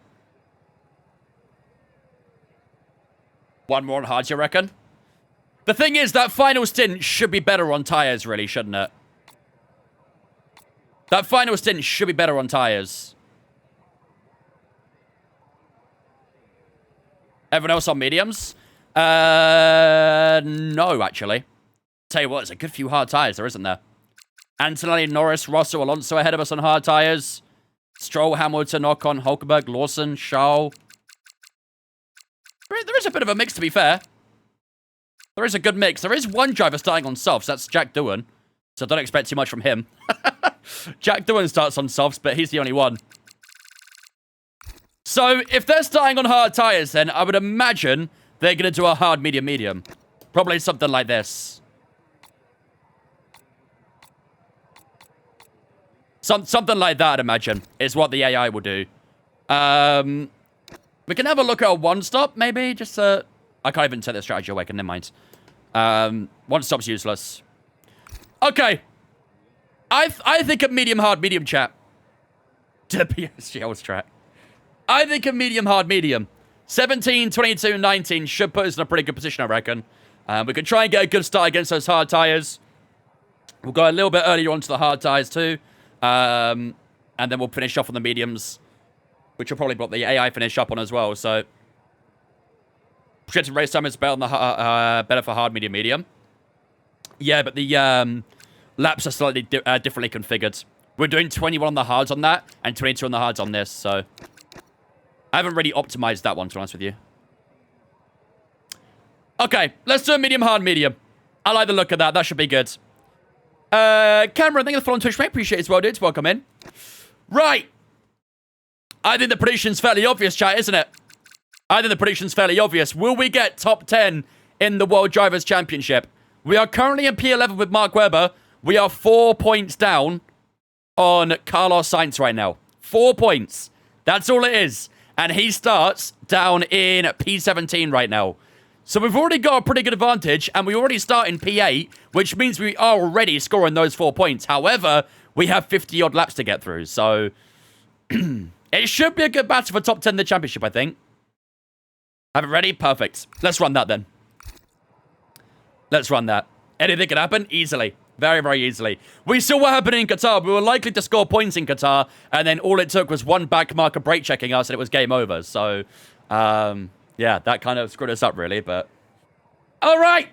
1 more on hards, you reckon? The thing is, that final stint should be better on tires, really, shouldn't it? That final stint should be better on tires. Everyone else on mediums? No, actually. Tell you what, there's a good few hard tires there, isn't there? Antonelli, Norris, Russell, Alonso ahead of us on hard tires. Stroll, Hamilton, Ocon, Hulkenberg, Lawson, Charles. There is a bit of a mix, to be fair. There is a good mix. There is one driver starting on softs. That's Jack Doohan. So don't expect too much from him. Jack Doohan starts on softs, but he's the only one. So if they're starting on hard tires, then I would imagine they're going to do a hard medium medium. Probably something like this. Something like that, I'd imagine, is what the AI will do. We can have a look at a one-stop, maybe. Just I can't even take the strategy away, never mind. One-stop's useless. Okay. I think a medium, hard, medium, chat. To the PSGL's track. I think a medium, hard, medium. 17, 22, 19 should put us in a pretty good position, I reckon. We can try and get a good start against those hard tyres. We'll go a little bit earlier onto the hard tyres too. And then we'll finish off on the mediums, which will probably put the AI finish up on as well. So, projected race time is better, on the, better for hard, medium, medium. Yeah, but the laps are slightly differently configured. We're doing 21 on the hards on that, and 22 on the hards on this, so... I haven't really optimized that one, to be honest with you. Okay, let's do a medium, hard, medium. I like the look of that. That should be good. Cameron, thank you for the follow on Twitch, mate. Appreciate it as well, dudes. Welcome in. Right. I think the prediction's fairly obvious, chat, isn't it? I think the prediction's fairly obvious. Will we get top 10 in the World Drivers' Championship? We are currently in P11 with Mark Webber. We are 4 points down on Carlos Sainz right now. 4 points. That's all it is. And he starts down in P17 right now. So we've already got a pretty good advantage, and we already start in P8, which means we are already scoring those 4 points. However, we have 50-odd laps to get through, so... it should be a good battle for top 10 in the championship, I think. Have it ready? Perfect. Let's run that, then. Let's run that. Anything can happen? Easily. Very, very easily. We saw what happened in Qatar. We were likely to score points in Qatar, and then all it took was one back marker brake checking us, and it was game over. So, yeah, that kind of screwed us up, really, but... All right!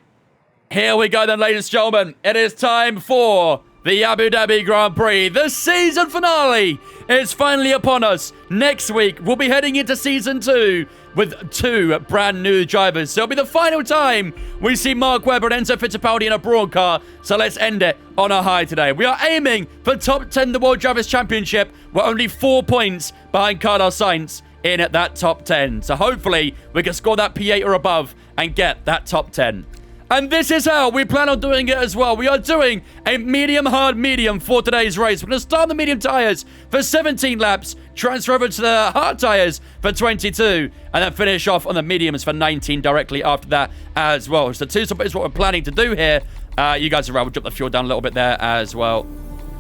Here we go, then, ladies and gentlemen. It is time for the Abu Dhabi Grand Prix. The season finale is finally upon us. Next week, we'll be heading into Season 2 with 2 brand new drivers. So it'll be the final time we see Mark Webber and Enzo Fittipaldi in a Brawn car. So let's end it on a high today. We are aiming for top 10 in the World Drivers' Championship. We're only 4 points behind Carlos Sainz in at that top 10. So hopefully we can score that P8 or above and get that top 10. And this is how we plan on doing it as well. We are doing a medium, hard, medium for today's race. We're going to start on the medium tyres for 17 laps, transfer over to the hard tyres for 22, and then finish off on the mediums for 19 directly after that as well. So 2 stops is what we're planning to do here. You guys are right. We'll drop the fuel down a little bit there as well.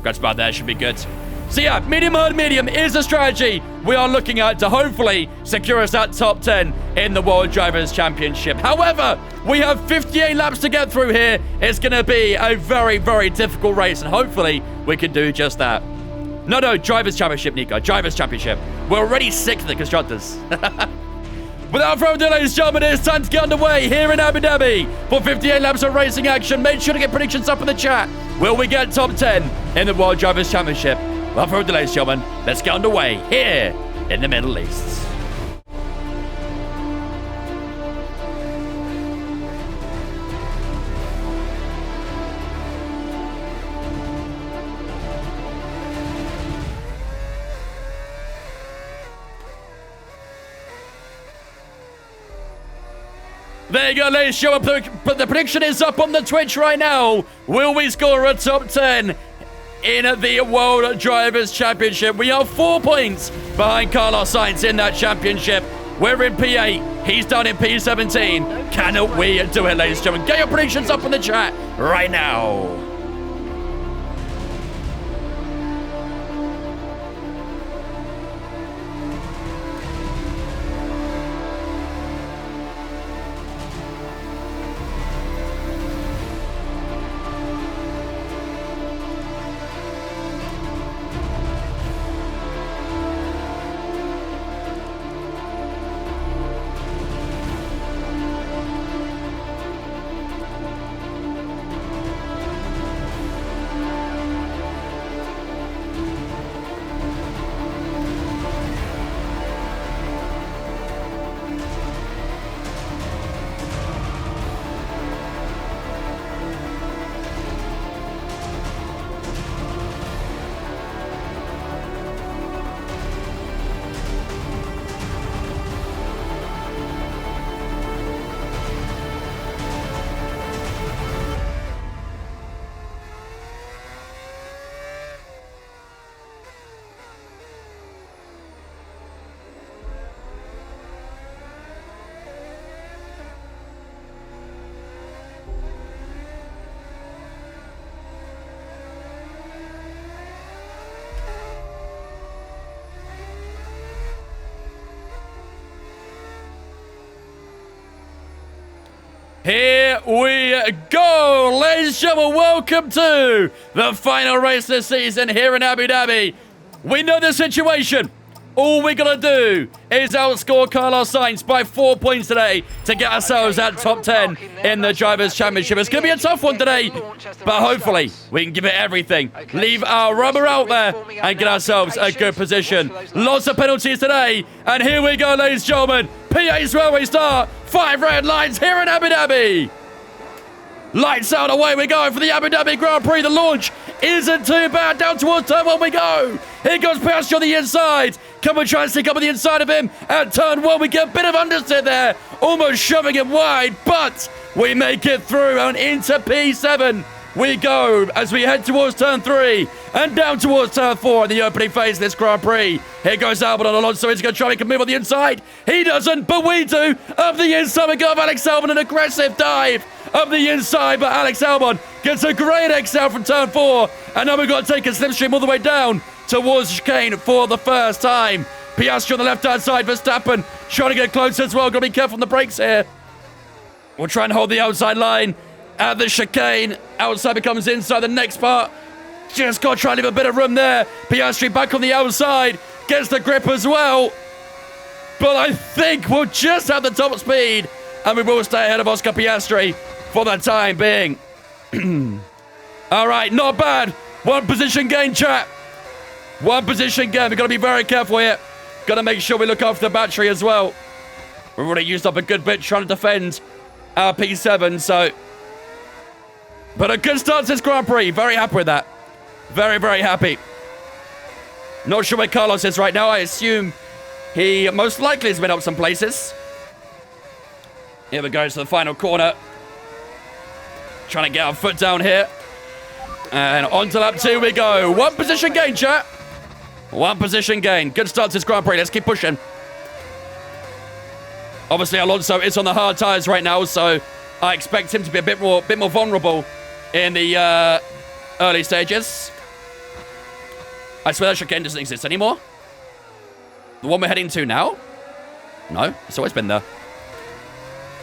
That's about there. Should be good. So yeah, medium, hard, medium is the strategy we are looking at to hopefully secure us that top 10 in the World Drivers' Championship. However, we have 58 laps to get through here. It's going to be a very, very difficult race, and hopefully we can do just that. No, Drivers' Championship, Nico. Drivers' Championship. We're already 6th in the Constructors. Without further ado, ladies and gentlemen, it's time to get underway here in Abu Dhabi for 58 laps of racing action. Make sure to get predictions up in the chat. Will we get top 10 in the World Drivers' Championship? Without further ado, ladies and gentlemen, let's get underway here in the Middle East. There you go, ladies and gentlemen. But the prediction is up on the Twitch right now. Will we score a top 10 in the World Drivers' Championship? We are 4 points behind Carlos Sainz in that championship. We're in P8. He's down in P17. Can we do it, ladies and gentlemen? Get your predictions up in the chat right now. Here we go, ladies and gentlemen, welcome to the final race this season here in Abu Dhabi. We know the situation. All we got to do is outscore Carlos Sainz by 4 points today to get ourselves at top 10 in the Drivers' Championship. It's going to be a tough one today, but hopefully we can give it everything. Leave our rubber out there and get ourselves a good position. Lots of penalties today, and here we go, ladies and gentlemen. P8's where we start. 5 red lines here in Abu Dhabi. Lights out, away we go for the Abu Dhabi Grand Prix. The launch isn't too bad. Down towards turn 1 we go. Here goes Piastri on the inside. Can we try and stick up on the inside of him? At turn 1 we get a bit of understeer there. Almost shoving him wide, but we make it through and into P7 we go as we head towards turn 3 and down towards turn 4 in the opening phase of this Grand Prix. Here goes Albon on Alonso. He's going to try and make a move on the inside. He doesn't, but we do. Up the inside we go. Alex Albon, an aggressive dive up the inside, but Alex Albon gets a great exhale from turn 4. And now we've got to take a slipstream all the way down towards chicane for the first time. Piastri on the left-hand side. Verstappen trying to get close as well. Got to be careful on the brakes here. We'll try and hold the outside line at the chicane. Outside becomes inside the next part. Just got to try and leave a bit of room there. Piastri back on the outside. Gets the grip as well. But I think we'll just have the top speed. And we will stay ahead of Oscar Piastri for the time being. All right, not bad. 1 position gain, chat. 1 position gain. We've got to be very careful here. Got to make sure we look after the battery as well. We've already used up a good bit trying to defend our P7, so... But a good start to this Grand Prix. Very happy with that. Very, very happy. Not sure where Carlos is right now. I assume he most likely has been up some places. Here we go to the final corner. Trying to get our foot down here. And on to lap 2 we go. 1 position gain, chat. 1 position gain. Good start to this Grand Prix. Let's keep pushing. Obviously, Alonso is on the hard tyres right now, so I expect him to be a bit more vulnerable in the early stages. I swear that chicane doesn't exist anymore. The one we're heading to now? No, it's always been there.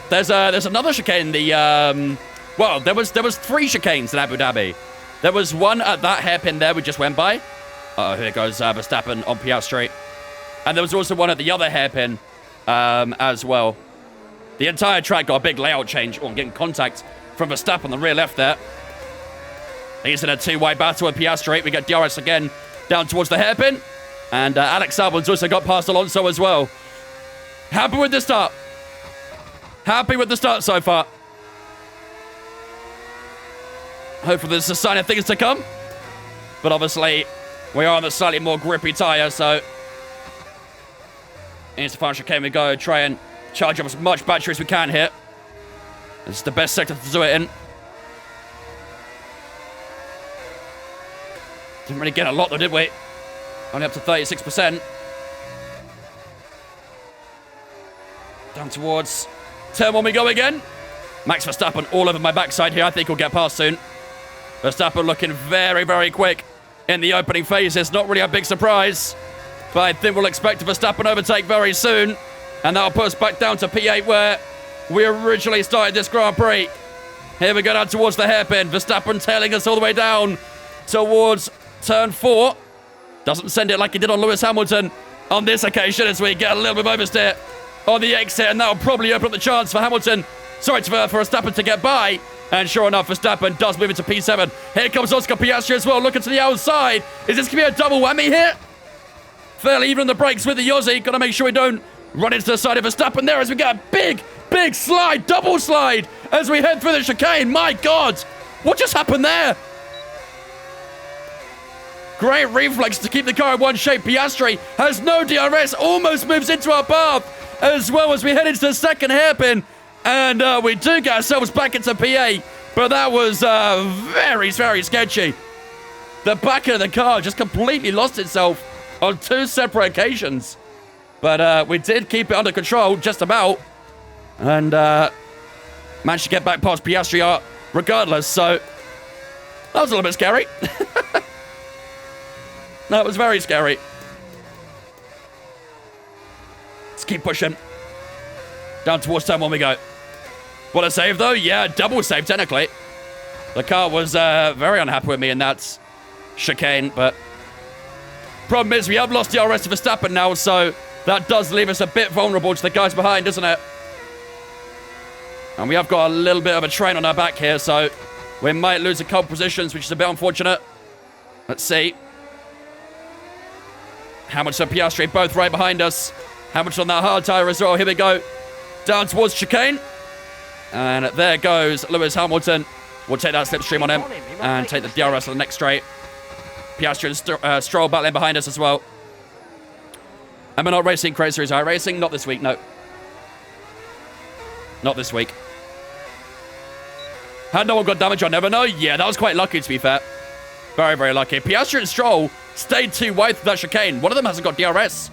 There's another chicane in the... well, there was 3 chicanes in Abu Dhabi. There was one at that hairpin there we just went by. Here goes Verstappen on Piastri. And there was also one at the other hairpin as well. The entire track got a big layout change. Oh, I'm getting contact from Verstappen on the rear left there. He's in a 2-wide battle with Piastri. We get DRS again down towards the hairpin. And Alex Albon's also got past Alonso as well. Happy with the start. Happy with the start so far. Hopefully this is a sign of things to come. But obviously, we are on the slightly more grippy tyre, so... Into the final chicane we go. Try and charge up as much battery as we can here. This is the best sector to do it in. Didn't really get a lot though, did we? Only up to 36%. Down towards turn 1 we go again. Max Verstappen all over my backside here. I think he'll get past soon. Verstappen looking very, very quick in the opening phases. Not really a big surprise. But I think we'll expect a Verstappen overtake very soon. And that'll put us back down to P8 where we originally started this Grand Prix. Here we go down towards the hairpin. Verstappen tailing us all the way down towards turn 4. Doesn't send it like he did on Lewis Hamilton on this occasion as we get a little bit of oversteer on the exit. And that'll probably open up the chance for Hamilton. Sorry, for Verstappen to get by. And sure enough, Verstappen does move into P7. Here comes Oscar Piastri as well, looking to the outside. Is this going to be a double whammy here? Fairly even on the brakes with the Aussie. Got to make sure we don't run into the side of Verstappen there as we get a big, big slide, double slide as we head through the chicane. My God, what just happened there? Great reflex to keep the car in one shape. Piastri has no DRS, almost moves into our path as well as we head into the second hairpin. And we do get ourselves back into P8, but that was very, very sketchy. The back of the car just completely lost itself on 2 separate occasions. But we did keep it under control, just about. And managed to get back past Piastri regardless, so that was a little bit scary. That was very scary. Let's keep pushing. Down towards turn 1 we go. What a save, though. Yeah, double save, technically. The car was very unhappy with me in that chicane, but problem is we have lost DRS to Verstappen now, so that does leave us a bit vulnerable to the guys behind, doesn't it? And we have got a little bit of a train on our back here, so we might lose a couple positions, which is a bit unfortunate. Let's see. Hamilton and Piastri both right behind us. Hamilton on that hard tyre as well. Here we go. Down towards chicane. And there goes Lewis Hamilton. We'll take that slipstream on him and take the DRS on the next straight. Piastri and Stroll battling behind us as well. And we're not racing Crazy Series I Racing. Not this week, no. Not this week. Had no one got damage, I'll never know. Yeah, that was quite lucky, to be fair. Very, very lucky. Piastri and Stroll stayed too wide through that chicane. One of them hasn't got DRS.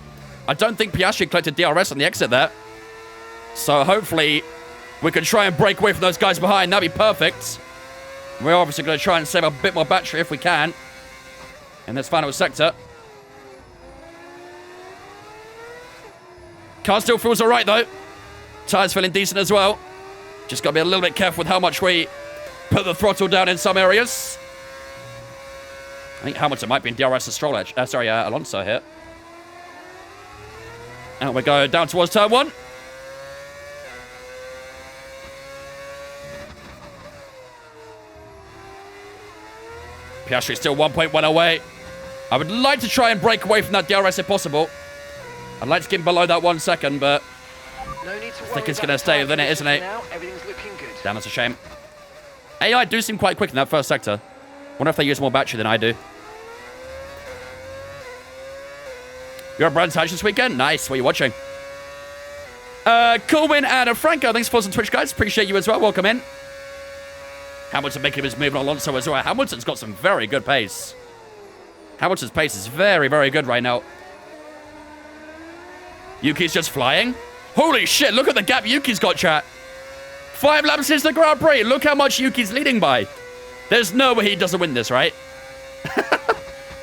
I don't think Piastri collected DRS on the exit there. So hopefully we can try and break away from those guys behind. That'd be perfect. We're obviously going to try and save a bit more battery if we can in this final sector. Car still feels all right, though. Tyres feeling decent as well. Just got to be a little bit careful with how much we put the throttle down in some areas. I think Hamilton might be in DRS to Stroll edge. Alonso here. And we go down towards turn 1. Piastri still 1.1 away. I would like to try and break away from that DRS if possible. I'd like to get below that 1 second, but No need to I think it's going to stay within it, isn't it? now. Everything's looking good. Damn, that's a shame. AI do seem quite quick in that first sector. Wonder if they use more battery than I do. You're at Brands Hatch this weekend? Nice. What are you watching? Coolwin and Franco, thanks for watching Twitch, guys. Appreciate you as well. Welcome in. Hamilton making his move on Alonso as well. Hamilton's got some very good pace. Hamilton's pace is very, very good right now. Yuki's just flying. Holy shit, look at the gap Yuki's got, chat. 5 laps since the Grand Prix. Look how much Yuki's leading by. There's no way he doesn't win this, right?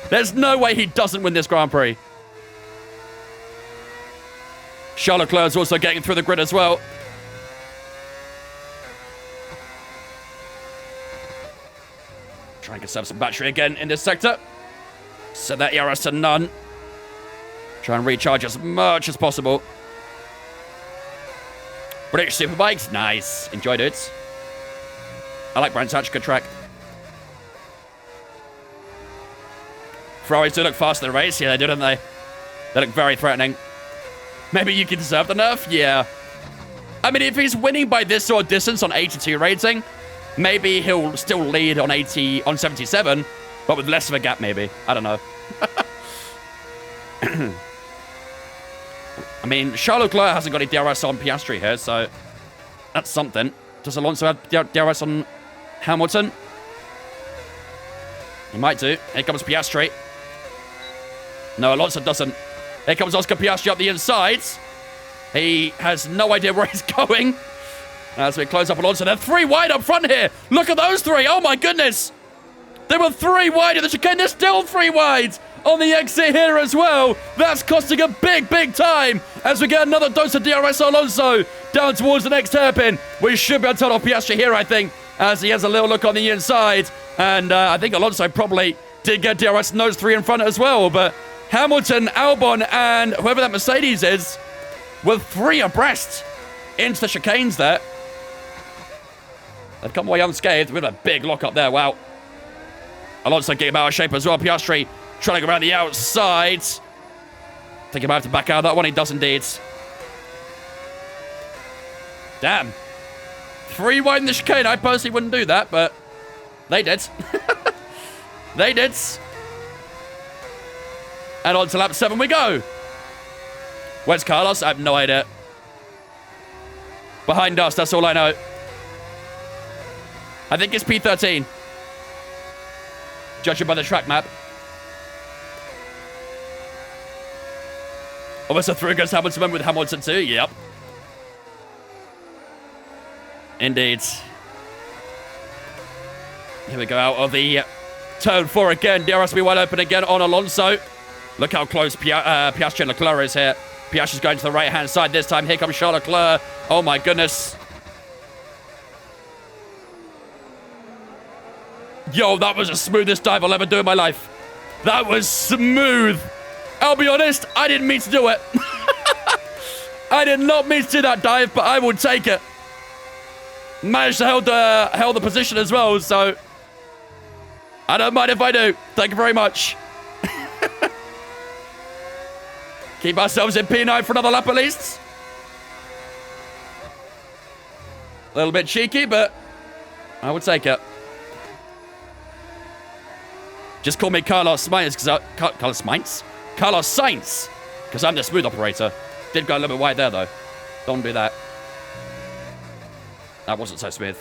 There's no way he doesn't win this Grand Prix. Charles Leclerc's also getting through the grid as well. Trying to conserve some battery again in this sector. Set that ERS to none. Try and recharge as much as possible. British Superbikes, nice. Enjoyed it. I like Brands Hatch, good track. Ferraris do look fast in the race. Yeah, they do, don't they? They look very threatening. Maybe you can deserve the nerf? Yeah. I mean, if he's winning by this sort of distance on 82 rating, maybe he'll still lead on 77, but with less of a gap, maybe. I don't know. I mean, Charles Leclerc hasn't got any DRS on Piastri here, so that's something. Does Alonso have DRS on Hamilton? He might do. Here comes Piastri. No, Alonso doesn't. Here comes Oscar Piastri up the inside. He has no idea where he's going. As we close up Alonso, they're 3 wide up front here. Look at those 3. Oh my goodness. There were 3 wide at the chicane. There's still 3 wide on the exit here as well. That's costing a big, big time as we get another dose of DRS Alonso down towards the next hairpin. We should be able to turn off Piastri here, I think, as he has a little look on the inside. And I think Alonso probably did get DRS in those 3 in front as well. But Hamilton, Albon, and whoever that Mercedes is, were 3 abreast into the chicanes there. They've come away unscathed with a big lock up there. Wow. Alonso getting out of shape as well. Piastri trying to go around the outside. I think he might have to back out of that one. He does indeed. Damn. 3 wide in the chicane. I personally wouldn't do that, but they did. They did. And on to lap 7 we go. Where's Carlos? I have no idea. Behind us, that's all I know. I think it's P13. Judging by the track map. Almost a through goes Hamilton with Hamilton too. Yep. Indeed. Here we go out of the turn 4 again. DRS will be wide open again on Alonso. Look how close Piastri and Leclerc is here. Piastri's going to the right-hand side this time. Here comes Charles Leclerc. Oh my goodness. Yo, that was the smoothest dive I'll ever do in my life. That was smooth. I'll be honest, I didn't mean to do it. I did not mean to do that dive, but I will take it. Managed to hold the position as well, so I don't mind if I do. Thank you very much. Keep ourselves in P9 for another lap at least. A little bit cheeky, but I would take it. Just call me Carlos Sainz because Carlos Sainz, because I'm the smooth operator. Did go a little bit wide there though. Don't do that. That wasn't so smooth.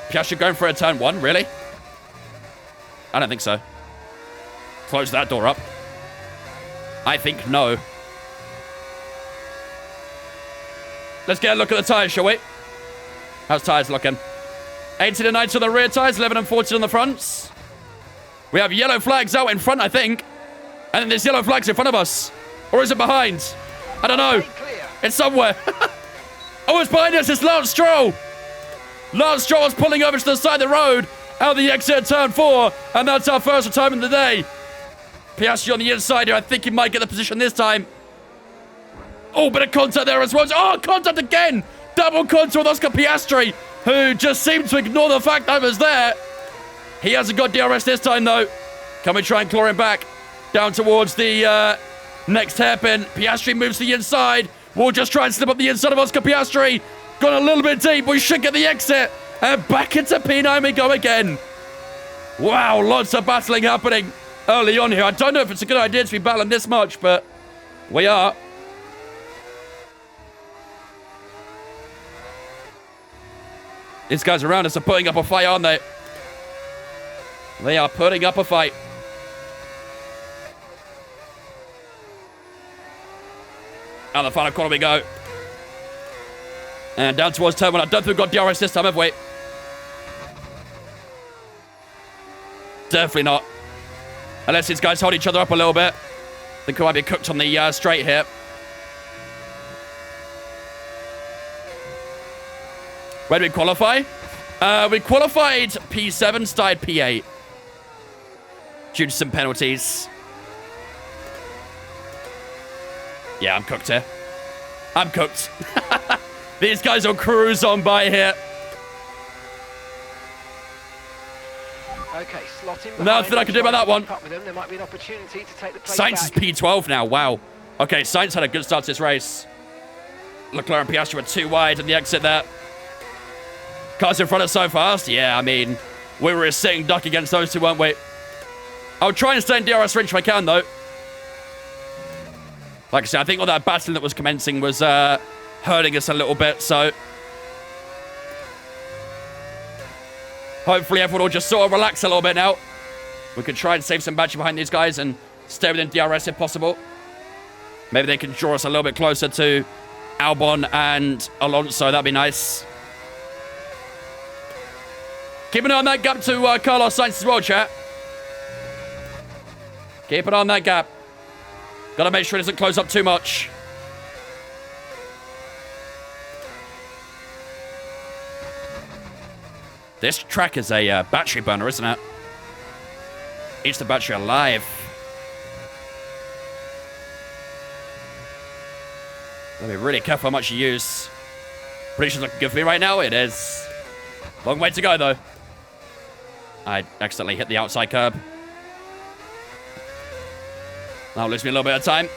Piastri going for a turn 1, really? I don't think so. Close that door up. I think no. Let's get a look at the tyres, shall we? How's tyres looking? 18 and 19 on the rear tyres, 11 and 14 on the fronts. We have yellow flags out in front, I think. And then there's yellow flags in front of us. Or is it behind? I don't know. It's somewhere. Oh, it's behind us. It's Lance Stroll. Lance Stroll is pulling over to the side of the road out of the exit of turn 4. And that's our first retirement of the day. Piastri on the inside here. I think he might get the position this time. Oh, bit of contact there as well. Oh, contact again. Double contact with Oscar Piastri, who just seemed to ignore the fact I was there. He hasn't got DRS this time, though. Can we try and claw him back down towards the next hairpin? Piastri moves to the inside. We'll just try and slip up the inside of Oscar Piastri. Gone a little bit deep. We should get the exit. And back into P9 we go again. Wow, lots of battling happening early on here. I don't know if it's a good idea to be battling this much, but we are. These guys around us are putting up a fight, aren't they? They are putting up a fight. Out the final corner we go. And down towards turn 1. I don't think we've got DRS this time, have we? Definitely not. Unless these guys hold each other up a little bit. I think we might be cooked on the straight here. Where did we qualify? We qualified P7, started P8. Due to some penalties. Yeah, I'm cooked here. I'm cooked. These guys will cruise on by here. Okay, slot in. Nothing I can do about that one. There might be an opportunity to take the play Sainz is P12 now. Wow. Okay, Sainz had a good start to this race. Leclerc and Piastri were too wide in the exit there. Cars in front of us so fast. Yeah, I mean, we were a sitting duck against those two, weren't we? I'll try and stay in DRS range if I can, though. Like I said, I think all that battling that was commencing was hurting us a little bit, so hopefully everyone will just sort of relax a little bit now. We could try and save some battery behind these guys and stay within DRS if possible. Maybe they can draw us a little bit closer to Albon and Alonso. That'd be nice. Keep an eye on that gap to Carlos Sainz as well, chat. Keep an eye on that gap. Gotta make sure it doesn't close up too much. This track is a battery burner, isn't it? Eats the battery alive. Gotta be really careful how much you use. Predictions looking good for me right now. It is. Long way to go, though. I accidentally hit the outside curb. That'll lose me a little bit of time.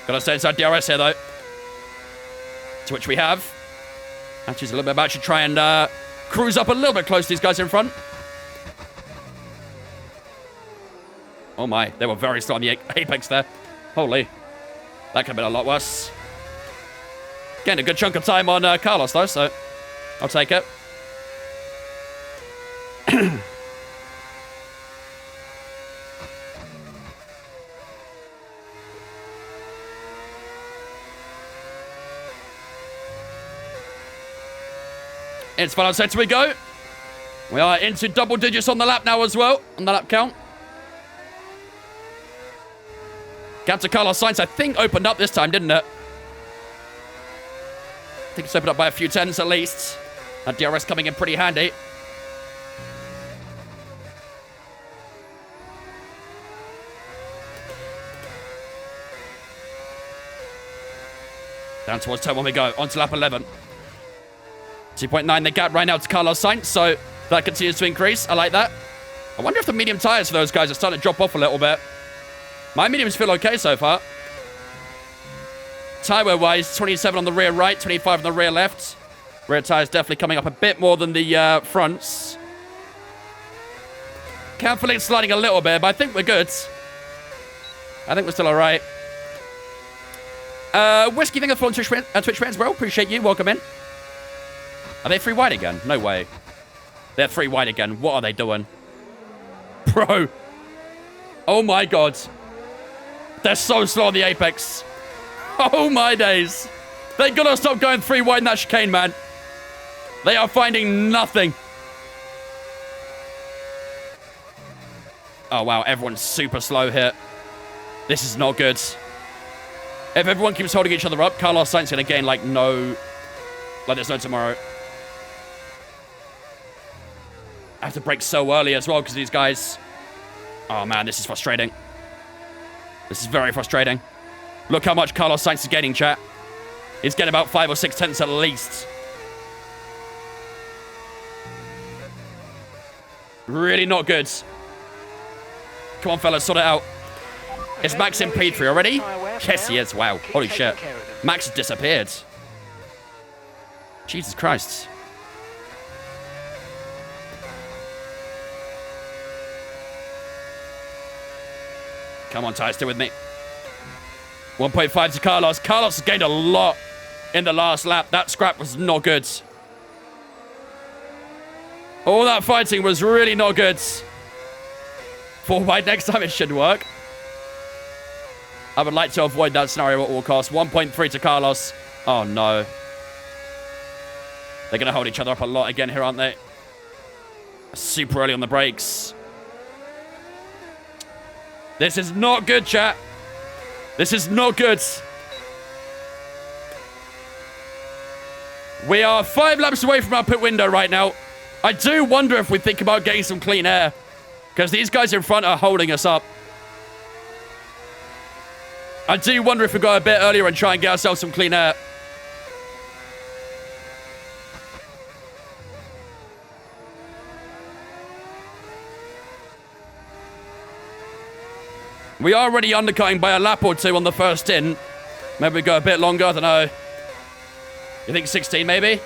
Gotta stay inside DRS here, though. To which we have. Actually, a little bit about to try and cruise up a little bit close to these guys in front. Oh my, they were very slow on the apex there. Holy. That could have been a lot worse. Getting a good chunk of time on Carlos, though, so I'll take it. It's final sector we go. We are into double digits on the lap now as well, on the lap count. Gap to Carlos Sainz, I think, opened up this time, didn't it? I think it's opened up by a few tenths at least. That DRS coming in pretty handy. Down towards turn 1 we go. On to lap 11. 2.9 the gap right now to Carlos Sainz, so that continues to increase. I like that. I wonder if the medium tyres for those guys are starting to drop off a little bit. My mediums feel okay so far. Tyre wear wise, 27 on the rear right, 25 on the rear left. Rear tyres definitely coming up a bit more than the fronts. Can feel it sliding a little bit, but I think we're good. I think we're still alright. Whiskey, thank you for Twitch friends, bro. Appreciate you. Welcome in. Are they 3 wide again? No way. They're 3 wide again. What are they doing? Bro. Oh my god. They're so slow on the apex. Oh my days. They gotta stop going 3 wide in that chicane, man. They are finding nothing. Oh wow, everyone's super slow here. This is not good. If everyone keeps holding each other up, Carlos Sainz gonna gain like there's no tomorrow. I have to brake so early as well because these guys... Oh man, this is frustrating. This is very frustrating. Look how much Carlos Sainz is gaining, chat. He's getting about 5 or 6 tenths at least. Really not good. Come on, fellas, sort it out. Is Max in P3 already? Yes, he is. Wow. Holy shit. Max has disappeared. Jesus Christ. Come on, Ty, stay with me. 1.5 to Carlos. Carlos has gained a lot in the last lap. That scrap was not good. All that fighting was really not good. 4 wide next time, it should work. I would like to avoid that scenario at all costs. 1.3 to Carlos. Oh, no. They're going to hold each other up a lot again here, aren't they? Super early on the brakes. This is not good, chat. This is not good. We are 5 laps away from our pit window right now. I do wonder if we think about getting some clean air, because these guys in front are holding us up. I do wonder if we go a bit earlier and try and get ourselves some clean air. We are already undercutting by a lap or 2 on the first stint. Maybe we go a bit longer, I don't know. You think 16 maybe?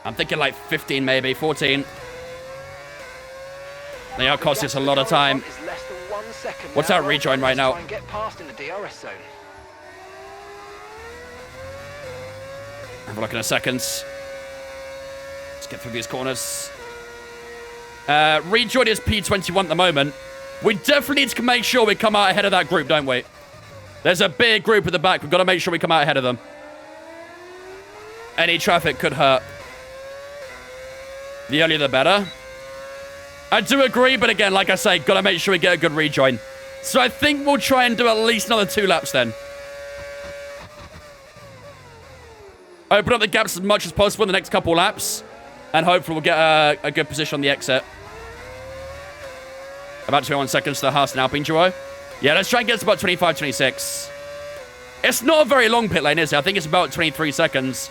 I'm thinking like 15 maybe, 14. They are costing us a lot of time. What's our rejoin right now? Have a look in a second. Let's get through these corners. Rejoin is P21 at the moment. We definitely need to make sure we come out ahead of that group, don't we? There's a big group at the back. We've got to make sure we come out ahead of them. Any traffic could hurt. The earlier the better. I do agree, but again, like I say, got to make sure we get a good rejoin. So I think we'll try and do at least another 2 laps then. Open up the gaps as much as possible in the next couple laps. And hopefully we'll get a good position on the exit. About 21 seconds to the Haas and Alpine duo. Yeah, let's try and get to about 25, 26. It's not a very long pit lane, is it? I think it's about 23 seconds.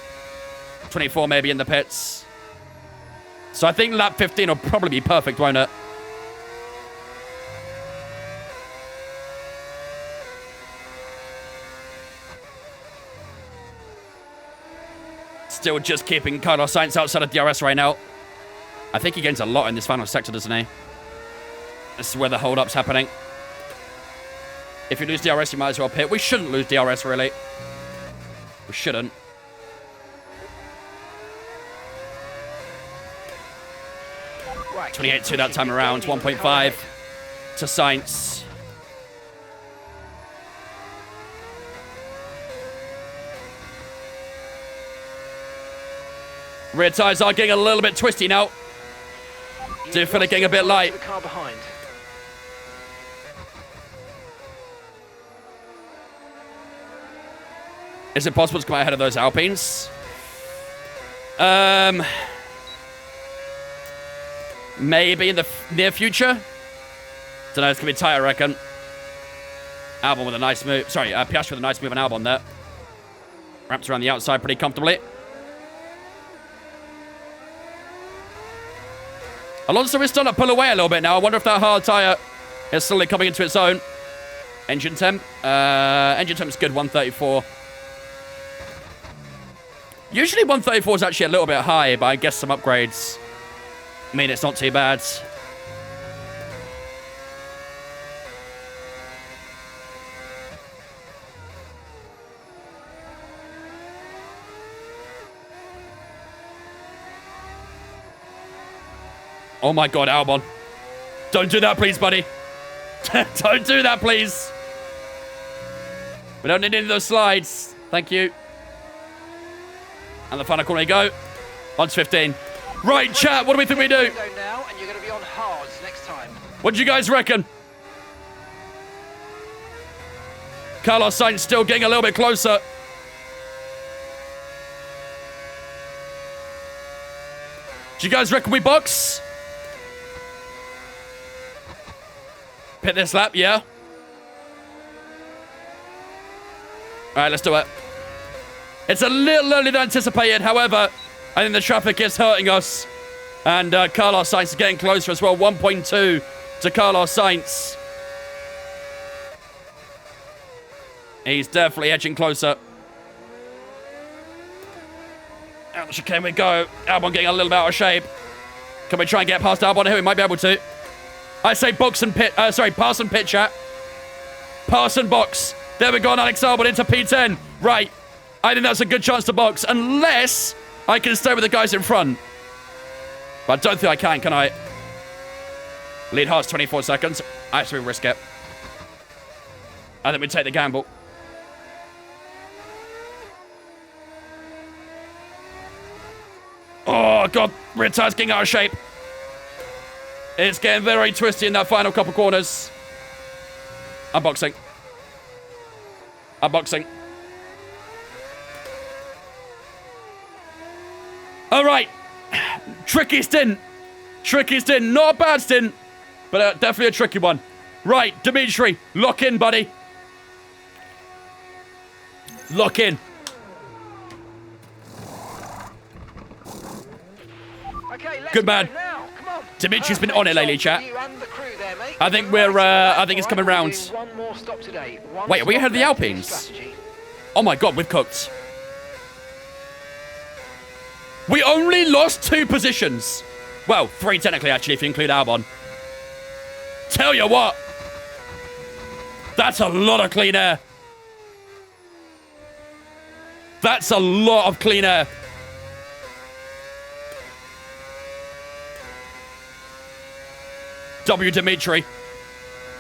24 maybe in the pits. So I think lap 15 will probably be perfect, won't it? Still just keeping Carlos Sainz outside of DRS right now. I think he gains a lot in this final sector, doesn't he? This is where the hold-up's happening. If you lose DRS, you might as well pit. We shouldn't lose DRS, really. We shouldn't. Right, 28.2 that time around. 1.5 to Sainz. Rear tyres are getting a little bit twisty now. Do feel it getting a bit light. The car behind. Is it possible to come out ahead of those Alpines? Maybe in the near future. Don't know. It's gonna be tight, I reckon. Albon with a nice move. Sorry, Piastri with a nice move on Albon there. Wraps around the outside pretty comfortably. Alonso is starting to pull away a little bit now. I wonder if that hard tyre is slowly coming into its own. Engine temp. Engine temp's good, 134. Usually 134 is actually a little bit high, but I guess some upgrades mean it's not too bad. Oh my god, Albon. Don't do that, please, buddy. Don't do that, please. We don't need any of those slides. Thank you. And the final corner you go. 1:15. Right, chat, what do we think we do? Now, and you're going to be on hards next time. What do you guys reckon? Carlos Sainz still getting a little bit closer. Do you guys reckon we box? Pit this lap, yeah. All right, let's do it. It's a little earlier than anticipated. However, I think the traffic is hurting us. And Carlos Sainz is getting closer as well. 1.2 to Carlos Sainz. He's definitely edging closer. Out the chicane we go. Albon getting a little bit out of shape. Can we try and get past Albon here? We might be able to. I say box and pit. Pass and pit, chat. Pass and box. There we go on Alex Albon into P10. Right. I think that's a good chance to box. Unless I can stay with the guys in front. But I don't think I can I? Lead hard's 24 seconds. I actually risk it. I think we take the gamble. Oh, God. Rear tire's getting out of shape. It's getting very twisty in that final couple corners. Unboxing. Unboxing. All right. Tricky stint. Tricky stint. Not a bad stint, but definitely a tricky one. Right, Dimitri, lock in, buddy. Lock in. Okay, let's good man. go now. Come on. Dimitri's been on it lately, chat. You and the crew there, mate. I think we're. I think it's coming Right, round. we're doing one more stop today. One Wait, are we stop ahead of the left in Alpines? strategy. Oh my God, we've cooked. We only lost 2 positions. Well, 3 technically, actually, if you include Albon. Tell you what. That's a lot of clean air. That's a lot of clean air. W. Dimitri.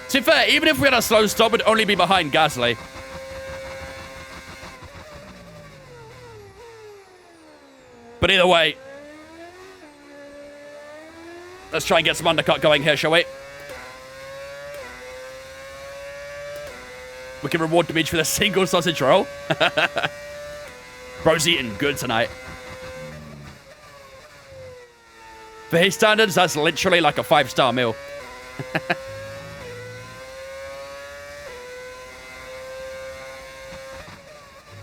To be fair, even if we had a slow stop, it'd only be behind Gasly. But either way, let's try and get some undercut going here, shall we? We can reward Dimitri with a single sausage roll. Bro's eating good tonight. For his standards, that's literally like a 5-star meal.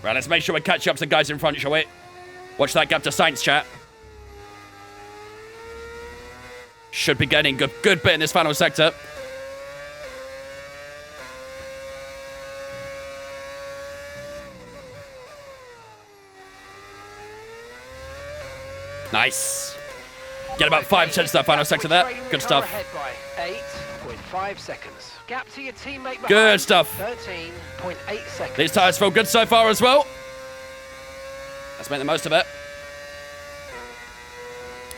Right, let's make sure we catch up to guys in front, shall we? Watch that gap to Sainz, chat. Should be getting a good bit in this final sector. Nice. Get about 5 tenths to that final sector there. Good stuff. Ahead by 8.5 seconds. Gap to your teammate behind. Good stuff. 13.8 seconds. These tyres feel good so far as well. Let's make the most of it.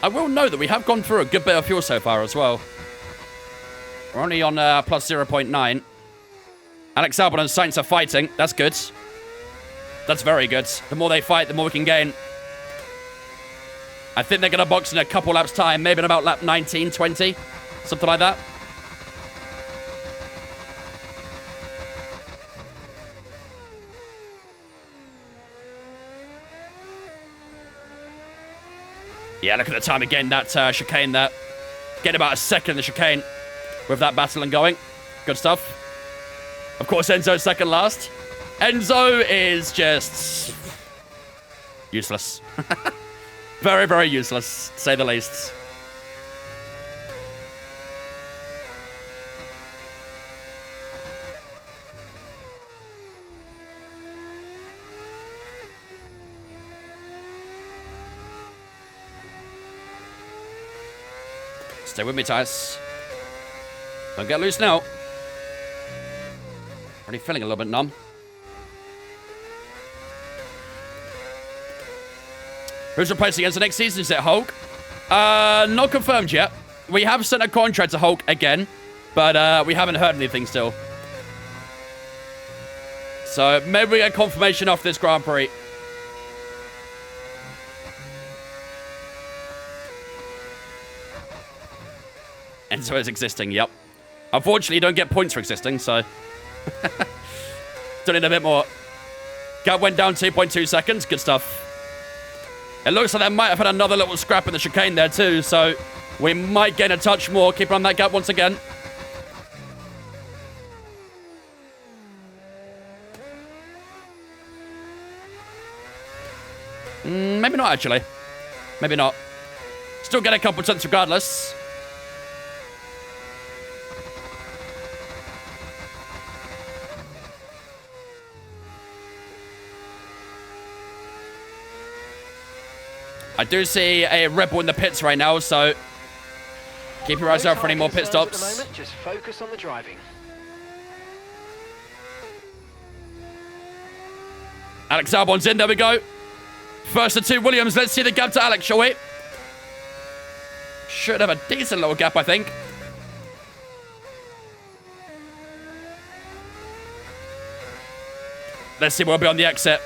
I will note that we have gone through a good bit of fuel so far as well. We're only on plus 0.9. Alex Albon and Sainz are fighting. That's good. That's very good. The more they fight, the more we can gain. I think they're going to box in a couple laps' time. Maybe in about lap 19, 20. Something like that. Yeah, look at the time again. That chicane there. Get about a second in the chicane with that battling going. Good stuff. Of course, Enzo's second last. Enzo is just useless. Very, very useless, to say the least. Stay with me, Tice. Don't get loose now. Already feeling a little bit numb. Who's replacing us the next season? Is it Hulk? Not confirmed yet. We have sent a contract to Hulk again, but we haven't heard anything still. So maybe we get confirmation off this Grand Prix. Enzo is existing, yep. Unfortunately, you don't get points for existing, so... Don't need a bit more. Gap went down 2.2 seconds. Good stuff. It looks like they might have had another little scrap in the chicane there, too, so we might gain a touch more. Keep on that gap once again. Maybe not, actually. Maybe not. Still get a couple tenths regardless. I do see a Rebel in the pits right now, so keep your eyes out for any more pit stops. At the moment, just focus on the driving. Alex Albon's in, there we go. First of two Williams, let's see the gap to Alex, shall we? Should have a decent little gap, I think. Let's see, we'll be on the exit.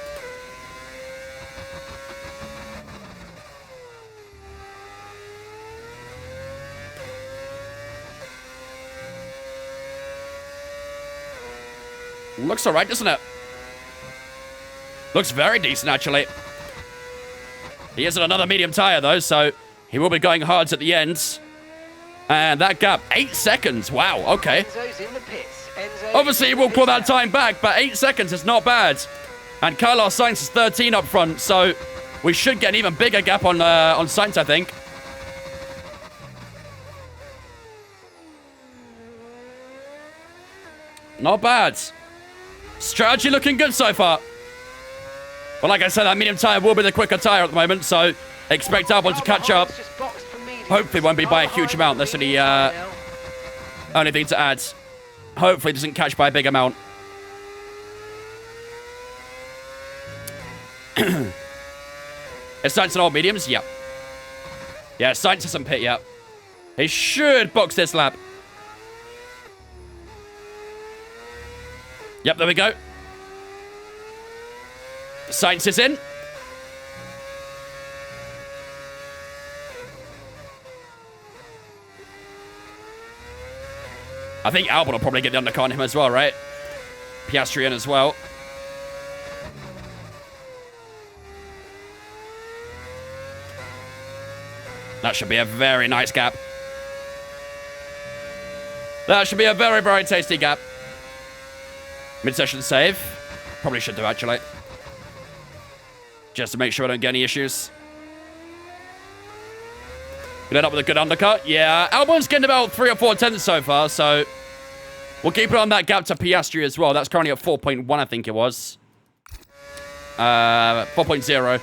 Looks alright, doesn't it? Looks very decent, actually. He is on another medium tyre, though, so he will be going hards at the end. And that gap, 8 seconds. Wow, okay. Enzo's in the pits. Enzo Obviously, he will pull that time back, but 8 seconds is not bad. And Carlos Sainz is 13 up front, so we should get an even bigger gap on Sainz, I think. Not bad. Strategy looking good so far. But like I said, that medium tyre will be the quicker tyre at the moment, so expect Albon to catch up. Hopefully won't be by a huge amount. That's the only thing to add. Hopefully it doesn't catch by a big amount. Is Sainz on all mediums? Yep. Yeah, Sainz hasn't pit yet. He should box this lap. Yep, there we go. Sainz is in. I think Albon will probably get the undercut on him as well, right? Piastri in as well. That should be a very nice gap. That should be a very, very tasty gap. Mid-session save. Probably should do, actually. Just to make sure I don't get any issues. Gonna end up with a good undercut. Yeah, Albon's getting about 3 or 4 tenths so far, so we'll keep it on that gap to Piastri as well. That's currently at 4.1, I think it was. 4.0.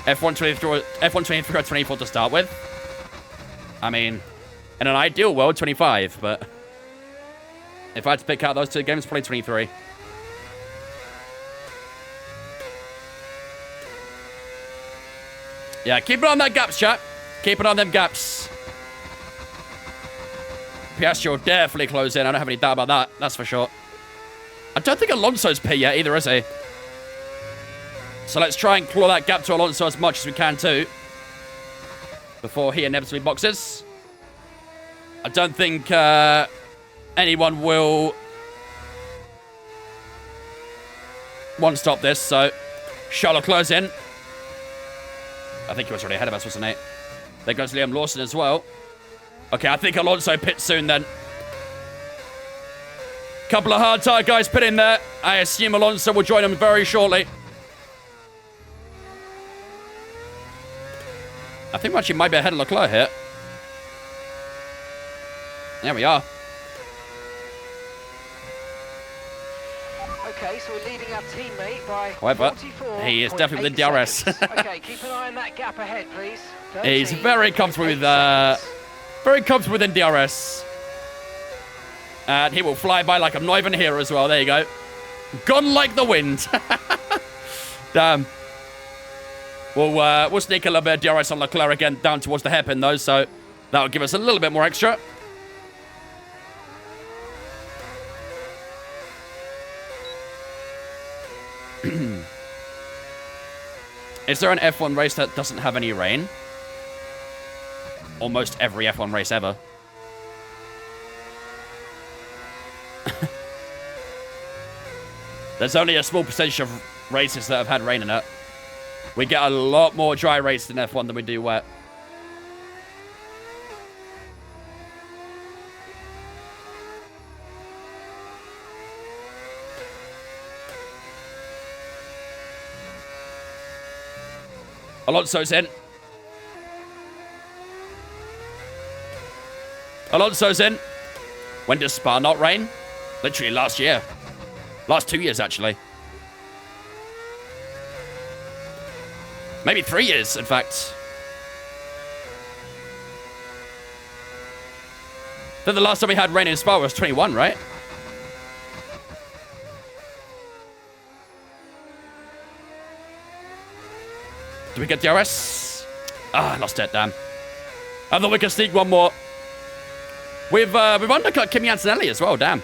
F123 or 24 to start with. I mean, in an ideal world, 25, but if I had to pick out those two games, probably 23. Yeah, keep it on that gaps, chat. Keep it on them gaps. Piastri will definitely close in. I don't have any doubt about that. That's for sure. I don't think Alonso's pit yet either, is he? So let's try and claw that gap to Alonso as much as we can too. Before he inevitably boxes. I don't think anyone will one-stop this, so Charles will close in. I think he was already ahead of us, wasn't he? There goes Liam Lawson as well. Okay, I think Alonso pits soon then. Couple of hard tire guys pit in there. I assume Alonso will join them very shortly. I think we actually might be ahead of Leclerc here. There we are. Okay, so we're leading our teammate by However, 44. he is definitely the DRS. Okay, keep an eye on that gap ahead, please. He's very comfortable with within DRS. And he will fly by like I'm not even here as well. There you go. Gone like the wind. Damn. We'll sneak a little bit of DRS on Leclerc again down towards the hairpin though, so that'll give us a little bit more extra. Is there an F1 race that doesn't have any rain? Almost every F1 race ever. There's only a small percentage of races that have had rain in it. We get a lot more dry race in F1 than we do wet. Alonso's in. Alonso's in. When does Spa not rain? Literally last year. Last 2 years, actually. Maybe 3 years, in fact. I think the last time we had rain in Spa was 21, right? Do we get DRS? Ah, I lost it, damn. I thought we could sneak one more. We've undercut Kimi Antonelli as well, damn.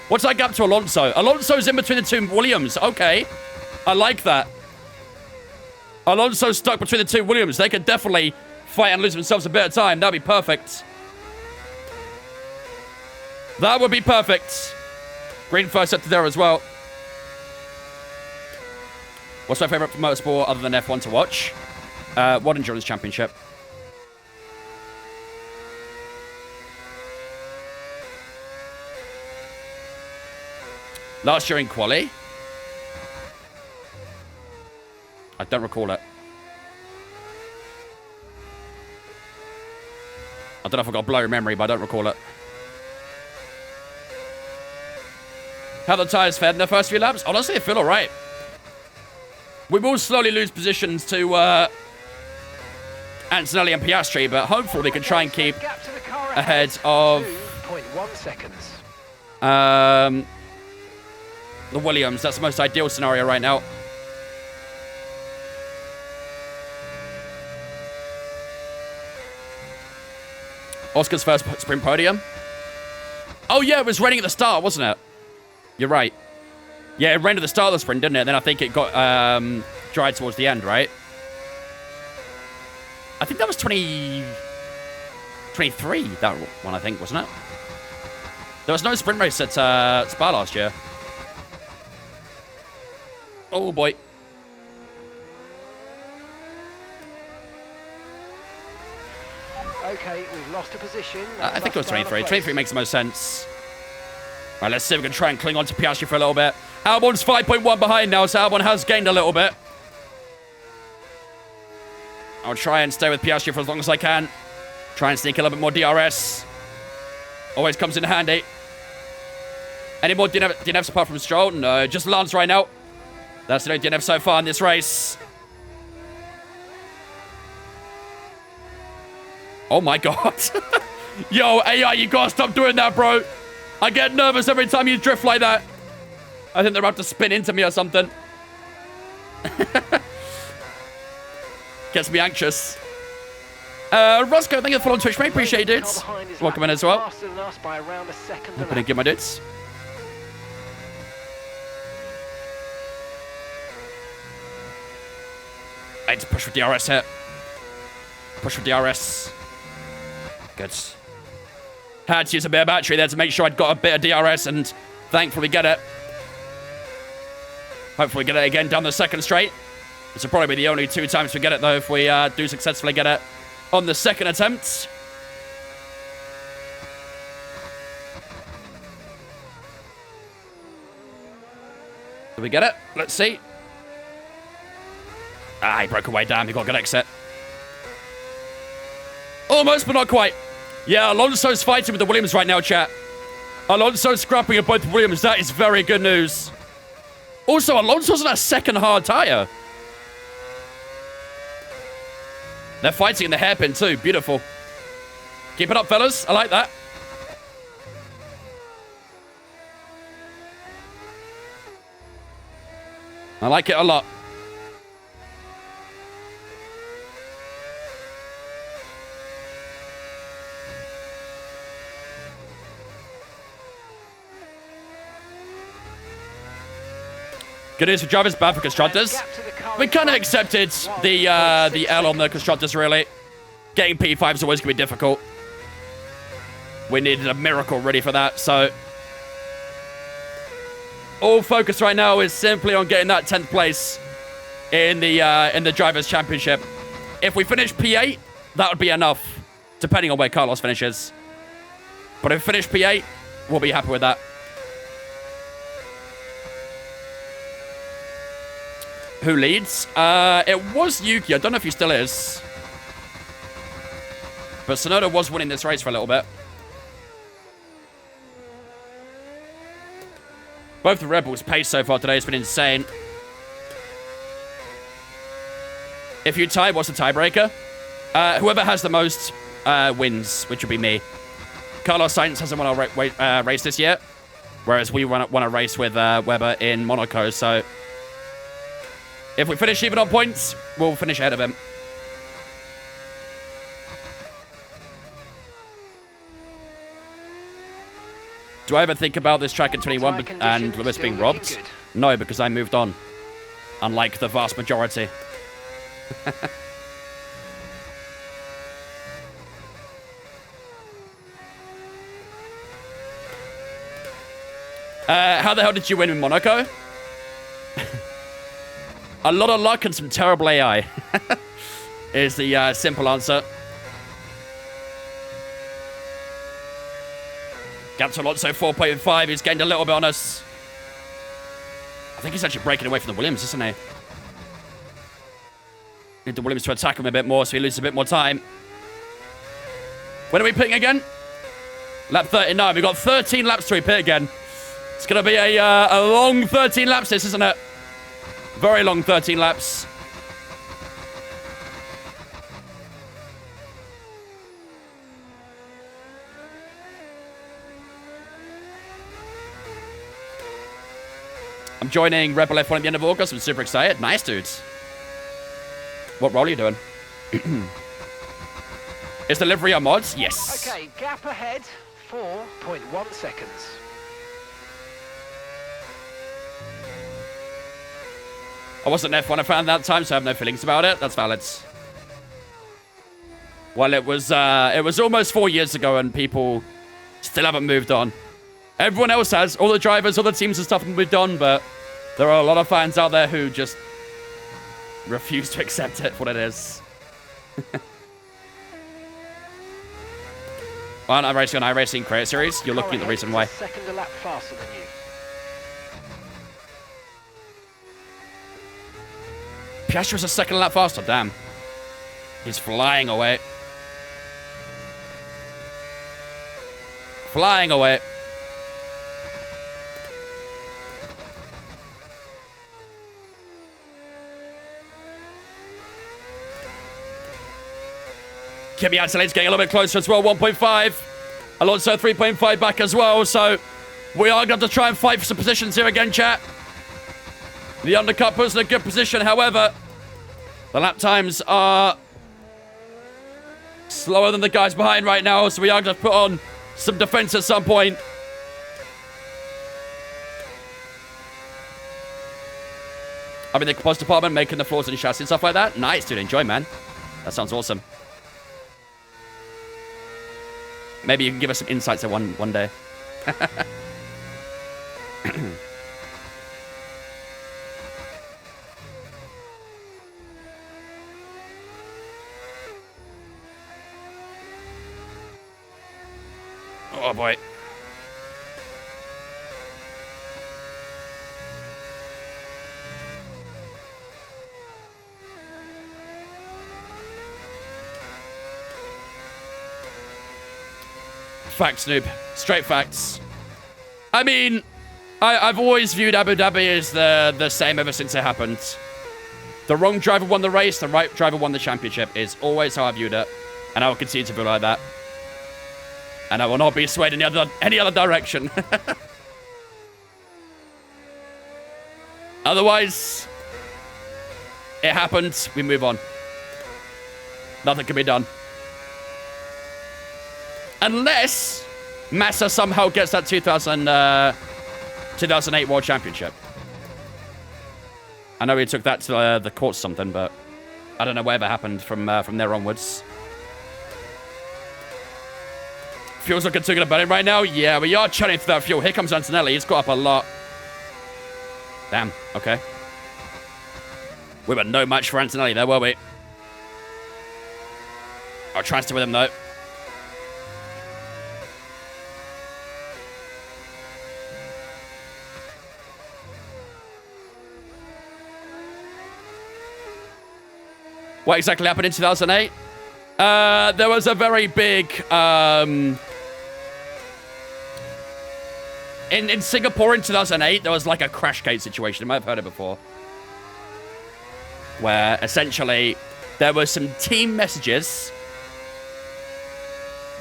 What's that gap to Alonso? Alonso's in between the two Williams. Okay. I like that. Alonso's stuck between the two Williams. They could definitely fight and lose themselves a bit of time. That'd be perfect. That would be perfect. Green first up to there as well. What's my favorite motorsport other than F1 to watch? World Endurance Championship. Last year in quali? I don't recall it. I don't know if I've got a blurry memory, but I don't recall it. How the tyres fared in the first few laps? Honestly, they feel alright. We will slowly lose positions to Antonelli and Piastri, but hopefully we can try and keep ahead of 2.1 seconds. The Williams. That's the most ideal scenario right now. Oscar's first sprint podium. Oh yeah, it was raining at the start, wasn't it? You're right. Yeah, it rained at the start of the sprint, didn't it? And then I think it got dry towards the end, right? I think that was 23, that one, I think, wasn't it? There was no sprint race at Spa last year. Oh, boy. Okay, we've lost a position. I think it was 23. 23 makes the most sense. Right, let's see if we can try and cling on to Piastri for a little bit. Albon's 5.1 behind now, so Albon has gained a little bit. I'll try and stay with Piastri for as long as I can. Try and sneak a little bit more DRS. Always comes in handy. Any more DNFs apart from Stroll? No, just Lance right now. That's the only DNF so far in this race. Oh my god. Yo, AI, you gotta stop doing that, bro. I get nervous every time you drift like that. I think they're about to spin into me or something. Gets me anxious. Roscoe, thank you for following Twitch, mate. Appreciate it. Welcome in as well. Hope I didn't get my dudes. I need to push for DRS here. Push for DRS. Good. Had to use a bit of battery there to make sure I'd got a bit of DRS, and thankfully get it. Hopefully get it again down the second straight. This will probably be the only 2 times we get it, though, if we do successfully get it on the second attempt. Did we get it? Let's see. Ah, he broke away. Damn, he got a good exit. Almost, but not quite. Yeah, Alonso's fighting with the Williams right now, chat. Alonso's scrapping at both Williams. That is very good news. Also, Alonso's on a second hard tyre. They're fighting in the hairpin, too. Beautiful. Keep it up, fellas. I like that. I like it a lot. Good news for drivers, bad for constructors. We kind of accepted the L on the constructors, really. Getting P5 is always going to be difficult. We needed a miracle ready for that, so... all focus right now is simply on getting that 10th place in the Drivers' Championship. If we finish P8, that would be enough, depending on where Carlos finishes. But if we finish P8, we'll be happy with that. Who leads? It was Yuki. I don't know if he still is. But Tsunoda was winning this race for a little bit. Both the Red Bulls' pace so far today has been insane. If you tie, what's the tiebreaker? Whoever has the most wins, which would be me. Carlos Sainz hasn't won a race this year, whereas we won a race with Webber in Monaco, so... if we finish even on points, we'll finish ahead of him. Do I ever think about this track in 21 and Lewis being robbed? No, because I moved on. Unlike the vast majority. How the hell did you win in Monaco? A lot of luck and some terrible AI is the simple answer. Gap to Alonso 4.5. He's gained a little bit on us. I think he's actually breaking away from the Williams, isn't he? Need the Williams to attack him a bit more so he loses a bit more time. When are we pitting again? Lap 39. We've got 13 laps to repit again. It's going to be a long 13 laps, this, isn't it? Very long 13 laps. I'm joining Rebel F1 at the end of August. I'm super excited. Nice, dudes. What role are you doing? Is delivery a mod? Yes. Okay, gap ahead, 4.1 seconds. I wasn't an F1 fan at that time, so I have no feelings about it. That's valid. Well, it was almost 4 years ago, and people still haven't moved on. Everyone else has. All the drivers, all the teams and stuff have moved on, but there are a lot of fans out there who just refuse to accept it for what it is. Well, I'm racing on iRacing Create Series. You're looking at the reason why. Second a lap faster than you. Piastri's a second lap faster. Damn. He's flying away. Flying away. Kimi Antonella's getting a little bit closer as well, 1.5. Alonso 3.5 back as well, so we are going to try and fight for some positions here again, chat. The undercut puts in a good position, however, the lap times are slower than the guys behind right now, so we are going to put on some defense at some point. I'm in the composite department, making the floors and chassis and stuff like that. Nice, dude. Enjoy, man. That sounds awesome. Maybe you can give us some insights at one day. Oh, boy. Facts, noob. Straight facts. I mean, I've always viewed Abu Dhabi as the same ever since it happened. The wrong driver won the race, the right driver won the championship is always how I viewed it. And I will continue to feel like that. And I will not be swayed in any other direction. Otherwise, it happened. We move on. Nothing can be done. Unless Massa somehow gets that 2008 World Championship. I know he took that to the courts or something, but I don't know whatever happened from there onwards. Fuel's looking too good about it right now. Yeah, we are churning through that fuel. Here comes Antonelli. He's got up a lot. Damn. Okay. We were no match for Antonelli there, were we? I'll try and stay with him, though. What exactly happened in 2008? There was a very big... In Singapore in 2008, there was like a crash gate situation. You might have heard it before. Where essentially there were some team messages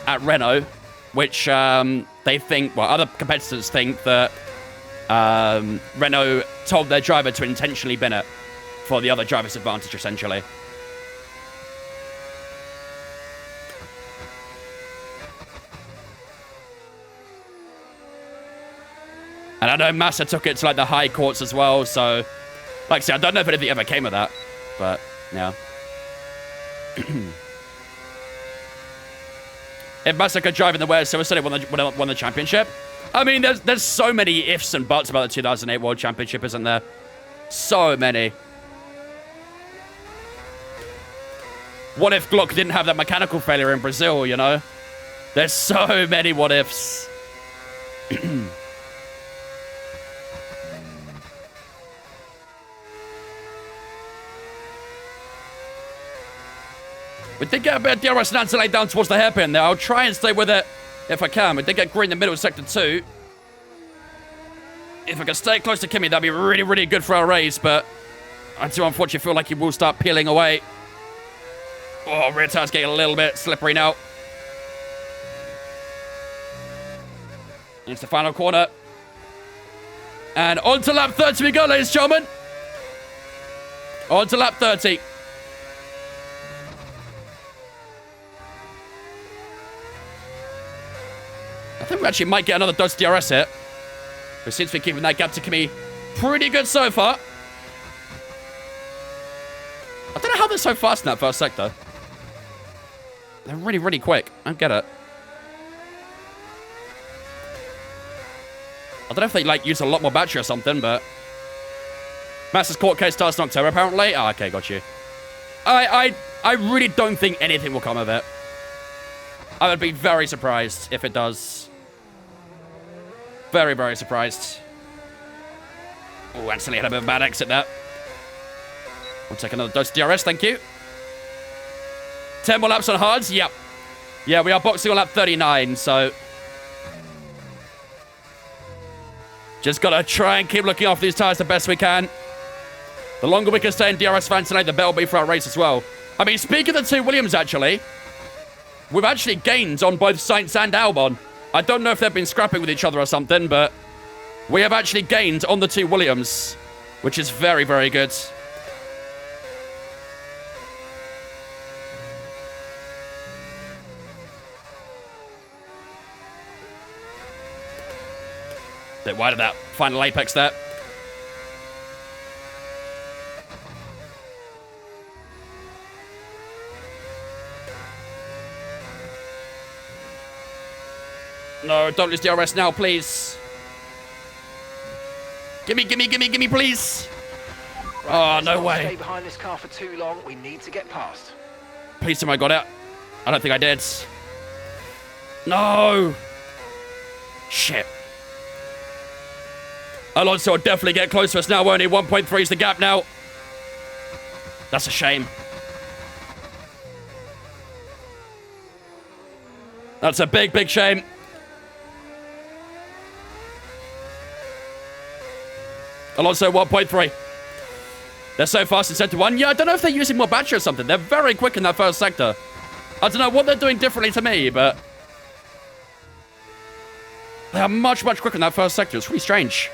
at Renault, which they think, well, other competitors think that Renault told their driver to intentionally bin it for the other driver's advantage, essentially. And I know Massa took it to, like, the high courts as well, so... Like I said, I don't know if anything ever came of that, but, yeah. If Massa could drive in the West, so instead won the championship. I mean, there's so many ifs and buts about the 2008 World Championship, isn't there? So many. What if Glock didn't have that mechanical failure in Brazil, you know? There's so many what ifs. We did get a bit of DRS and Antonelli down towards the hairpin there. I'll try and stay with it if I can. We did get green in the middle of Sector 2. If I can stay close to Kimi, that'd be really, really good for our race, but I do unfortunately feel like he will start peeling away. Oh, rear tire's getting a little bit slippery now. It's the final corner. And on to lap 30 we go, ladies and gentlemen. On to lap 30. I think we actually might get another Dodge DRS hit. But since we're keeping that gap to Kimi pretty good so far. I don't know how they're so fast in that first sector. They're really, really quick. I don't get it. I don't know if they, like, use a lot more battery or something, but... Massa's court case starts in October, apparently. Oh, okay, got you. I really don't think anything will come of it. I would be very surprised if it does. Very, very surprised. Oh, Anthony had a bit of a bad exit there. We'll take another dose of DRS, thank you. 10 more laps on hards, yep. Yeah, we are boxing on lap 39, so... Just gotta try and keep looking after these tyres the best we can. The longer we can stay in DRS fans tonight, the better will be for our race as well. I mean, speaking of the two Williams, actually, we've actually gained on both Sainz and Albon. I don't know if they've been scrapping with each other or something, but we have actually gained on the two Williams, which is very, very good. Bit wide of that final apex there. No, don't lose DRS now, please. Gimme, please. Right, oh, no way. Stay behind this car for too long. We need to get past. Please tell me I got it. I don't think I did. No. Shit. Alonso will definitely get close to us now, won't he? 1.3 is the gap now. That's a shame. That's a big, big shame. Alonso, 1.3. They're so fast in sector 1. Yeah, I don't know if they're using more battery or something. They're very quick in that first sector. I don't know what they're doing differently to me, but they are much, much quicker in that first sector. It's really strange.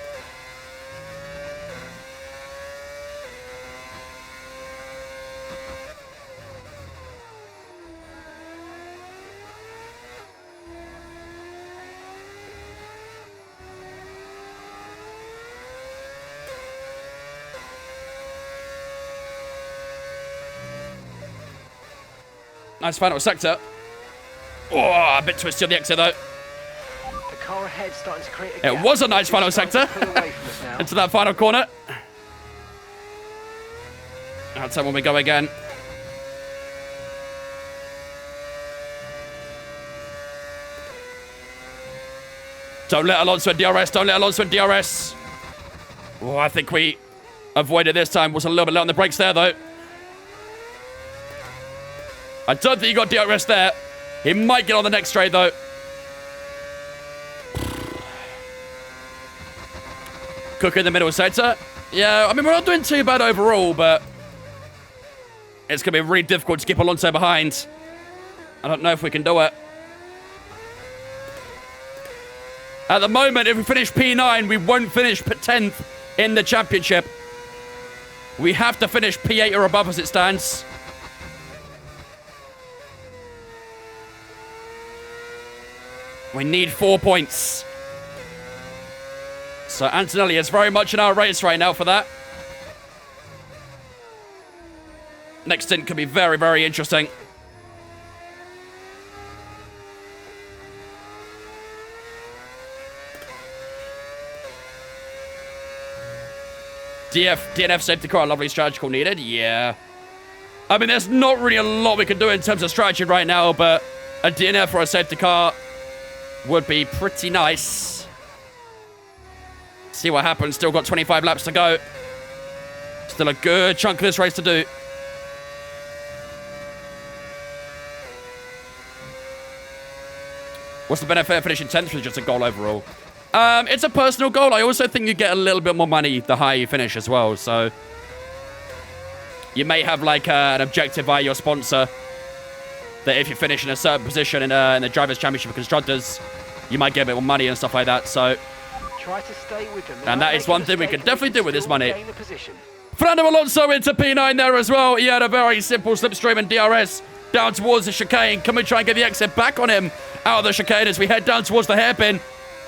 Nice final sector. Oh, a bit twisty on the exit, though. The car ahead starting to create a gap. It was a nice final sector. Into that final corner. That's when we go again. Don't let Alonso and DRS. Don't let Alonso and DRS. Oh, I think we avoided this time. Was a little bit low on the brakes there, though. I don't think he got DRS there. He might get on the next straight, though. Cook in the middle sector. Yeah, I mean, we're not doing too bad overall, but it's going to be really difficult to keep Alonso behind. I don't know if we can do it. At the moment, if we finish P9, we won't finish 10th in the championship. We have to finish P8 or above as it stands. We need 4 points. So Antonelli is very much in our race right now for that. Next stint could be very, very interesting. DNF safety car, lovely strategy call needed. Yeah. I mean, there's not really a lot we can do in terms of strategy right now, but a DNF or a safety car would be pretty nice. See what happens. Still got 25 laps to go. Still a good chunk of this race to do. What's the benefit of finishing 10th with just a goal overall? It's a personal goal. I also think you get a little bit more money the higher you finish as well. So you may have like an objective by your sponsor that if you finish in a certain position in the Drivers' Championship of Constructors, you might get a bit more money and stuff like that. So, try to stay with them. And that is one thing we can definitely do with this money. Fernando Alonso into P9 there as well. He had a very simple slipstream and DRS down towards the chicane. Can we try and get the exit back on him out of the chicane as we head down towards the hairpin?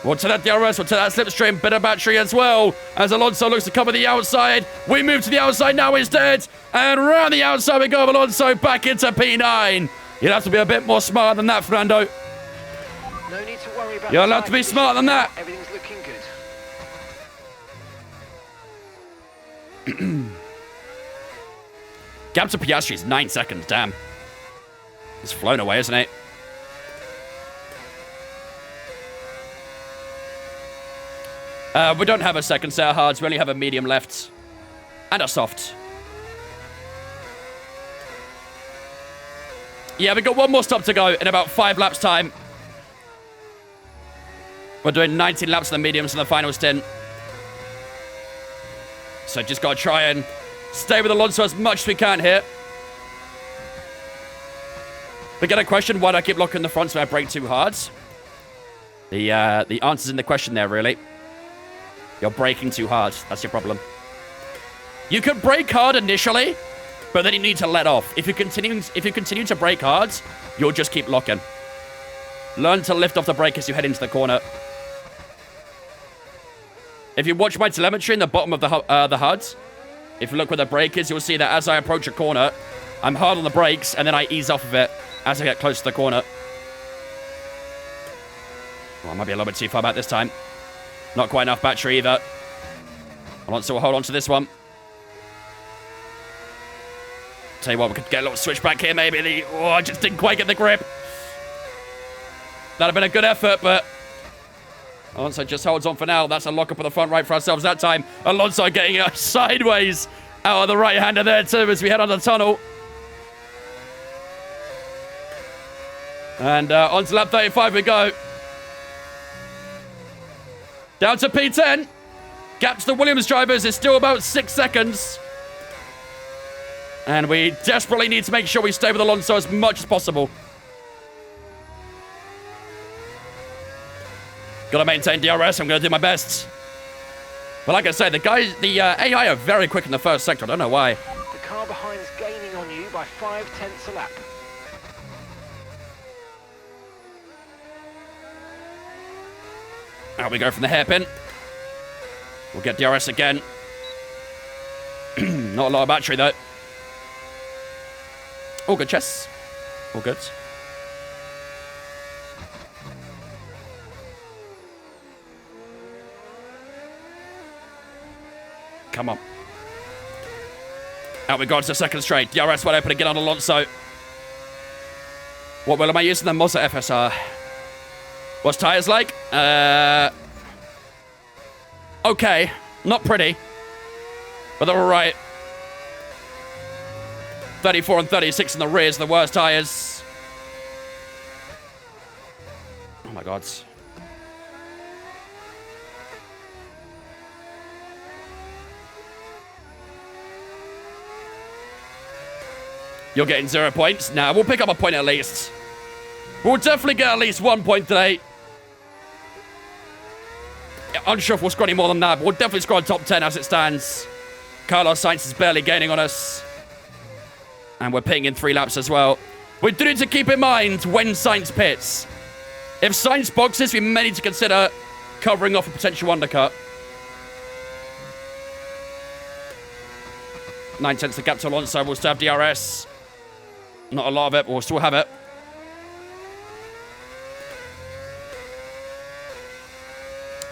We'll to that DRS, we'll to that slipstream, bit of battery as well. As Alonso looks to cover the outside. We move to the outside now instead. And around the outside we go, Alonso back into P9. You'll have to be a bit more smart than that, Fernando. No need to worry about You'll have to be smarter than that. Everything's looking good. Gap to Piastri is 9 seconds, damn. It's flown away, isn't it? We don't have a second set of hards. We only have a medium left. And a soft. Yeah, we've got one more stop to go in about 5 laps time. We're doing 19 laps of the mediums in the final stint. So just got to try and stay with Alonso as much as we can here. We get a question, why do I keep locking the front so I brake too hard? The answer's in the question there, really. You're braking too hard. That's your problem. You can brake hard initially, but then you need to let off. If you continue to brake hard, you'll just keep locking. Learn to lift off the brake as you head into the corner. If you watch my telemetry in the bottom of the HUD, if you look where the brake is, you'll see that as I approach a corner, I'm hard on the brakes, and then I ease off of it as I get close to the corner. Well, I might be a little bit too far back this time. Not quite enough battery either. Alonso will hold on to this one. Tell you what, we could get a little switch back here, maybe. Oh, I just didn't quite get the grip. That'd have been a good effort, but Alonso just holds on for now. That's a lock-up on the front right for ourselves that time. Alonso getting sideways out of the right-hander there too as we head on the tunnel. And onto lap 35 we go. Down to P10. Gap to the Williams drivers is still about 6 seconds. And we desperately need to make sure we stay with Alonso as much as possible. Gotta maintain DRS. I'm gonna do my best. But like I said, the AI are very quick in the first sector. I don't know why. The car behind is gaining on you by 0.5 a lap. Out we go from the hairpin. We'll get DRS again. Not a lot of battery, though. All good, Chess. All good. Come on. Out we go to the second straight. DRS wide open again on Alonso. What wheel am I using? The Mazda FSR. What's tyres like? Okay. Not pretty. But they're alright. 34 and 36 in the rear is the worst tyres. Oh my god. You're getting 0 points. Nah, we'll pick up a point at least. We'll definitely get at least 1 point today. Unsure if we'll score any more than that, but we'll definitely score a top 10 as it stands. Carlos Sainz is barely gaining on us. And we're pitting in 3 laps as well. We do need to keep in mind when Sainz pits. If Sainz boxes, we may need to consider covering off a potential undercut. 9 tenths the gap to Alonso. We'll still have DRS. Not a lot of it, but we'll still have it.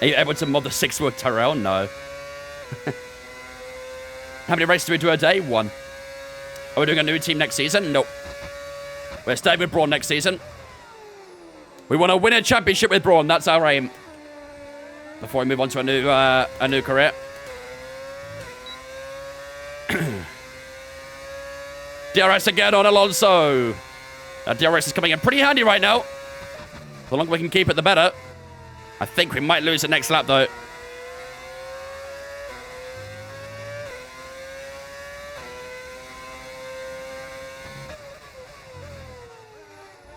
Are you able to mod the 6-wheel Tyrrell? No. How many races do we do a day? 1. Are we doing a new team next season? Nope. We're staying with Brawn next season. We want to win a championship with Brawn. That's our aim. Before we move on to a new career. DRS again on Alonso. That DRS is coming in pretty handy right now. The longer we can keep it, the better. I think we might lose the next lap, though.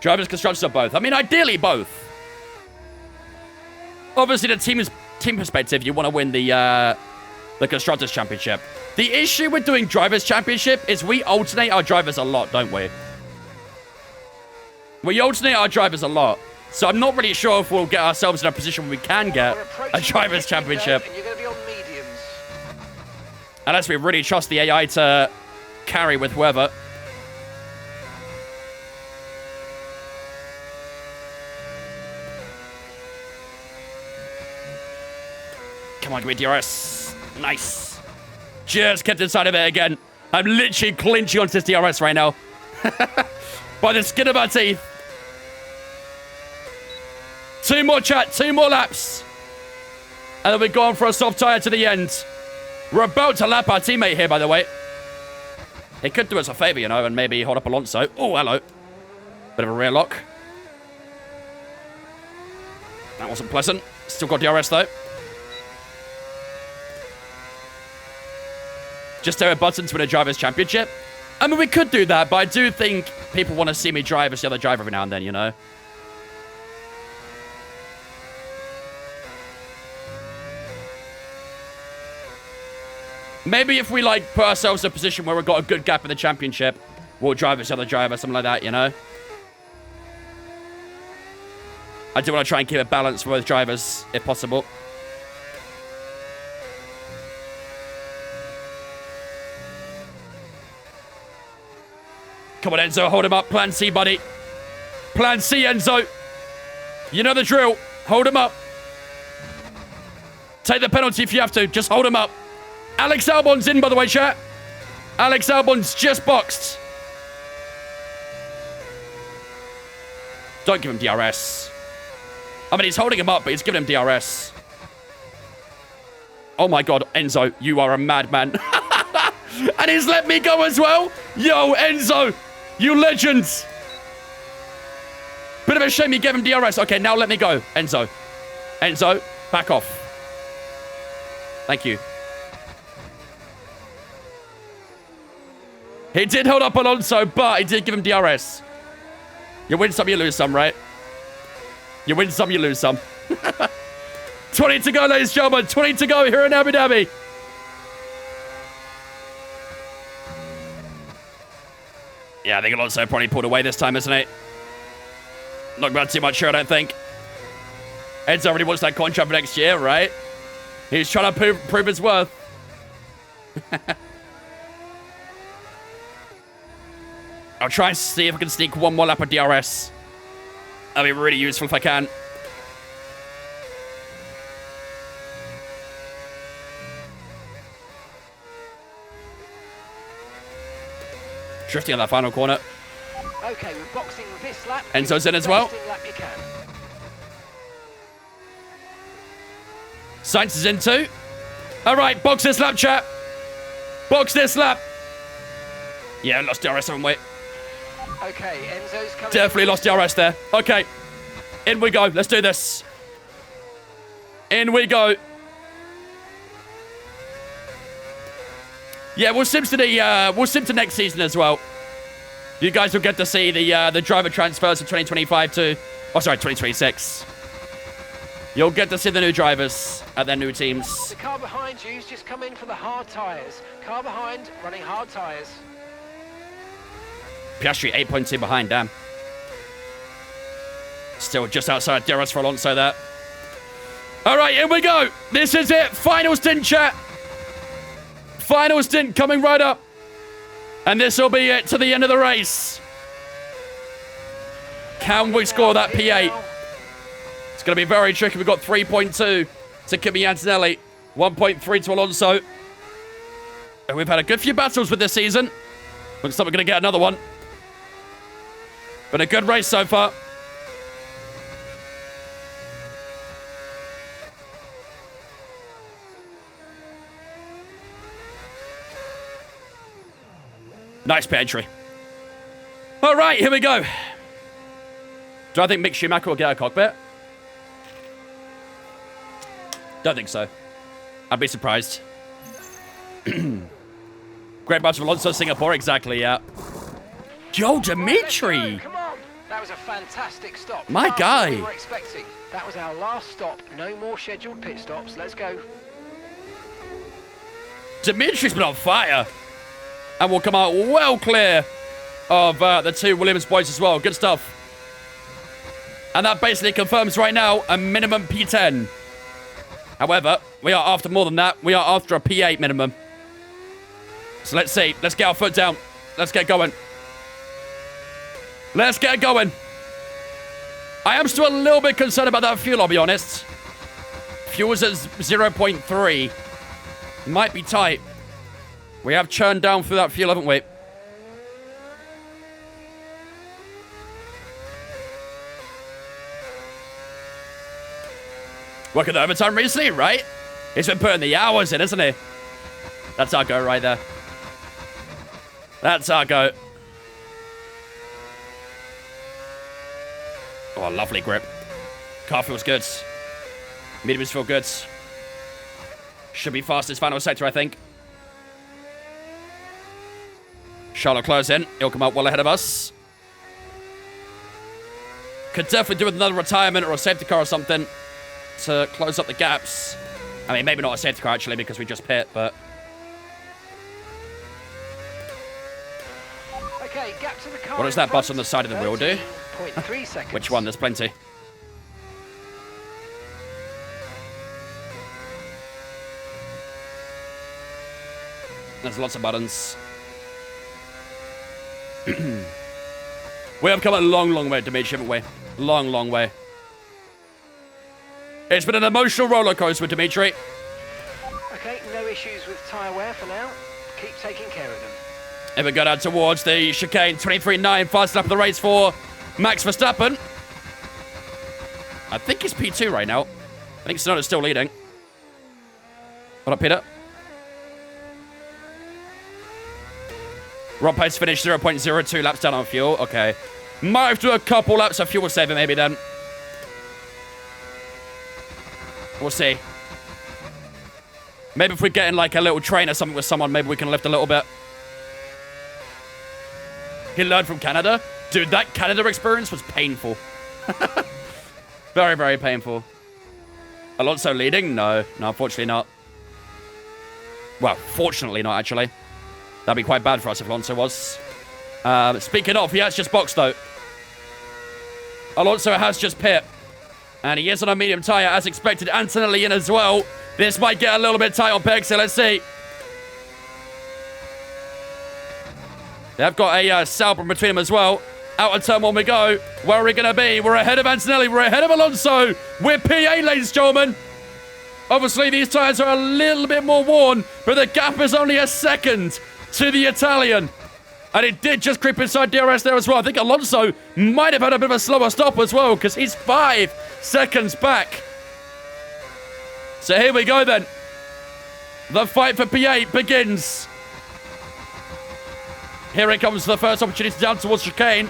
Drivers, constructors, or both? I mean, ideally both. Obviously, the team perspective, you want to win the Constructors' Championship. The issue with doing Drivers' Championship is we alternate our drivers a lot, don't we? We alternate our drivers a lot. So I'm not really sure if we'll get ourselves in a position where we can get a Drivers' Championship. And you're going to be on mediums. Unless we really trust the AI to carry with whoever. Come on, give me DRS. Nice. Just kept inside of it again. I'm literally clinching onto this DRS right now. By the skin of our teeth. 2 more, chat. 2 more laps. And then we're going for a soft tyre to the end. We're about to lap our teammate here, by the way. He could do us a favour, you know, and maybe hold up Alonso. Oh, hello. Bit of a rear lock. That wasn't pleasant. Still got DRS, though. Just there a button to win a Drivers' Championship. I mean, we could do that, but I do think people want to see me drive as the other driver every now and then, you know? Maybe if we, like, put ourselves in a position where we've got a good gap in the championship, we'll drive as the other driver, something like that, you know? I do want to try and keep it balanced for both drivers, if possible. Come on, Enzo, hold him up. Plan C, buddy. Plan C, Enzo. You know the drill. Hold him up. Take the penalty if you have to. Just hold him up. Alex Albon's in, by the way, chat. Alex Albon's just boxed. Don't give him DRS. I mean, he's holding him up, but he's giving him DRS. Oh my God, Enzo, you are a madman. And he's let me go as well. Yo, Enzo, you legends. Bit of a shame he gave him DRS. Okay, now let me go, Enzo. Enzo, back off. Thank you. He did hold up Alonso, but he did give him DRS. You win some, you lose some, right? You win some, you lose some. 20 to go, ladies and gentlemen. 20 to go here in Abu Dhabi. Yeah, I think Alonso probably pulled away this time, isn't it? Not about too much sure, I don't think. Ed's already wants that contract for next year, right? He's trying to prove his worth. I'll try and see if I can sneak one more lap of DRS. That'd be really useful if I can. Drifting on that final corner. Okay, we're boxing this lap. Enzo's in as well. Lap you can. Sainz is in too. All right, box this lap, chat. Box this lap. Yeah, lost DRS, haven't we? Okay, Enzo's coming. Definitely lost DRS there. Okay, in we go. Let's do this. In we go. Yeah, we'll sim to next season as well. You guys will get to see the driver transfers from 2025 to, 2026. You'll get to see the new drivers at their new teams. The car behind you's just come in for the hard tyres. Car behind, running hard tyres. Piastri 8.2 behind, damn. Still just outside DRS for Alonso there. All right, here we go. This is it. Final stint, chat. Final stint coming right up. And this will be it to the end of the race. Can we score that P8? It's going to be very tricky. We've got 3.2 to Kimi Antonelli. 1.3 to Alonso. And we've had a good few battles with this season. Looks like we're going to get another one. Been a good race so far. Nice pit entry. All right, here we go. Do I think Mick Schumacher will get a cockpit? Don't think so. I'd be surprised. Great match of Alonso, Singapore, exactly, yeah. Yo, Dimitri! Come on! That was a fantastic stop. My guy! We were expecting. That was our last stop. No more scheduled pit stops. Let's go. Dimitri's been on fire. And will come out well clear of the two Williams boys as well. Good stuff. And that basically confirms right now a minimum P10. However, we are after more than that. We are after a P8 minimum. So let's see. Let's get our foot down. Let's get going. Let's get going. I am still a little bit concerned about that fuel, I'll be honest. Fuel's at 0.3. Might be tight. We have churned down through that fuel, haven't we? Working the overtime recently, right? He's been putting the hours in, isn't he? That's our go right there. That's our go. Oh, lovely grip. Car feels good. Mediums feel good. Should be fastest final sector, I think. Charlotte close in. He'll come out well ahead of us. Could definitely do with another retirement or a safety car or something to close up the gaps. I mean, maybe not a safety car, actually, because we just pit, but... Okay, gap to the car. What does that bus on the side of the wheel do? 0.3 seconds. Which one? There's plenty. There's lots of buttons. We have come a long, long way, Dimitri, haven't we? Long, long way. It's been an emotional roller coaster with Dimitri. Okay, no issues with tyre wear for now. Keep taking care of them. And we go down towards the chicane. 23.9, fast lap of the race for Max Verstappen. I think he's P2 right now. I think Tsunoda's still leading. Hold up, Peter. Rob Pace finished 0.02 laps down on fuel. Okay. Might have to do a couple laps of fuel saving maybe then. We'll see. Maybe if we get in like a little train or something with someone, maybe we can lift a little bit. He learned from Canada. Dude, that Canada experience was painful. Very, very painful. Alonso leading? No, unfortunately not. Well, fortunately not, actually. That'd be quite bad for us if Alonso was. Speaking of, he has just boxed, though. Alonso has just pit. And he is on a medium tyre, as expected. Antonelli in as well. This might get a little bit tight on Peg, so let's see. They've got a Sauber between them as well. Out of turn 1 we go. Where are we going to be? We're ahead of Antonelli. We're ahead of Alonso. We're P8, ladies and gentlemen. Obviously, these tyres are a little bit more worn, but the gap is only a second to the Italian. And it did just creep inside DRS there as well. I think Alonso might have had a bit of a slower stop as well, because he's 5 seconds back. So here we go then. The fight for P8 begins. Here it comes for the first opportunity down towards chicane.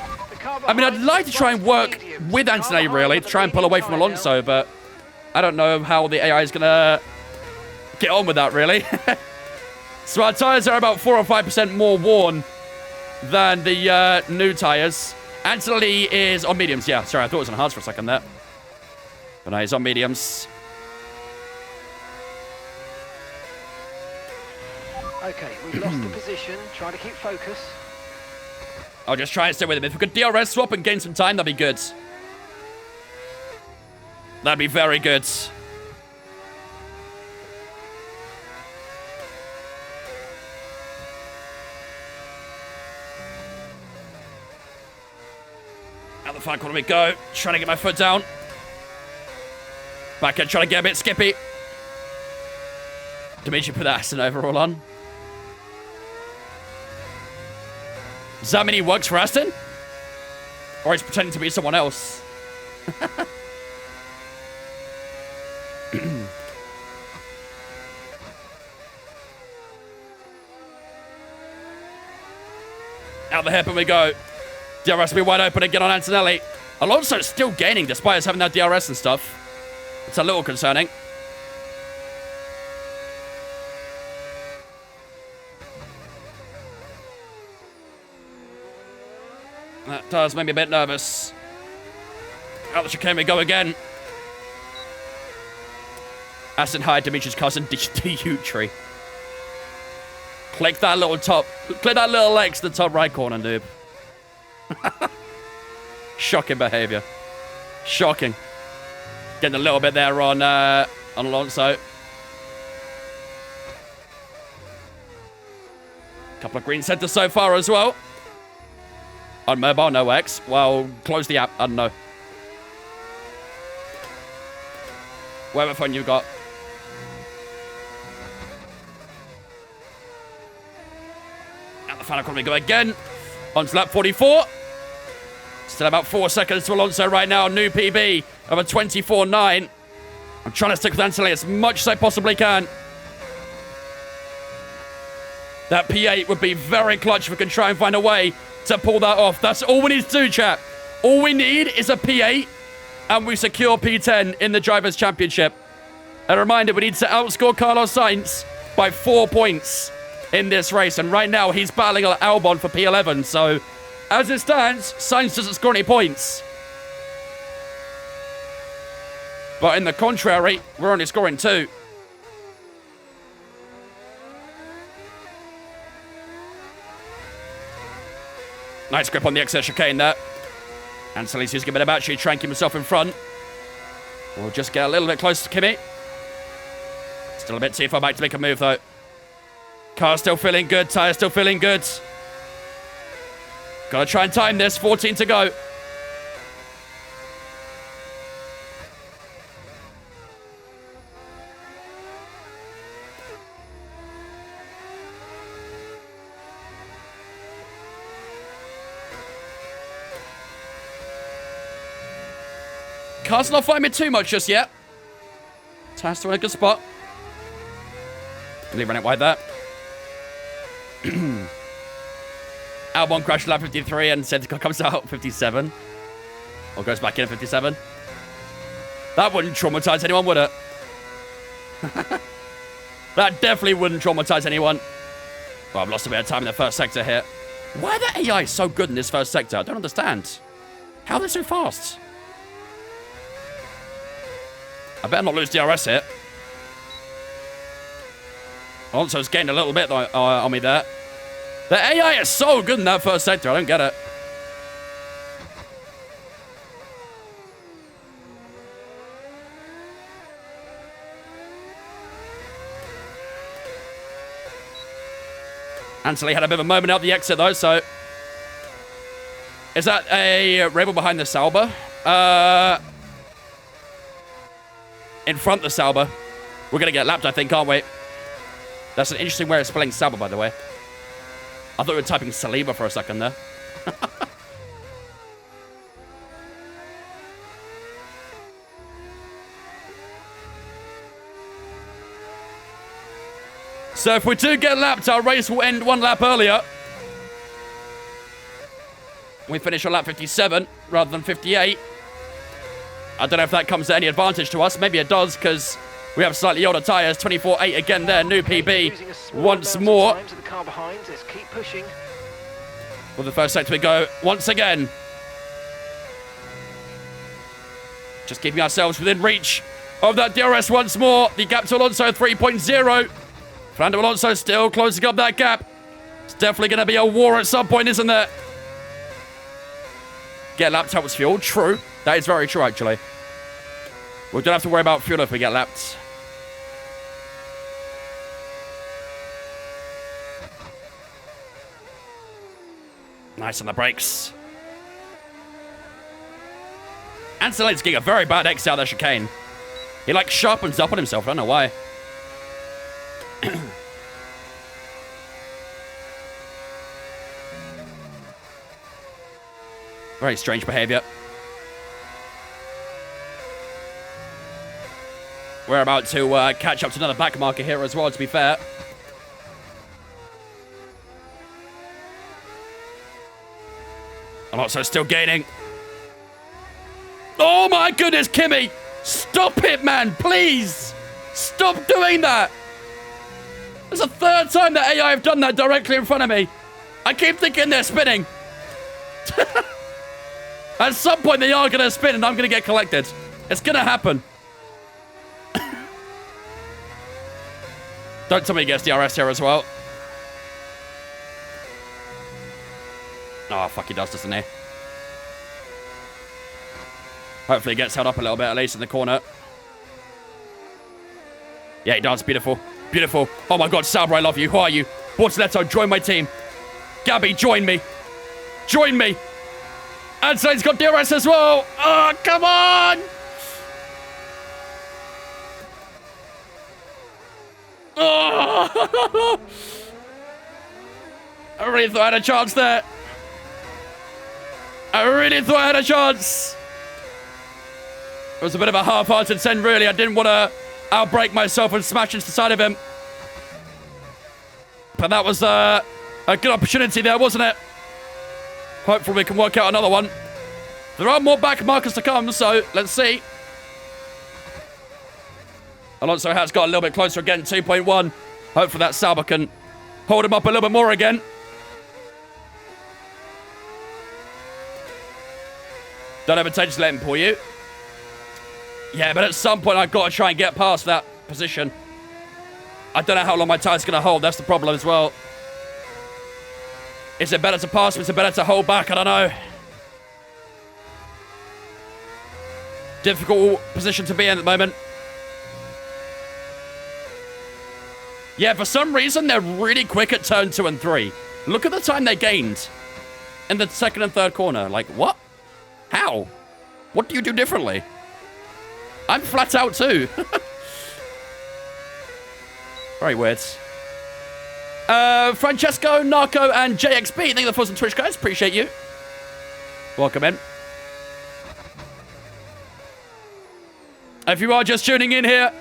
I mean, I'd like to try and work with Antonelli, really, to try and pull away from Alonso, but I don't know how the AI is going to get on with that, really. So our tyres are about 4 or 5% more worn than the new tyres. Antonelli is on mediums. Yeah, sorry, I thought it was on hards for a second there. But no, he's on mediums. Okay, we've lost the position. Try to keep focus. I'll just try and stay with him. If we could DRS swap and gain some time, that'd be good. That'd be very good. Out the far corner we go. Trying to get my foot down. Back end, trying to get a bit skippy. Dimitri put that Aston overall on. Does that mean he works for Aston? Or he's pretending to be someone else? Out the hairpin we go. DRS will be wide open again on Antonelli. Alonso's still gaining despite us having that DRS and stuff. It's a little concerning. That does make me a bit nervous. Out the chicane we go again. Aston hired Dimitri's cousin, Dimitri. Click that little top. Click that little X to the top right corner, noob. Shocking behavior. Shocking. Getting a little bit there on Alonso. Couple of green centers so far as well. On mobile, no X. Well, close the app. I don't know. Whatever phone you've got. Out the final corner we go again. On to lap 44. Still about 4 seconds to Alonso right now. New PB of a 24.9. I'm trying to stick with Antonelli as much as I possibly can. That P8 would be very clutch if we can try and find a way to pull that off. That's all we need to do, chat. All we need is a P8, and we secure P10 in the Drivers' Championship. A reminder, we need to outscore Carlos Sainz by 4 points in this race, and right now he's battling Albon for P11, so as it stands, Sainz doesn't score any points. But in the contrary, we're only scoring 2. Nice grip on the exit chicane there. Antonelli's using a bit of battery, trying to keep himself in front. We'll just get a little bit closer to Kimi. Still a bit too far back to make a move, though. Car still feeling good, tyre still feeling good. Gotta try and time this, 14 to go. Car's not fighting me too much just yet. Taz still in a good spot. Leave run it wide there. Albon crashed lap 53 and Sentical comes out 57. Or goes back in at 57. That wouldn't traumatize anyone, would it? That definitely wouldn't traumatize anyone. Well, I've lost a bit of time in the first sector here. Why are the AI so good in this first sector? I don't understand. How are they so fast? I better not lose DRS here. Alonso's gained a little bit on me there. The AI is so good in that first sector. I don't get it. Ansley had a bit of a moment out the exit, though, so... Is that a Rebel behind the Sauber? In front of the Sauber. We're going to get lapped, I think, aren't we? That's an interesting way of spelling Sauber, by the way. I thought we were typing Saliba for a second there. So if we do get lapped, our race will end 1 lap earlier. We finish on lap 57 rather than 58. I don't know if that comes at any advantage to us. Maybe it does, because we have slightly older tyres. 24.8 again there. New PB once more. Keep pushing. With the first sector we go once again. Just keeping ourselves within reach of that DRS once more. The gap to Alonso 3.0. Fernando Alonso still closing up that gap. It's definitely going to be a war at some point, isn't there? Get lapped helps fuel. True. That is very true, actually. We don't have to worry about fuel if we get lapped. Nice on the brakes. Anceletti's getting a very bad exit out of the chicane. He, like, sharpens up on himself. I don't know why. Very strange behavior. We're about to catch up to another back marker here as well, to be fair. Alonso still gaining. Oh my goodness, Kimi! Stop it, man, please! Stop doing that! It's the 3rd time that AI have done that directly in front of me. I keep thinking they're spinning. At some point they are going to spin and I'm going to get collected. It's going to happen. Don't tell me he gets DRS here as well. Oh, fuck, he does, doesn't he? Hopefully he gets held up a little bit, at least in the corner. Yeah, he does. Beautiful. Beautiful. Oh my god, Sauber, I love you. Who are you? Bortoletto, join my team. Gabby, join me. Join me. Ansel's got DRS as well. Oh, come on. Oh. I really thought I had a chance there. I really thought I had a chance. It was a bit of a half-hearted send, really. I didn't want to outbrake myself and smash into the side of him. But that was a good opportunity there, wasn't it? Hopefully we can work out another one. There are more back markers to come, so let's see. Alonso has got a little bit closer again, 2.1. Hopefully that Sauber can hold him up a little bit more again. Don't have intention to let him pull you. Yeah, but at some point I've got to try and get past that position. I don't know how long my tire's going to hold. That's the problem as well. Is it better to pass or is it better to hold back? I don't know. Difficult position to be in at the moment. Yeah, for some reason, they're really quick at turn 2 and 3. Look at the time they gained in the 2nd and 3rd corner. Like, what? How? What do you do differently? I'm flat out too. Very weird. Francesco, Narco, and JXB. Thank you for some Twitch, guys. Appreciate you. Welcome in. If you are just tuning in here,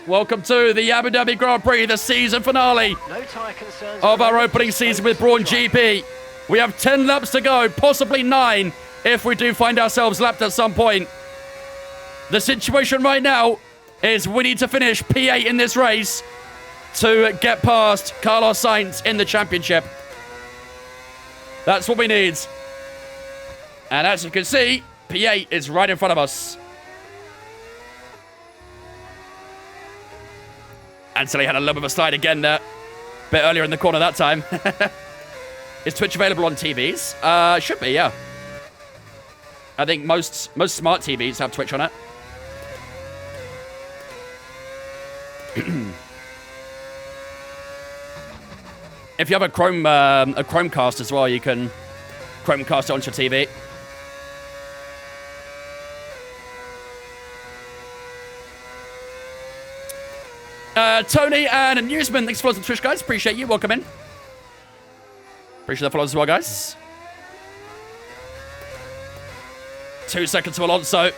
welcome to the Abu Dhabi Grand Prix, the season finale No tyre concerns of our opening season with Brawn GP. We have 10 laps to go, possibly 9 if we do find ourselves lapped at some point. The situation right now is we need to finish P8 in this race to get past Carlos Sainz in the championship. That's what we need. And as you can see, P8 is right in front of us. Anthony had a little bit of a slide again there. Bit earlier in the corner that time. Is Twitch available on TVs? Should be, yeah. I think most smart TVs have Twitch on it. If you have a Chromecast as well, you can Chromecast it onto your TV. Tony and Newsman, thanks for following the Twitch, guys. Appreciate you. Welcome in. Appreciate the follows as well, guys. 2 seconds to Alonso.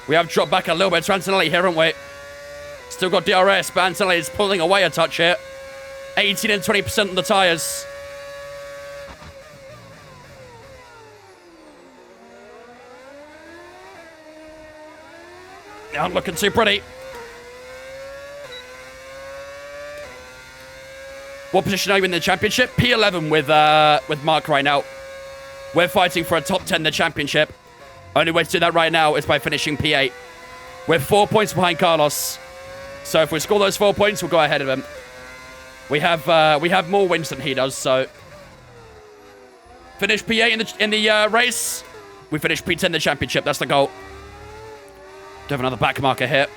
We have dropped back a little bit to Antonelli here, haven't we? Still got DRS, but Antonelli is pulling away a touch here. 18 and 20% on the tyres. Not looking too pretty. What position are you in the championship? P11 with Mark right now. We're fighting for a top 10 in the championship. Only way to do that right now is by finishing P8. We're 4 points behind Carlos. So if we score those 4 points, we'll go ahead of him. We have more wins than he does, so finish P8 in the race. We finish P10 in the championship. That's the goal. Do have another back marker here.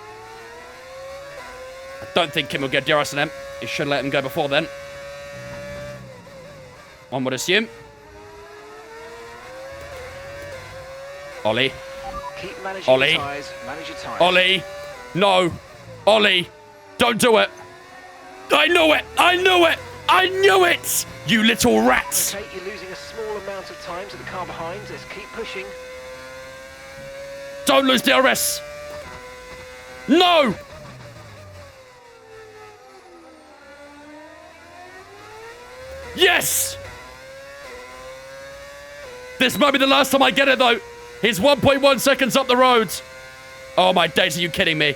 I don't think Kim will get DRS on him. He should let him go before then. One would assume. Ollie. Keep managing Ollie. your tyres. Manage your tyres. Ollie. No. Ollie. Don't do it. I knew it. I knew it. I knew it. You little rats. Okay, you're losing a small amount of time to the car behind. Let's keep pushing. Don't lose DRS. No. Yes. This might be the last time I get it, though. He's 1.1 seconds up the road. Oh, my days, are you kidding me?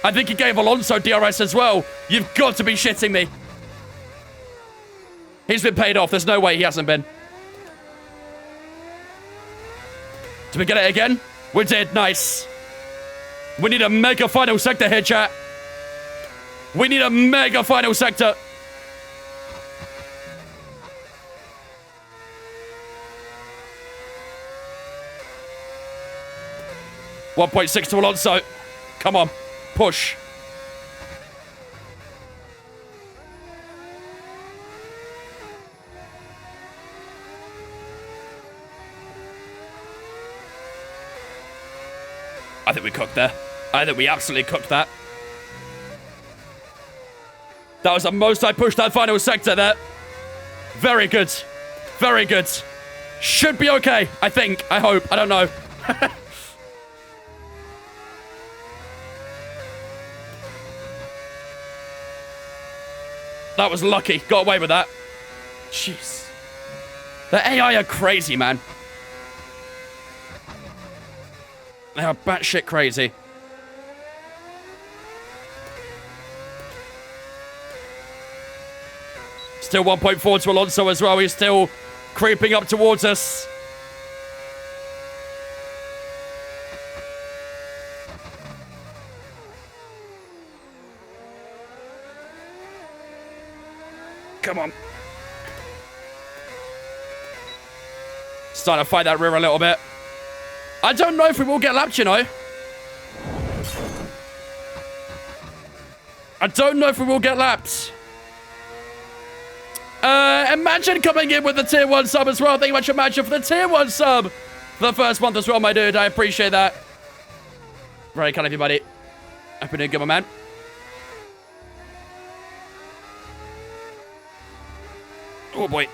I think he gave Alonso DRS as well. You've got to be shitting me. He's been paid off. There's no way he hasn't been. Did we get it again? We did. Nice. We need a mega final sector here, chat. We need a mega final sector. .6 to Alonso. Come on. Push. I think we cooked there. I think we absolutely cooked that. That was the most I pushed that final sector there. Very good. Very good. Should be okay, I think. I hope. I don't know. That was lucky. Got away with that. Jeez. The AI are crazy, man. They are batshit crazy. Still 1.4 to Alonso as well. He's still creeping up towards us. Come on. Starting to fight that rear a little bit. I don't know if we will get lapped, you know. I don't know if we will get lapped. Imagine coming in with the tier 1 sub as well. Thank you much, Imagine, for the tier 1 sub for the first month as well, my dude. I appreciate that. Very kind of you, buddy. Hope you're doing good, my man. Oh, boy.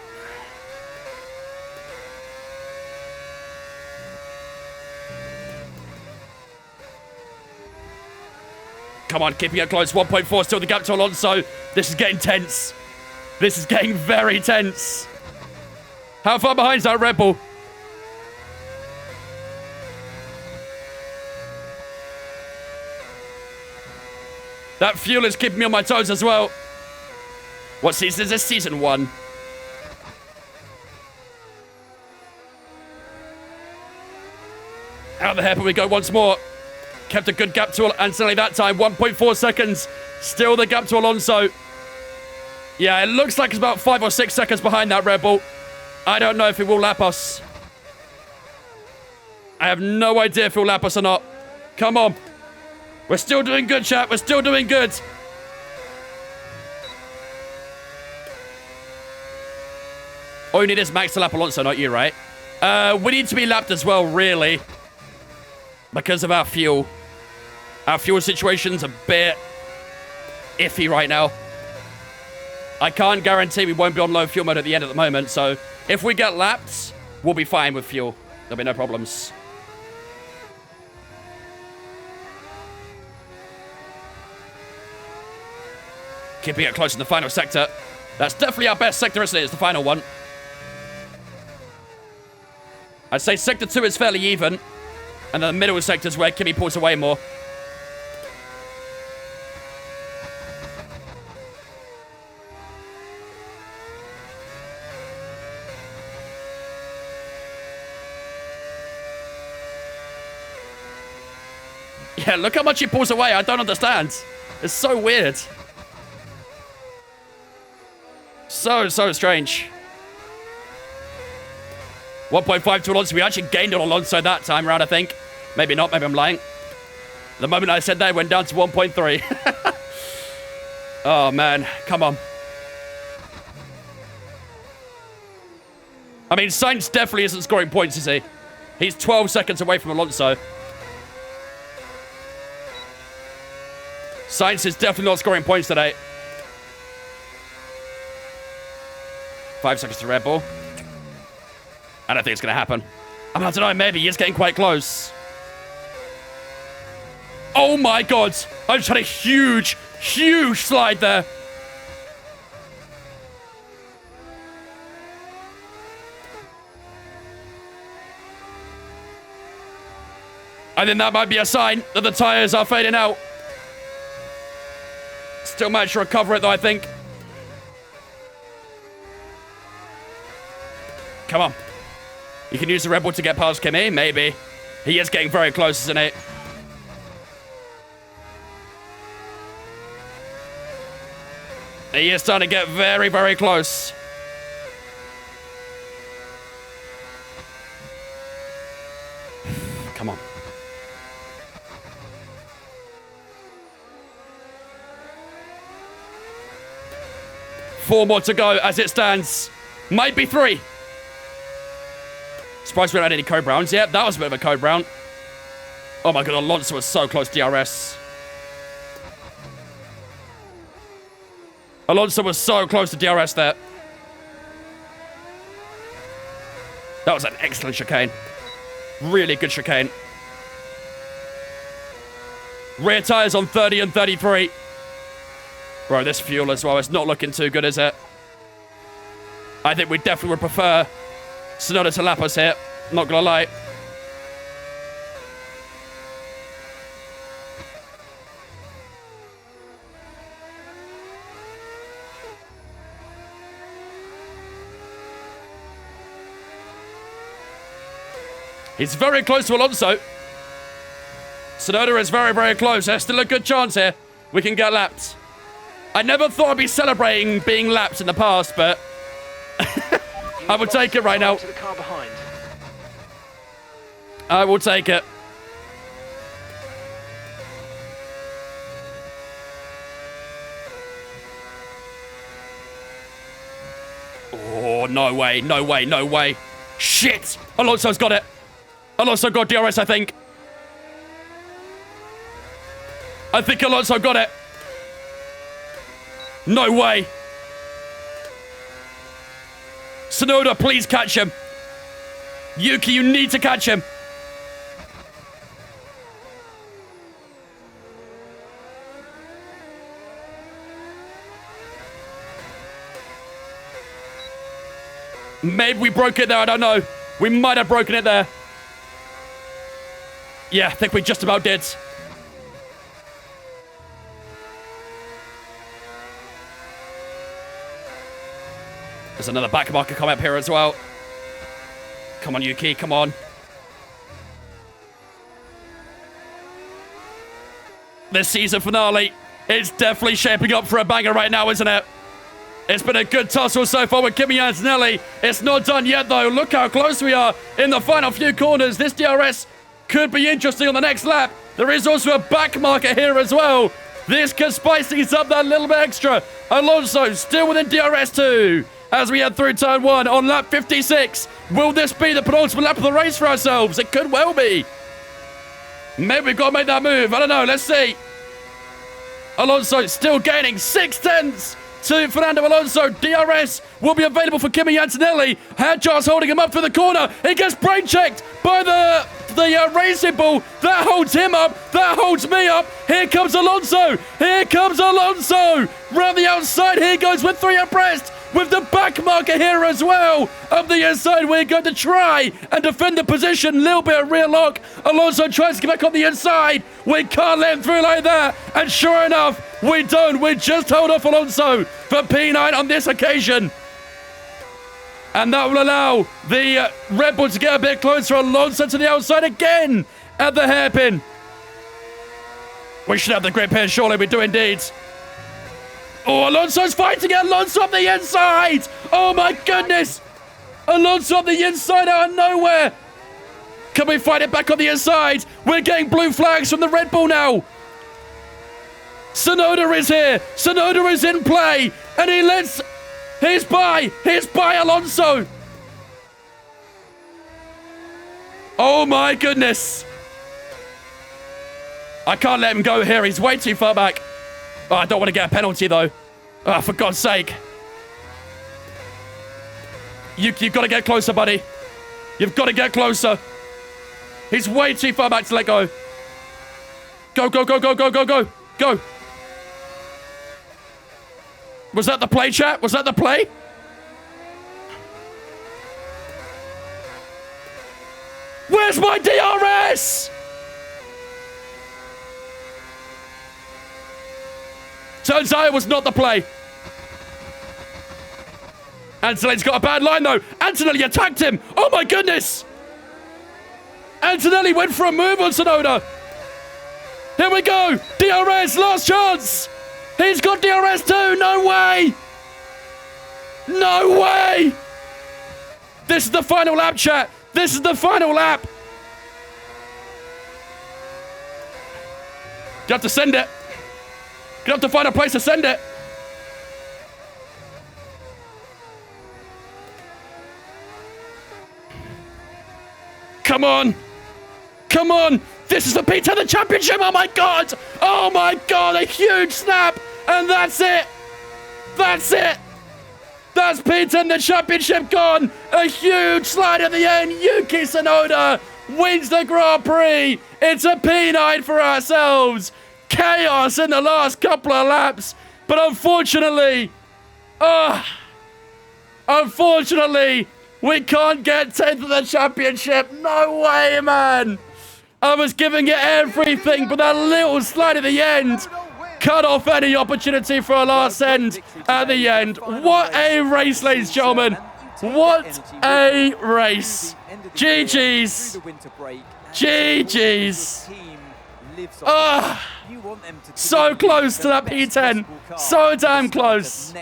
Come on, keeping it close. 1.4, still the gap to Alonso. This is getting tense. This is getting very tense. How far behind is that Red Bull? That fuel is keeping me on my toes as well. What season is this? Season 1. Out of the hairpin we go once more. Kept a good gap to Antonelli that time. 1.4 seconds. Still the gap to Alonso. Yeah, it looks like it's about 5 or 6 seconds behind that Red Bull. I don't know if it will lap us. I have no idea if it will lap us or not. Come on. We're still doing good, chat. We're still doing good. All you need is Max to lap Alonso, not you, right? We need to be lapped as well, really. Because of our fuel. Our fuel situation's a bit iffy right now. I can't guarantee we won't be on low fuel mode at the end at the moment, so if we get lapped, we'll be fine with fuel. There'll be no problems. Keeping it close in the final sector. That's definitely our best sector, isn't it? It's the final one. I'd say sector 2 is fairly even. And the middle sector's where Kimi pulls away more. Yeah, look how much he pulls away. I don't understand. It's so weird. So strange. 1.5 to Alonso. We actually gained on Alonso that time around, I think. Maybe not. Maybe I'm lying. The moment I said that, it went down to 1.3. Oh, man. Come on. I mean, Sainz definitely isn't scoring points, is he? He's 12 seconds away from Alonso. Sainz is definitely not scoring points today. 5 seconds to Red Bull. I don't think it's going to happen. I don't know, maybe. He's getting quite close. Oh my god. I just had a huge slide there. I think that might be a sign that the tyres are fading out. Still managed to recover it though, I think. Come on. You can use the Red Bull to get past Kimi, maybe. He is getting very close, isn't he? He is starting to get very, very close. Come on. Four more to go as it stands. Might be 3. Surprised we don't have any code browns. Yep, that was a bit of a code brown. Oh my god, Alonso was so close to DRS. Alonso was so close to DRS there. That was an excellent chicane. Really good chicane. Rear tyres on 30 and 33. Bro, this fuel as well, it's not looking too good, is it? I think we definitely would prefer Tsunoda to lap us here. Not gonna lie. He's very close to Alonso. Tsunoda is very, very close. There's still a good chance here we can get lapped. I never thought I'd be celebrating being lapped in the past, but I will take it right now. To the car behind. I will take it. Oh, no way, no way, no way. Shit! Alonso's got it. Alonso got DRS, I think. I think Alonso got it. No way. Tsunoda, please catch him. Yuki, you need to catch him. Maybe we broke it there. I don't know. We might have broken it there. Yeah, I think we just about did. There's another back marker coming up here as well. Come on, Yuki. Come on. This season finale, it's definitely shaping up for a banger right now, isn't it? It's been a good tussle so far with Kimi Antonelli. It's not done yet, though. Look how close we are in the final few corners. This DRS could be interesting on the next lap. There is also a back marker here as well. This could spice things up that little bit extra. Alonso still within DRS2 as we head through turn 1 on lap 56. Will this be the penultimate lap of the race for ourselves? It could well be. Maybe we've got to make that move. I don't know. Let's see. Alonso still gaining 6/10 to Fernando Alonso. DRS will be available for Kimi Antonelli. Hadjar's holding him up through the corner. He gets brain checked by the racing bull. That holds him up. That holds me up. Here comes Alonso. Here comes Alonso. Round the outside. He goes with 3 abreast. With the back marker here as well. Up the inside, we're going to try and defend the position. Little bit of rear lock. Alonso tries to get back on the inside. We can't let him through like that. And sure enough, we don't. We just hold off Alonso for P9 on this occasion. And that will allow the Red Bull to get a bit closer. Alonso to the outside again at the hairpin. We should have the grip here, surely. We do indeed. Oh, Alonso's fighting it. Alonso on the inside. Oh, my goodness. Alonso on the inside out of nowhere. Can we fight it back on the inside? We're getting blue flags from the Red Bull now. Tsunoda is here. Tsunoda is in play. And he lets... He's by Alonso. Oh, my goodness. I can't let him go here. He's way too far back. Oh, I don't want to get a penalty, though. Oh, for God's sake. You've got to get closer, buddy. You've got to get closer. He's way too far back to let go. Go, go, go, go, go, go, go. Go. Was that the play, chat? Was that the play? Where's my DRS? Turns out it was not the play. Antonelli's got a bad line, though. Antonelli attacked him. Oh, my goodness. Antonelli went for a move on Tsunoda. Here we go. DRS, last chance. He's got DRS too. No way. No way. This is the final lap, chat. This is the final lap. You have to send it. You have to find a place to send it. Come on. Come on. This is the P10 the championship. Oh, my God. Oh, my God. A huge snap. And that's it. That's it. That's P10 the championship gone. A huge slide at the end. Yuki Tsunoda wins the Grand Prix. It's a P9 for ourselves. Chaos in the last couple of laps. But unfortunately, we can't get 10th of the championship. No way, man. I was giving it everything, but that little slide at the end cut off any opportunity for a last end at the end. What a race, ladies and gentlemen. What a race. GG's. GG's. So close to that P10. So damn close.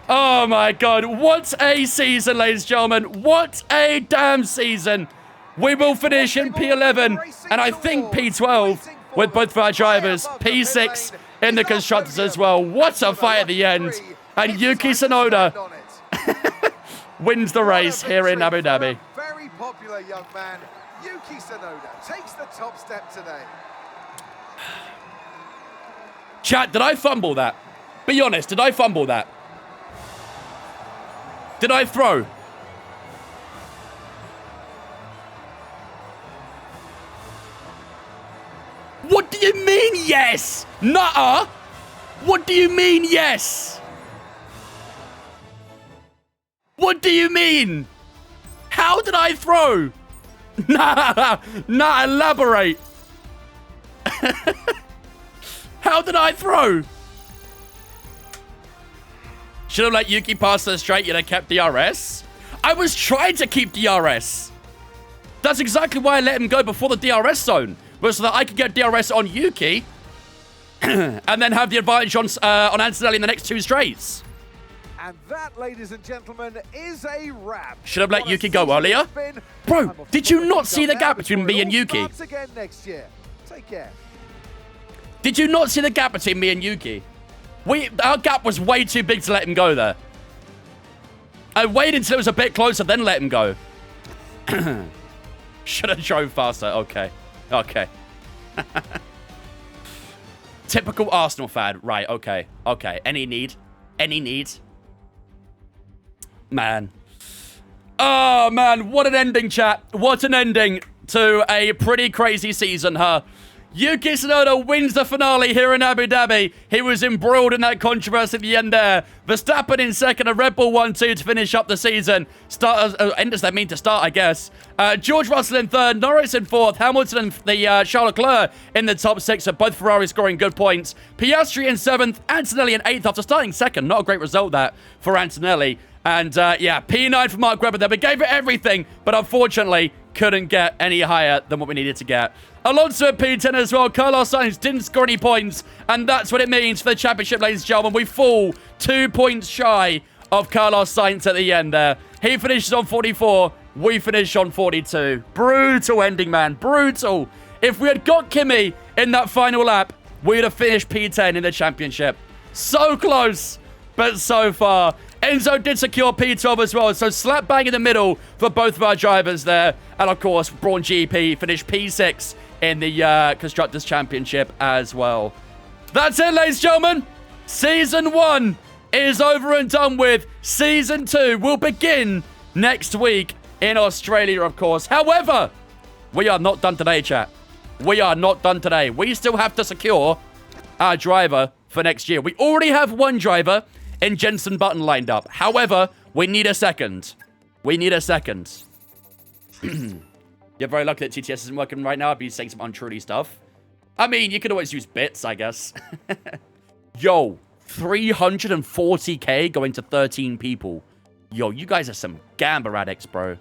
Oh my God. What a season, ladies and gentlemen. What a damn season. We will finish in P11 and I think P12 with both of our drivers. P6 in the constructors as well. What a fight at the end. And Yuki Tsunoda wins the race here in Abu Dhabi. Very popular young man, Yuki Tsunoda, takes the top step today. Chat, did I fumble that? Be honest, did I fumble that? Did I throw? What do you mean, yes? Nuh-uh. What do you mean, yes? What do you mean? How did I throw? Nah, elaborate. How did I throw? Should have let Yuki pass her straight, yet I kept DRS. I was trying to keep DRS. That's exactly why I let him go before the DRS zone, was so that I could get DRS on Yuki and then have the advantage on Antonelli in the next 2 straights. And that, ladies and gentlemen, is a wrap. Should have let Yuki go earlier. Bro, did you not see the gap between me and Yuki? Again next year. Take care. Did you not see the gap between me and Yuki? Our gap was way too big to let him go there. I waited until it was a bit closer, then let him go. Should have drove faster. Okay. Okay. Typical Arsenal fan. Right, okay. Okay. Any need? Any need? Man. Oh, man. What an ending, chat. What an ending to a pretty crazy season, huh? Yuki Tsunoda wins the finale here in Abu Dhabi. He was embroiled in that controversy at the end there. Verstappen in second, a Red Bull 1-2 to finish up the season. End does that mean to start, I guess. George Russell in third, Norris in fourth, Hamilton and the Charles Leclerc in the top 6, so both Ferraris scoring good points. Piastri in 7th, Antonelli in 8th after starting second. Not a great result that for Antonelli. And yeah, P9 for Mark Webber there. We gave it everything, but unfortunately couldn't get any higher than what we needed to get. Alonso at P10 as well. Carlos Sainz didn't score any points, and that's what it means for the championship, ladies and gentlemen. We fall 2 points shy of Carlos Sainz at the end there. He finishes on 44. We finish on 42. Brutal ending, man. Brutal. If we had got Kimi in that final lap, we'd have finished P10 in the championship. So close, but so far. Enzo did secure P12 as well, so slap bang in the middle for both of our drivers there. And of course, Brawn GP finished P6 in the Constructors' Championship as well. That's it, ladies and gentlemen. Season 1 is over and done with. Season 2 will begin next week in Australia, of course. However, we are not done today, chat. We are not done today. We still have to secure our driver for next year. We already have one driver in Jenson Button lined up. However, we need a second. We need a second. You're very lucky that TTS isn't working right now. I'd be saying some untruly stuff. I mean, you could always use bits, I guess. Yo, 340k going to 13 people. Yo, you guys are some gamba addicts, bro.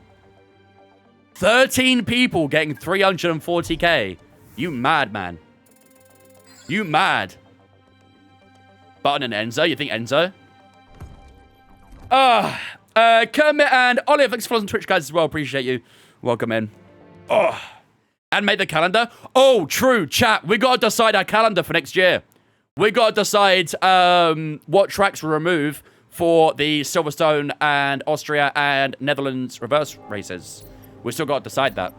13 people getting 340k. You mad, man. You mad. Button and Enzo. You think Enzo? Kermit and Olive, thanks for following on Twitch, guys, as well. Appreciate you. Welcome in. Oh. And make the calendar. Oh, true, chat. We got to decide our calendar for next year. We got to decide what tracks we remove for the Silverstone and Austria and Netherlands reverse races. We still got to decide that.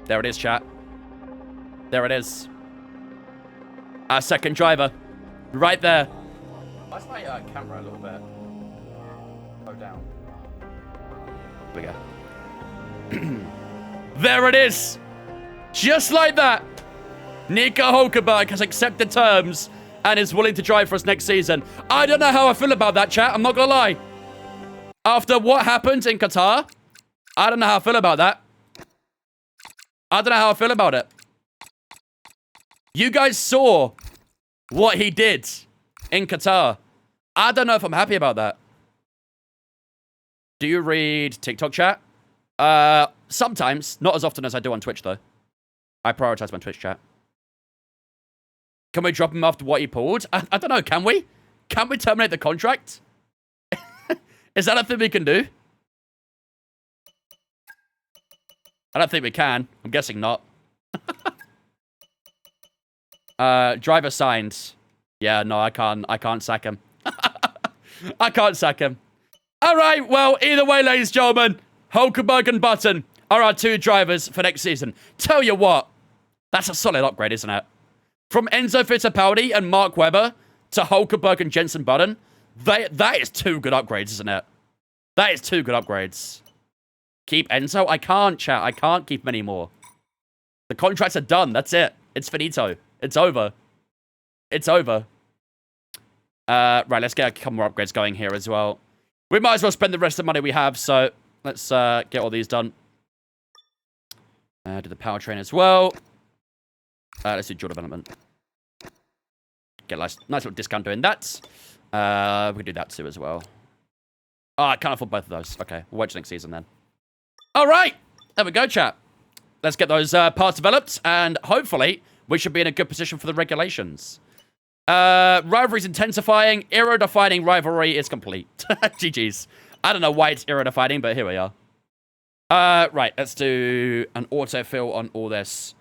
There it is, chat. There it is. Our second driver. Right there. Why's my camera a little bit? Go down. There we go. There it is. Just like that. Nico Hulkenberg has accepted terms and is willing to drive for us next season. I don't know how I feel about that, chat. I'm not going to lie. After what happened in Qatar, I don't know how I feel about that. I don't know how I feel about it. You guys saw what he did in Qatar. I don't know if I'm happy about that. Do you read TikTok chat? Sometimes. Not as often as I do on Twitch, though. I prioritize my Twitch chat. Can we drop him after what he pulled? I don't know. Can we? Can we terminate the contract? Is that a thing we can do? I don't think we can. I'm guessing not. Driver signed. Yeah, no, I can't sack him. I can't sack him. All right, well, either way, ladies and gentlemen, Hulkenberg and Button are our two drivers for next season. Tell you what, that's a solid upgrade, isn't it? From Enzo Fittipaldi and Mark Webber to Hulkenberg and Jenson Button, that is two good upgrades, isn't it? That is two good upgrades. Keep Enzo? I can't, chat. I can't keep him anymore. The contracts are done. That's it. It's finito. It's over. It's over. Right, let's get a couple more upgrades going here as well. We might as well spend the rest of the money we have, so let's get all these done. Do the powertrain as well. Let's do dual development. Get a nice little discount doing that. We can do that too as well. Oh, I can't afford both of those. Okay, we'll wait till next season then. All right, there we go, chat. Let's get those parts developed, and hopefully we should be in a good position for the regulations. Rivalry's intensifying. Era-defining rivalry is complete. GG's. I don't know why it's era-defining, but here we are. Right, let's do an autofill on all this.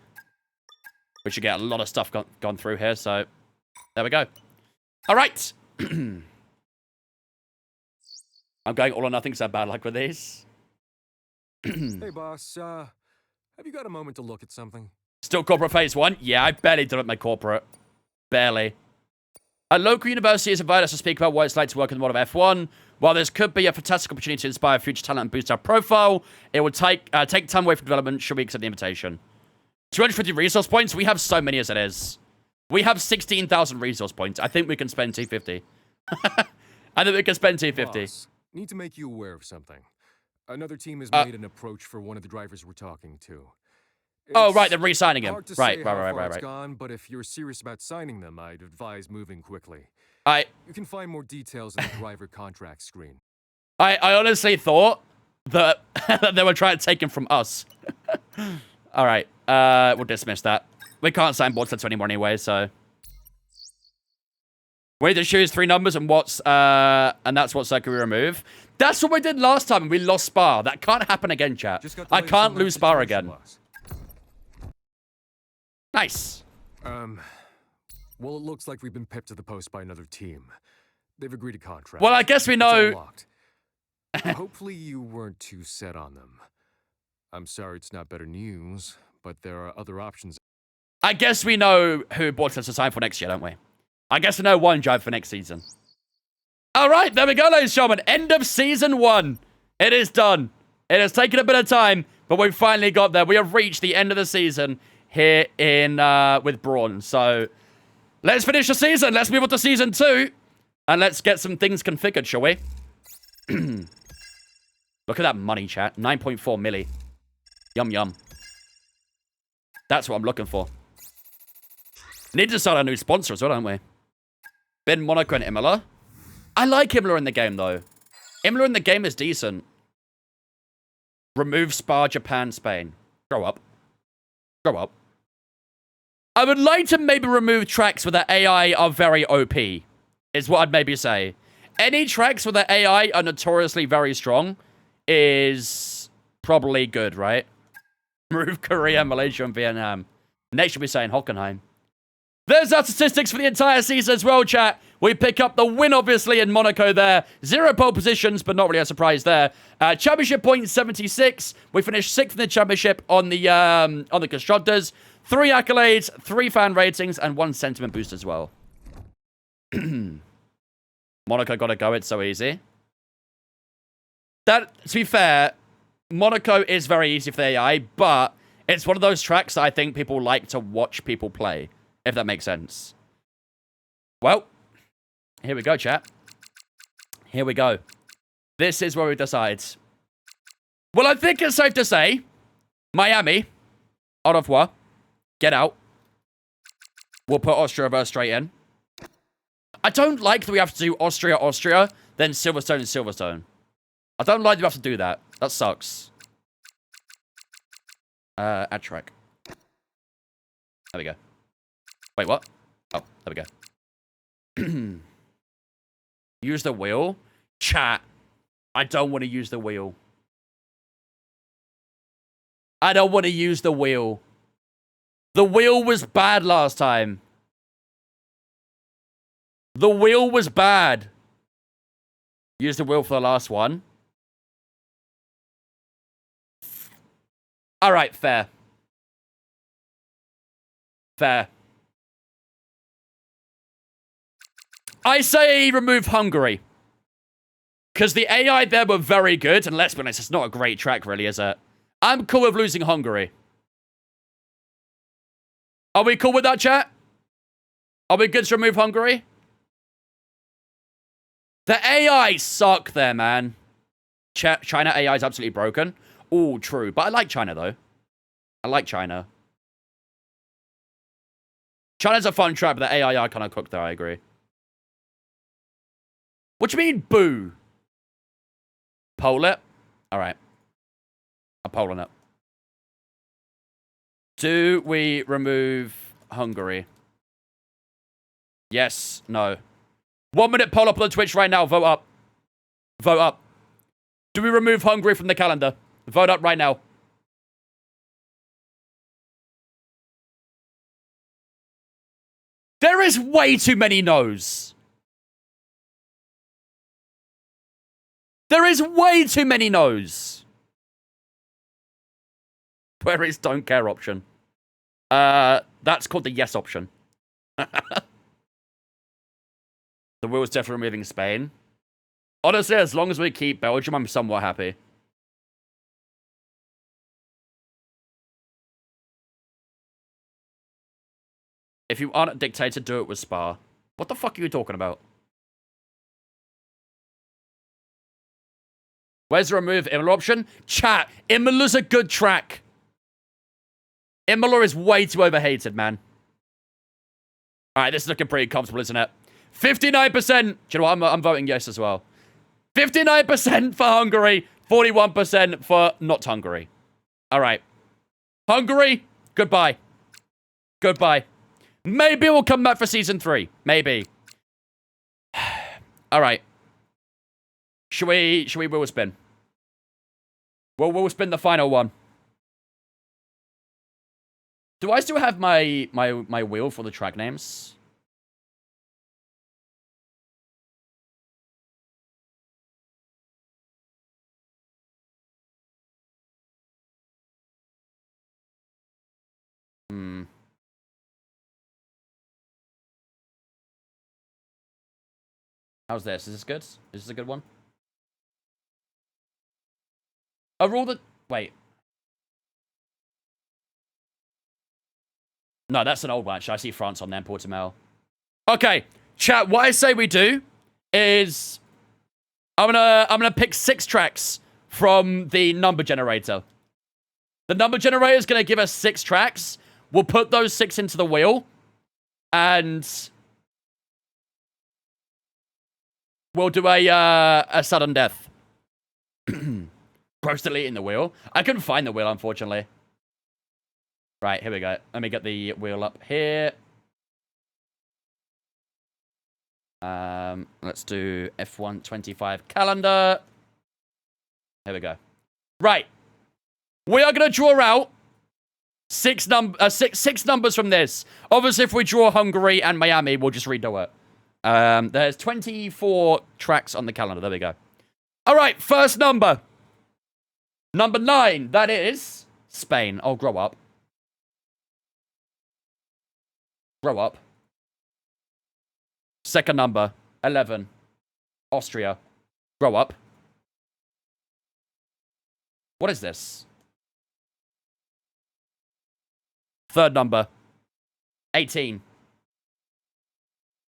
We should get a lot of stuff gone through here, so there we go. All right. I'm going all or nothing, so bad luck with these. Hey, boss. Have you got a moment to look at something? Still corporate phase 1? Yeah, I barely did it my corporate. Barely. A local university has invited us to speak about what it's like to work in the world of F1. While this could be a fantastic opportunity to inspire future talent and boost our profile, it will take time away from development should we accept the invitation. 250 resource points? We have so many as it is. We have 16,000 resource points. I think we can spend 250. I think we can spend 250. Boss, need to make you aware of something. Another team has made an approach for one of the drivers we're talking to. Oh, right, they're re-signing him. Hard to Right. say how far it's gone, but if you're serious about signing them, I'd advise moving quickly. You can find more details in the driver contract screen. I honestly thought that they were trying to take him from us. All right, we'll dismiss that. We can't sign board sets anymore anyway, so. We need to choose 3 numbers and that's what circuit we remove. That's what we did last time and we lost Spa. That can't happen again, chat. I can't lose Spa again. Nice. Well, it looks like we've been pipped to the post by another team. They've agreed to contract. Well, I guess we know. Hopefully you weren't too set on them. I'm sorry it's not better news, but there are other options. I guess we know who bought us to sign for next year, don't we? I guess we know one drive for next season. All right, there we go, ladies and gentlemen. End of season 1. It is done. It has taken a bit of time, but we've finally got there. We have reached the end of the season here in with Brawn. So let's finish the season. Let's move on to season 2. And let's get some things configured, shall we? Look at that money, chat. 9.4 milli. Yum, yum. That's what I'm looking for. Need to start a new sponsor as well, don't we? Ben, Monaco, and Imola. I like Imola in the game, though. Imola in the game is decent. Remove Spa, Japan, Spain. Grow up. Grow up. I would like to maybe remove tracks where the AI are very OP, is what I'd maybe say. Any tracks where the AI are notoriously very strong is probably good, right? Remove Korea, Malaysia, and Vietnam. Next, you'll be saying Hockenheim. There's our statistics for the entire season as well, chat. We pick up the win, obviously, in Monaco there. 0 pole positions, but not really a surprise there. Championship point 76. We finished 6th in the championship on the Constructors. 3 accolades, 3 fan ratings, and 1 sentiment boost as well. Monaco gotta go, it's so easy. That, to be fair, Monaco is very easy for the AI, but it's one of those tracks that I think people like to watch people play, if that makes sense. Well, here we go, chat. Here we go. This is where we decide. Well, I think it's safe to say, Miami, au revoir, get out. We'll put Austria reverse straight in. I don't like that we have to do Austria, Austria, then Silverstone and Silverstone. I don't like that we have to do that. That sucks. Add track. There we go. Wait, what? Oh, there we go. Use the wheel? Chat. I don't want to use the wheel. I don't want to use the wheel. The wheel was bad last time. The wheel was bad. Use the wheel for the last one. All right, fair. Fair. I say remove Hungary. Because the AI there were very good, and let's be honest, it's not a great track really, is it? I'm cool with losing Hungary. Are we cool with that, chat? Are we good to remove Hungary? The AI suck there, man. China AI is absolutely broken. All true. But I like China, though. I like China. China's a fun track, but the AI kind of cooked there, I agree. What do you mean, boo? Poll it? Alright. I'm polling it. Do we remove Hungary? Yes. No. 1 minute poll up on Twitch right now. Vote up. Vote up. Do we remove Hungary from the calendar? Vote up right now. There is way too many no's. There is way too many no's. Where is don't care option? That's called the yes option. The wheel's definitely removing Spain. Honestly, as long as we keep Belgium, I'm somewhat happy. If you aren't a dictator, do it with Spa. What the fuck are you talking about? Where's the remove Imola option? Chat, Imola's a good track. Imola is way too overhated, man. Alright, this is looking pretty comfortable, isn't it? 59%. Do you know what? I'm voting yes as well. 59% for Hungary. 41% for not Hungary. Alright. Hungary, goodbye. Goodbye. Maybe we'll come back for season 3. Maybe. Alright. Should we wheel spin? We'll spin the final one. Do I still have my wheel for the track names? How's this? Is this good? Is this a good one? Overall, wait. No, that's an old one. Actually, I see France on there in Portimao. Okay, chat. What I say we do is I'm gonna pick 6 tracks from the number generator. The number generator is gonna give us 6 tracks. We'll put those 6 into the wheel, and we'll do a sudden death. Gross deleting the wheel. I couldn't find the wheel, unfortunately. Right, here we go. Let me get the wheel up here. Let's do S1E24 calendar. Here we go. Right. We are going to draw out 6 numbers from this. Obviously, if we draw Hungary and Miami, we'll just redo it. There's 24 tracks on the calendar. There we go. All right, first number. Number 9. That is Spain. Oh, grow up. Grow up. Second number. 11. Austria. Grow up. What is this? Third number. 18.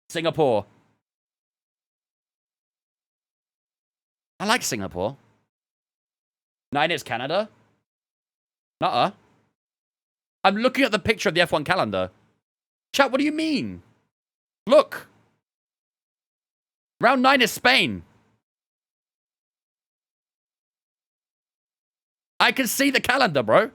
Singapore. I like Singapore. 9 is Canada. Nuh-uh. I'm looking at the picture of the F1 calendar. Chat, what do you mean? Look. Round 9 is Spain. I can see the calendar, bro.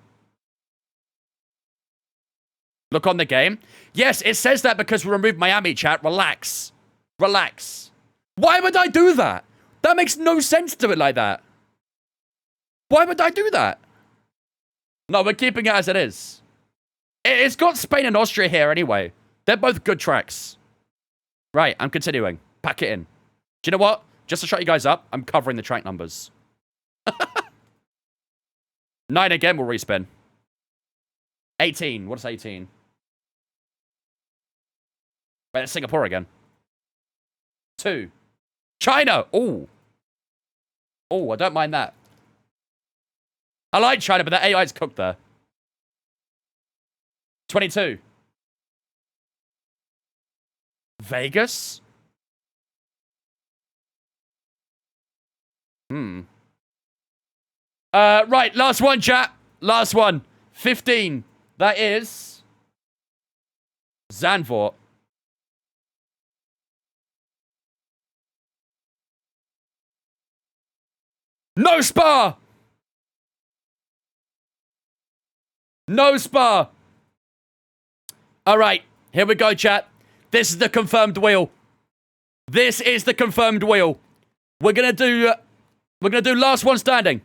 Look on the game. Yes, it says that because we removed Miami, chat. Relax. Relax. Why would I do that? That makes no sense to it like that. Why would I do that? No, we're keeping it as it is. It's got Spain and Austria here anyway. They're both good tracks. Right, I'm continuing. Pack it in. Do you know what? Just to shut you guys up, I'm covering the track numbers. 9 again will respin. 18. What is 18? Wait, it's Singapore again. 2. China. Oh. Oh, I don't mind that. I like China, but the AI's cooked there. 22. Vegas? Right, last one, chat. Last one. 15. That is Zandvoort. No Spa! No Spa! Alright, here we go, chat. This is the confirmed wheel. This is the confirmed wheel. We're gonna do last one standing.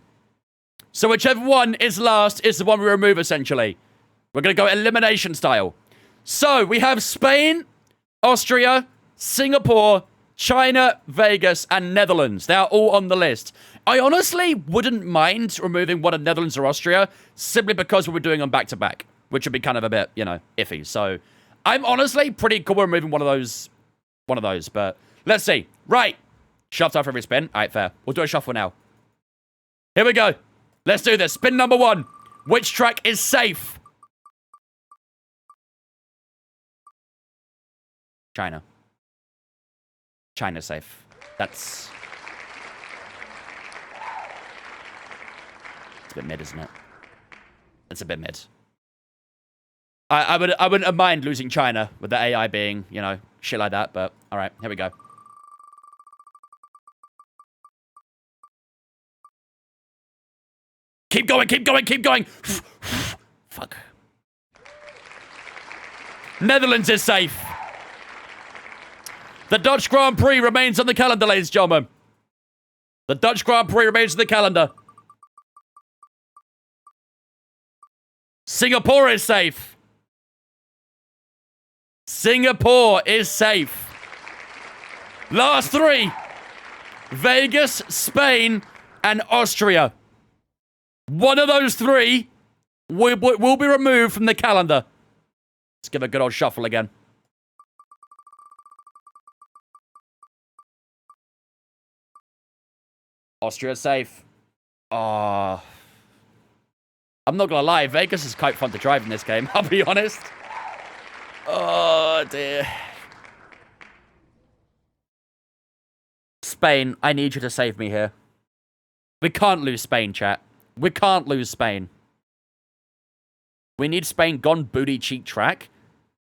So whichever one is last is the one we remove, essentially. We're gonna go elimination style. So we have Spain, Austria, Singapore, China, Vegas, and Netherlands. They are all on the list. I honestly wouldn't mind removing one of Netherlands or Austria, simply because we were doing them back-to-back, which would be kind of a bit, you know, iffy. So I'm honestly pretty cool with removing one of those, but let's see. Right. Shuffle after every spin. All right, fair. We'll do a shuffle now. Here we go. Let's do this. Spin number 1. Which track is safe? China. China's safe. That's... It's a bit mid, isn't it? It's a bit mid. I wouldn't mind losing China with the AI being, you know, shit like that, but alright, here we go. Keep going, keep going, keep going! Fuck. Netherlands is safe. The Dutch Grand Prix remains on the calendar, ladies and gentlemen. The Dutch Grand Prix remains on the calendar. Singapore is safe. Singapore is safe. Last 3. Vegas, Spain, and Austria. One of those 3 will be removed from the calendar. Let's give it a good old shuffle again. Austria safe. Oh. I'm not gonna lie, Vegas is quite fun to drive in this game, I'll be honest. Oh, dear. Spain, I need you to save me here. We can't lose Spain, chat. We can't lose Spain. We need Spain gone booty cheek track.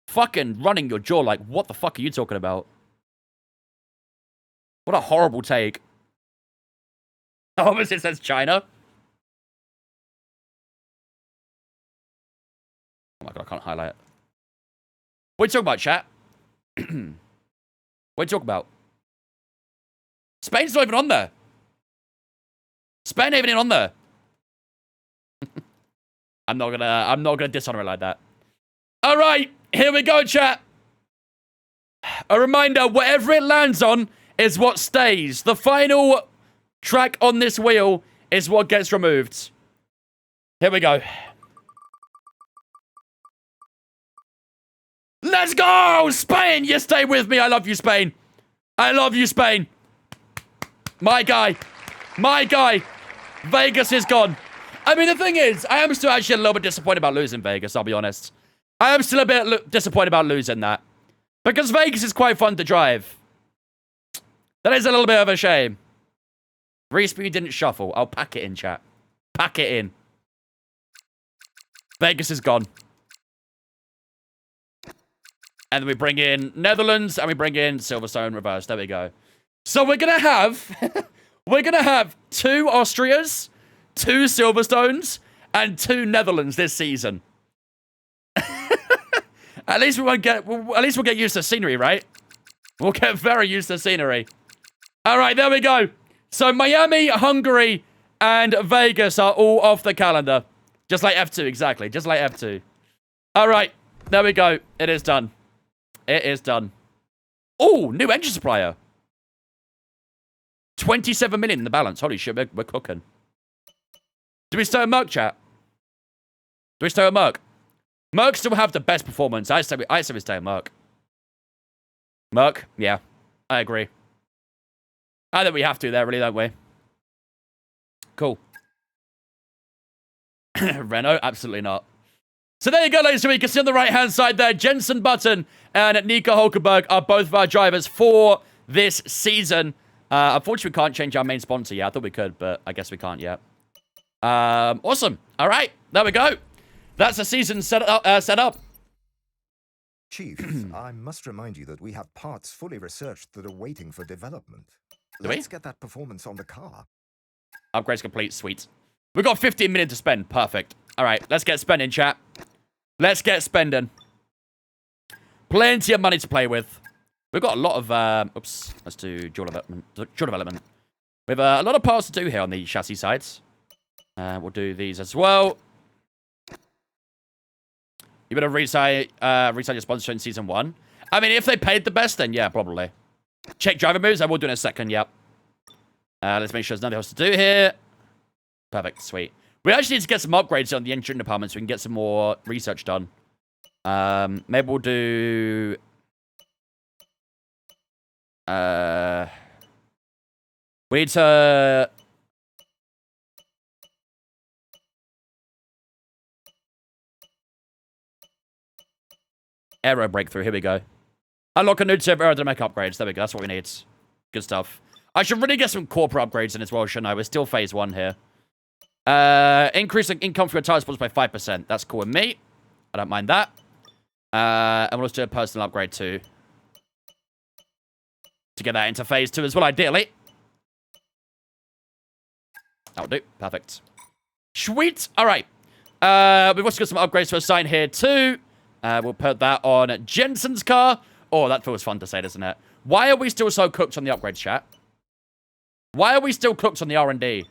Fucking running your jaw like, what the fuck are you talking about? What a horrible take. Oh, it says China. Oh my god, I can't highlight it. What are you talking about, chat? What are you talking about? Spain's not even on there. Spain ain't even on there. I'm not gonna dishonor it like that. Alright, here we go, chat. A reminder, whatever it lands on is what stays. The final track on this wheel is what gets removed. Here we go. Let's go! Spain! You stay with me. I love you, Spain. I love you, Spain. My guy. My guy. Vegas is gone. I mean, the thing is, I am still actually a little bit disappointed about losing Vegas, I'll be honest. I am still a bit disappointed about losing that. Because Vegas is quite fun to drive. That is a little bit of a shame. Respeed didn't shuffle. I'll pack it in, chat. Pack it in. Vegas is gone. And then we bring in Netherlands, and we bring in Silverstone reverse. There we go. So we're going to have... we're going to have 2 Austrias, 2 Silverstones, and 2 Netherlands this season. At least we won't get... At least we'll get used to scenery, right? We'll get very used to scenery. All right, there we go. So Miami, Hungary, and Vegas are all off the calendar. Just like F2, exactly. Just like F2. All right, there we go. It is done. It is done. Oh, new engine supplier. 27 million in the balance. Holy shit, we're cooking. Do we stay with Merc, chat? Do we stay with Merc? Merc still have the best performance. I say we stay with Merc. Merc? Yeah, I agree. I think we have to there, really, don't we? Cool. Renault? Absolutely not. So there you go, ladies and gentlemen. You can see on the right-hand side there, Jenson Button and Nico Hulkenberg are both of our drivers for this season. Unfortunately, we can't change our main sponsor yet. I thought we could, but I guess we can't yet. Awesome. All right. There we go. That's the season set up. Chief, I must remind you that we have parts fully researched that are waiting for development. Let's get that performance on the car. Upgrades complete. Sweet. We've got 15 minutes to spend. Perfect. All right. Let's get spending, chat. Let's get spending. Plenty of money to play with. We've got a lot of... oops. Let's do dual development. We have a lot of parts to do here on the chassis sides. We'll do these as well. You better resign your sponsor in Season 1. I mean, if they paid the best, then yeah, probably. Check driver moves. I will do in a second, yep. Let's make sure there's nothing else to do here. Perfect, sweet. We actually need to get some upgrades on the engineering department so we can get some more research done. Maybe we'll do... we need to... Aero breakthrough, here we go. Unlock a new type of aerodynamic upgrades. There we go, that's what we need. Good stuff. I should really get some corporate upgrades in as well, shouldn't I? We're still phase 1 here. Increasing income for your tire sponsors by 5%. That's cool with me. I don't mind that. And we'll also do a personal upgrade too. To get that into phase 2 as well, ideally. That'll do. Perfect. Sweet. All right. We've also got some upgrades to assign here too. We'll put that on Jensen's car. Oh, that feels fun to say, doesn't it? Why are we still so cooked on the upgrades, chat? Why are we still cooked on the R&D?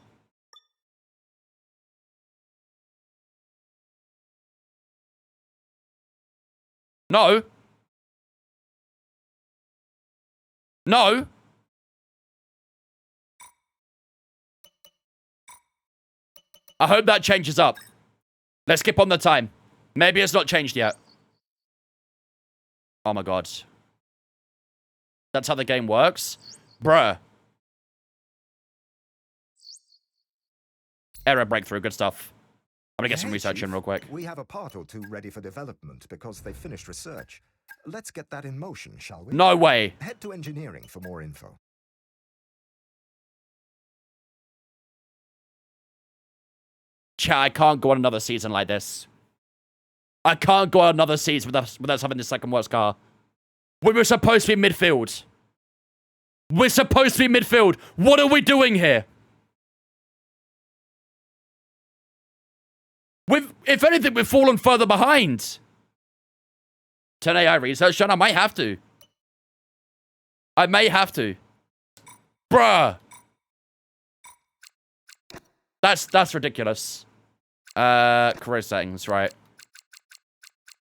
No. No. I hope that changes up. Let's skip on the time. Maybe it's not changed yet. Oh my god. That's how the game works? Bruh. Error breakthrough, good stuff. I'm gonna get some research in real quick. We have a part or two ready for development because they finished research. Let's get that in motion, shall we? No way. Head to engineering for more info. Chat, I can't go on another season like this. I can't go on another season without having the second worst car. We were supposed to be midfield. We're supposed to be midfield. What are we doing here? If anything, we've fallen further behind. 10 AI research, Sean, I might have to. I may have to. Bruh. That's ridiculous. Career settings, right.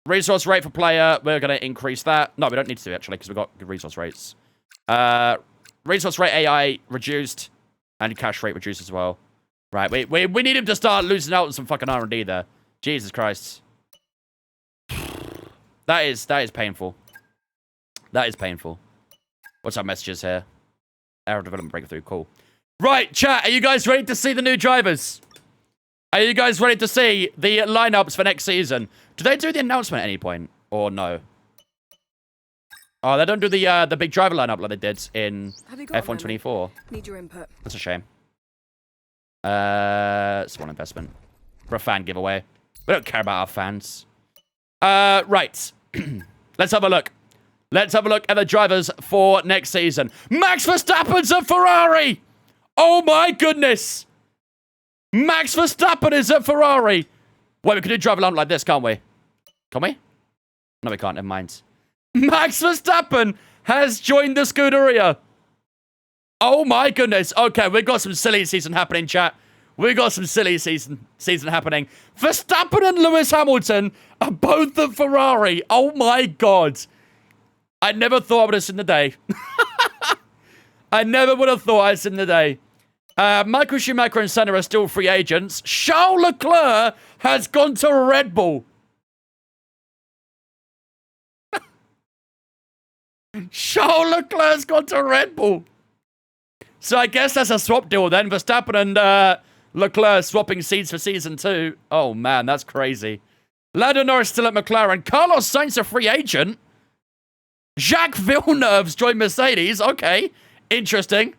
Resource rate for player, we're going to increase that. No, we don't need to, actually, because we've got good resource rates. Resource rate AI reduced, and cash rate reduced as well. Right, we need him to start losing out on some fucking R&D there. Jesus Christ. That is painful. That is painful. What's our messages here? Aero development breakthrough, cool. Right, chat, are you guys ready to see the new drivers? Are you guys ready to see the lineups for next season? Do they do the announcement at any point? Or no? Oh, they don't do the big driver lineup like they did in S1E24. Need your input. That's a shame. Small investment. For a fan giveaway. We don't care about our fans. Right. Let's have a look. Let's have a look at the drivers for next season. Max Verstappen's a Ferrari! Oh my goodness! Max Verstappen is a Ferrari! Wait, we can do driver lineup like this, can't we? Can we? No, we can't. Never mind. Max Verstappen has joined the Scuderia. Oh my goodness. Okay, we've got some silly season happening, chat. We've got some silly season happening. Verstappen and Lewis Hamilton are both the Ferrari. Oh my god. I never thought I would have seen the day. I never would have thought I'd seen the day. Michael Schumacher and Senna are still free agents. Charles Leclerc has gone to Red Bull. Charles Leclerc's gone to Red Bull. So I guess that's a swap deal then. Verstappen and Leclerc swapping seats for Season 2. Oh, man, that's crazy. Lando Norris still at McLaren. Carlos Sainz a free agent. Jacques Villeneuve's joined Mercedes. Okay, interesting.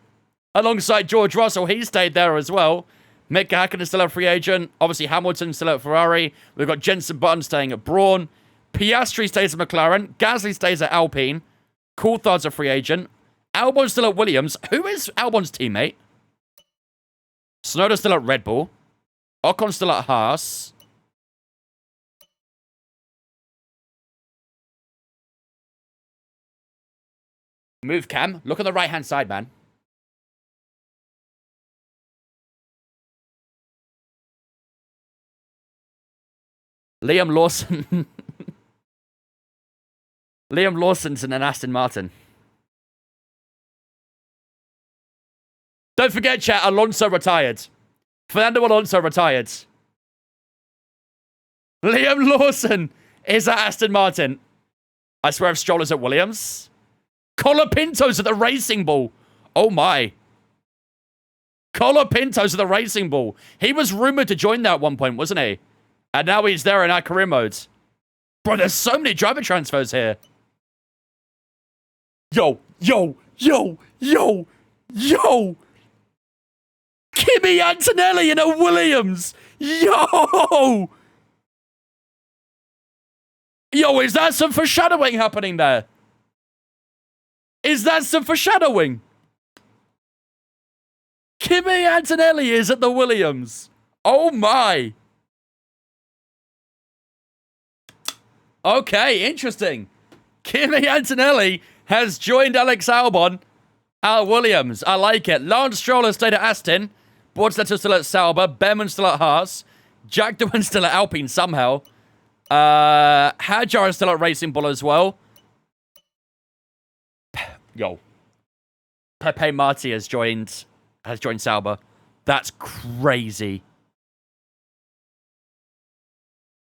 alongside George Russell. He stayed there as well. Mick Hakkinen is still a free agent. Obviously, Hamilton still at Ferrari. We've got Jenson Button staying at Brawn. Piastri stays at McLaren. Gasly stays at Alpine. Coulthard's a free agent. Albon's still at Williams. Who is Albon's teammate? Snowden's still at Red Bull. Ocon's still at Haas. Move cam. Look on the right-hand side, man. Liam Lawson. Liam Lawson's in an Aston Martin. Don't forget, chat, Alonso retired. Fernando Alonso retired. Liam Lawson is at Aston Martin. I swear if Stroller's at Williams. Colapinto's at the Racing Bull. Oh my. Colapinto's at the Racing Bull. He was rumored to join that at one point, wasn't he? And now he's there in our career mode. Bro, there's so many driver transfers here. Yo, yo, yo, yo, yo. Kimi Antonelli in a Williams. Yo. Yo, is that some foreshadowing happening there? Is that some foreshadowing? Kimi Antonelli is at the Williams. Oh my. Okay, interesting. Kimi Antonelli has joined Alex Albon at Williams. I like it. Lance Stroll stayed at Aston. Bordsletter's still at Sauber. Behrman's still at Haas. Jack Doohan's still at Alpine somehow. Hadjar is still at Racing Bull as well. Yo. Pepe Marti has joined Sauber. That's crazy.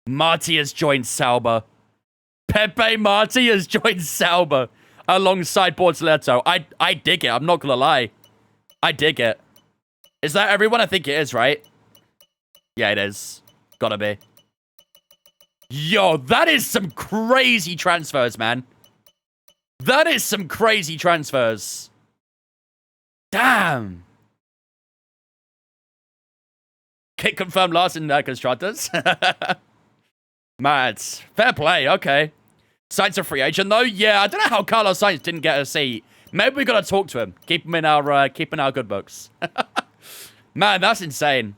Marti has joined Sauber. Pepe Marti has joined Sauber alongside Bortoleto. I dig it. I'm not going to lie. I dig it. Is that everyone? I think it is, right? Yeah, it is. Gotta be. Yo, that is some crazy transfers, man. That is some crazy transfers. Damn. Kit confirmed Larson constructors. Mad. Fair play. Okay. Sainz a free agent, though. Yeah, I don't know how Carlos Sainz didn't get a seat. Maybe we got to talk to him. Keep him in our good books. Man, that's insane.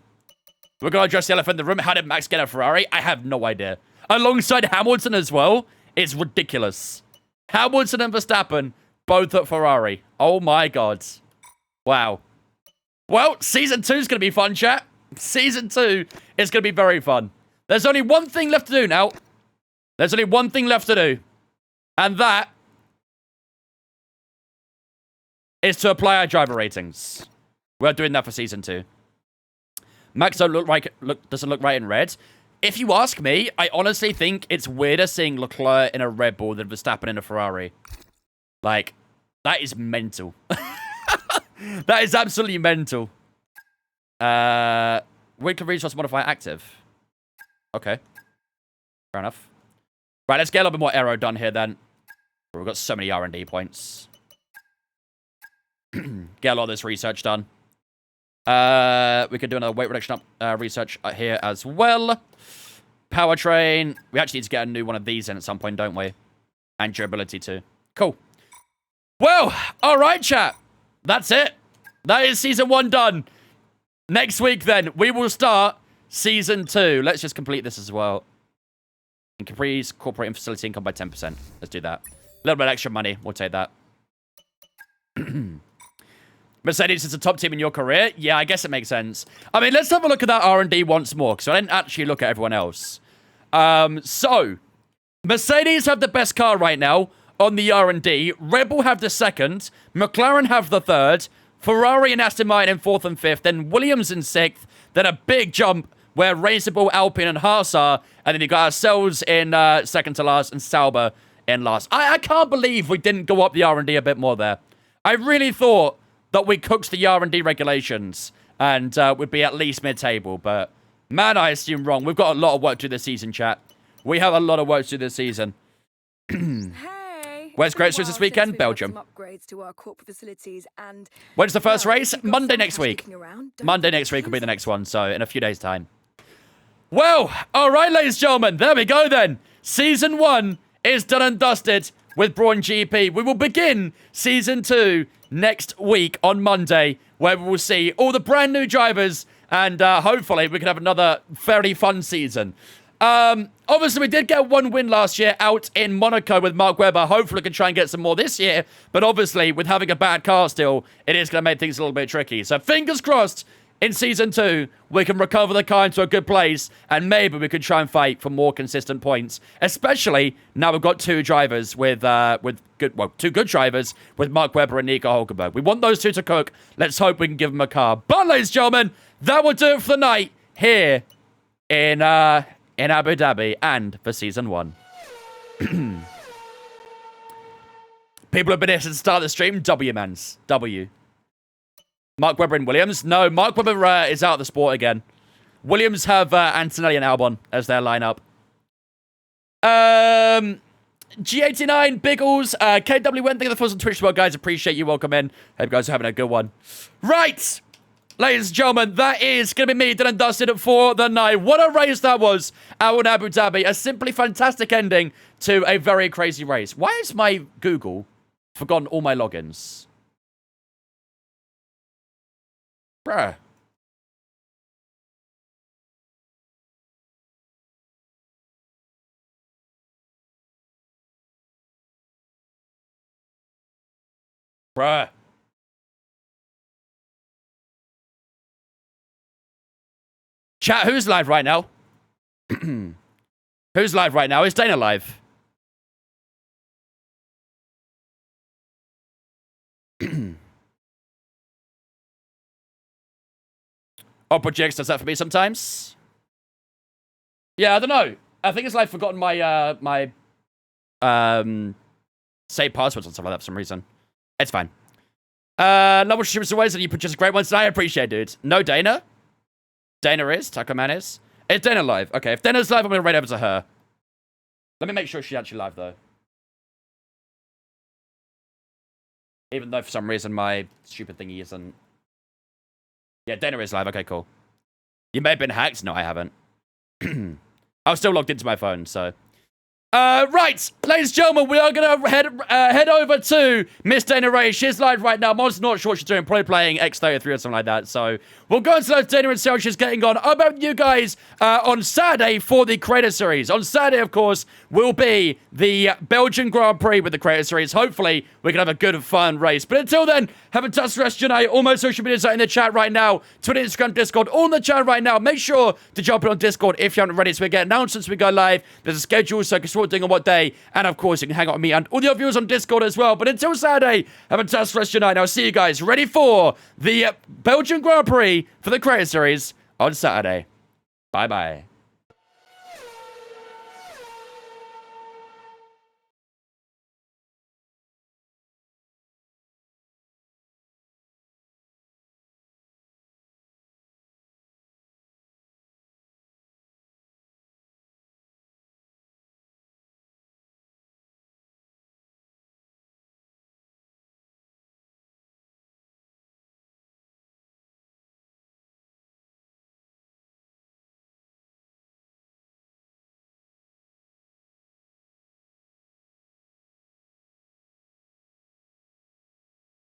We're going to address the elephant in the room. How did Max get a Ferrari? I have no idea. Alongside Hamilton as well. It's ridiculous. Hamilton and Verstappen, both at Ferrari. Oh my God. Wow. Well, Season 2 is going to be fun, chat. Season 2 is going to be very fun. There's only one thing left to do now. There's only one thing left to do. And that is to apply our driver ratings. We're doing that for Season 2. Max doesn't look right in red. If you ask me, I honestly think it's weirder seeing Leclerc in a Red Bull than Verstappen in a Ferrari. Like, that is mental. That is absolutely mental. Weekly resource modifier active. Okay. Fair enough. Right, let's get a little bit more aero done here then. We've got so many R&D points. Get a lot of this research done. We could do another weight reduction research here as well. Powertrain. We actually need to get a new one of these in at some point, don't we? And durability too. Cool. Well, all right, chat. That's it. That is Season 1 done. Next week, then, we will start Season 2. Let's just complete this as well. Increase corporate facility income by 10%. Let's do that. A little bit extra money. We'll take that. Mercedes is a top team in your career? Yeah, I guess it makes sense. I mean, let's have a look at that R&D once more, because I didn't actually look at everyone else. So, Mercedes have the best car right now on the R&D. Red Bull have the second. McLaren have the third. Ferrari and Aston Martin in fourth and fifth. Then Williams in sixth. Then a big jump where Racing Bull, Alpine, and Haas are. And then you got ourselves in second to last and Sauber in last. I can't believe we didn't go up the R&D a bit more there. I really thought that we cooked the R&D regulations and would be at least mid-table. But, man, I assume wrong. We've got a lot of work to do this season, chat. We have a lot of work to do this season. Hey. Where's Great Series this weekend? Belgium. When's the first race? Monday next week. Monday next week will be the next one, so in a few days' time. Well, all right, ladies and gentlemen, there we go then. Season 1 is done and dusted with Brawn GP. We will begin Season 2 next week on Monday, where we will see all the brand new drivers, and hopefully we can have another very fun season. Obviously, we did get one win last year out in Monaco with Mark Webber. Hopefully, we can try and get some more this year. But obviously, with having a bad car still, it is going to make things a little bit tricky. So fingers crossed, in Season 2, we can recover the car into a good place, and maybe we could try and fight for more consistent points. Especially now we've got two drivers with two good drivers with Mark Webber and Nico Hulkenberg. We want those two to cook. Let's hope we can give them a car. But, ladies and gentlemen, that will do it for the night here in Abu Dhabi and for Season 1. People have been here since the start of the stream. W, mans. W. Mark Webber and Williams. No, Mark Webber is out of the sport again. Williams have Antonelli and Albon as their lineup. G89, Biggles, KW, thank you for the on Twitch as well, guys. Appreciate you. Welcome in. Hope you guys are having a good one. Right. Ladies and gentlemen, that is going to be me done and dusted for the night. What a race that was out in Abu Dhabi. A simply fantastic ending to a very crazy race. Why has my Google forgotten all my logins? Bruh. Bruh. Chat, who's live right now? Who's live right now? Is Dana live? Opera GX does that for me sometimes. Yeah, I don't know. I think it's like forgotten my save passwords and stuff like that for some reason. It's fine. Love streams always, and you put just great ones. I appreciate it, dude. No Dana? Dana is? Taco Man is? Is Dana live? Okay, if Dana's live, I'm going to raid over to her. Let me make sure she's actually live, though. Even though, for some reason, my stupid thingy isn't... Yeah, Dana is live. Okay, cool. You may have been hacked. No, I haven't. I was still logged into my phone, so... right, ladies and gentlemen, we are going to head over to Miss Dana Ray. She's live right now. I'm honestly not sure what she's doing. Probably playing X33 or something like that. So we'll go into Dana and see how she's getting on. How about you guys on Saturday for the Creator Series? On Saturday, of course, will be the Belgian Grand Prix with the Creator Series. Hopefully, we can have a good, fun race. But until then, have a touch rest tonight. All my social medias are in the chat right now. Twitter, Instagram, Discord, all in the chat right now. Make sure to jump in on Discord if you haven't already, so we get announcements when we go live. There's a schedule, so you can see what we're doing on what day. And, of course, you can hang out with me and all the other viewers on Discord as well. But until Saturday, have a touch rest tonight. I'll see you guys ready for the Belgian Grand Prix for the Creator Series on Saturday. Bye-bye.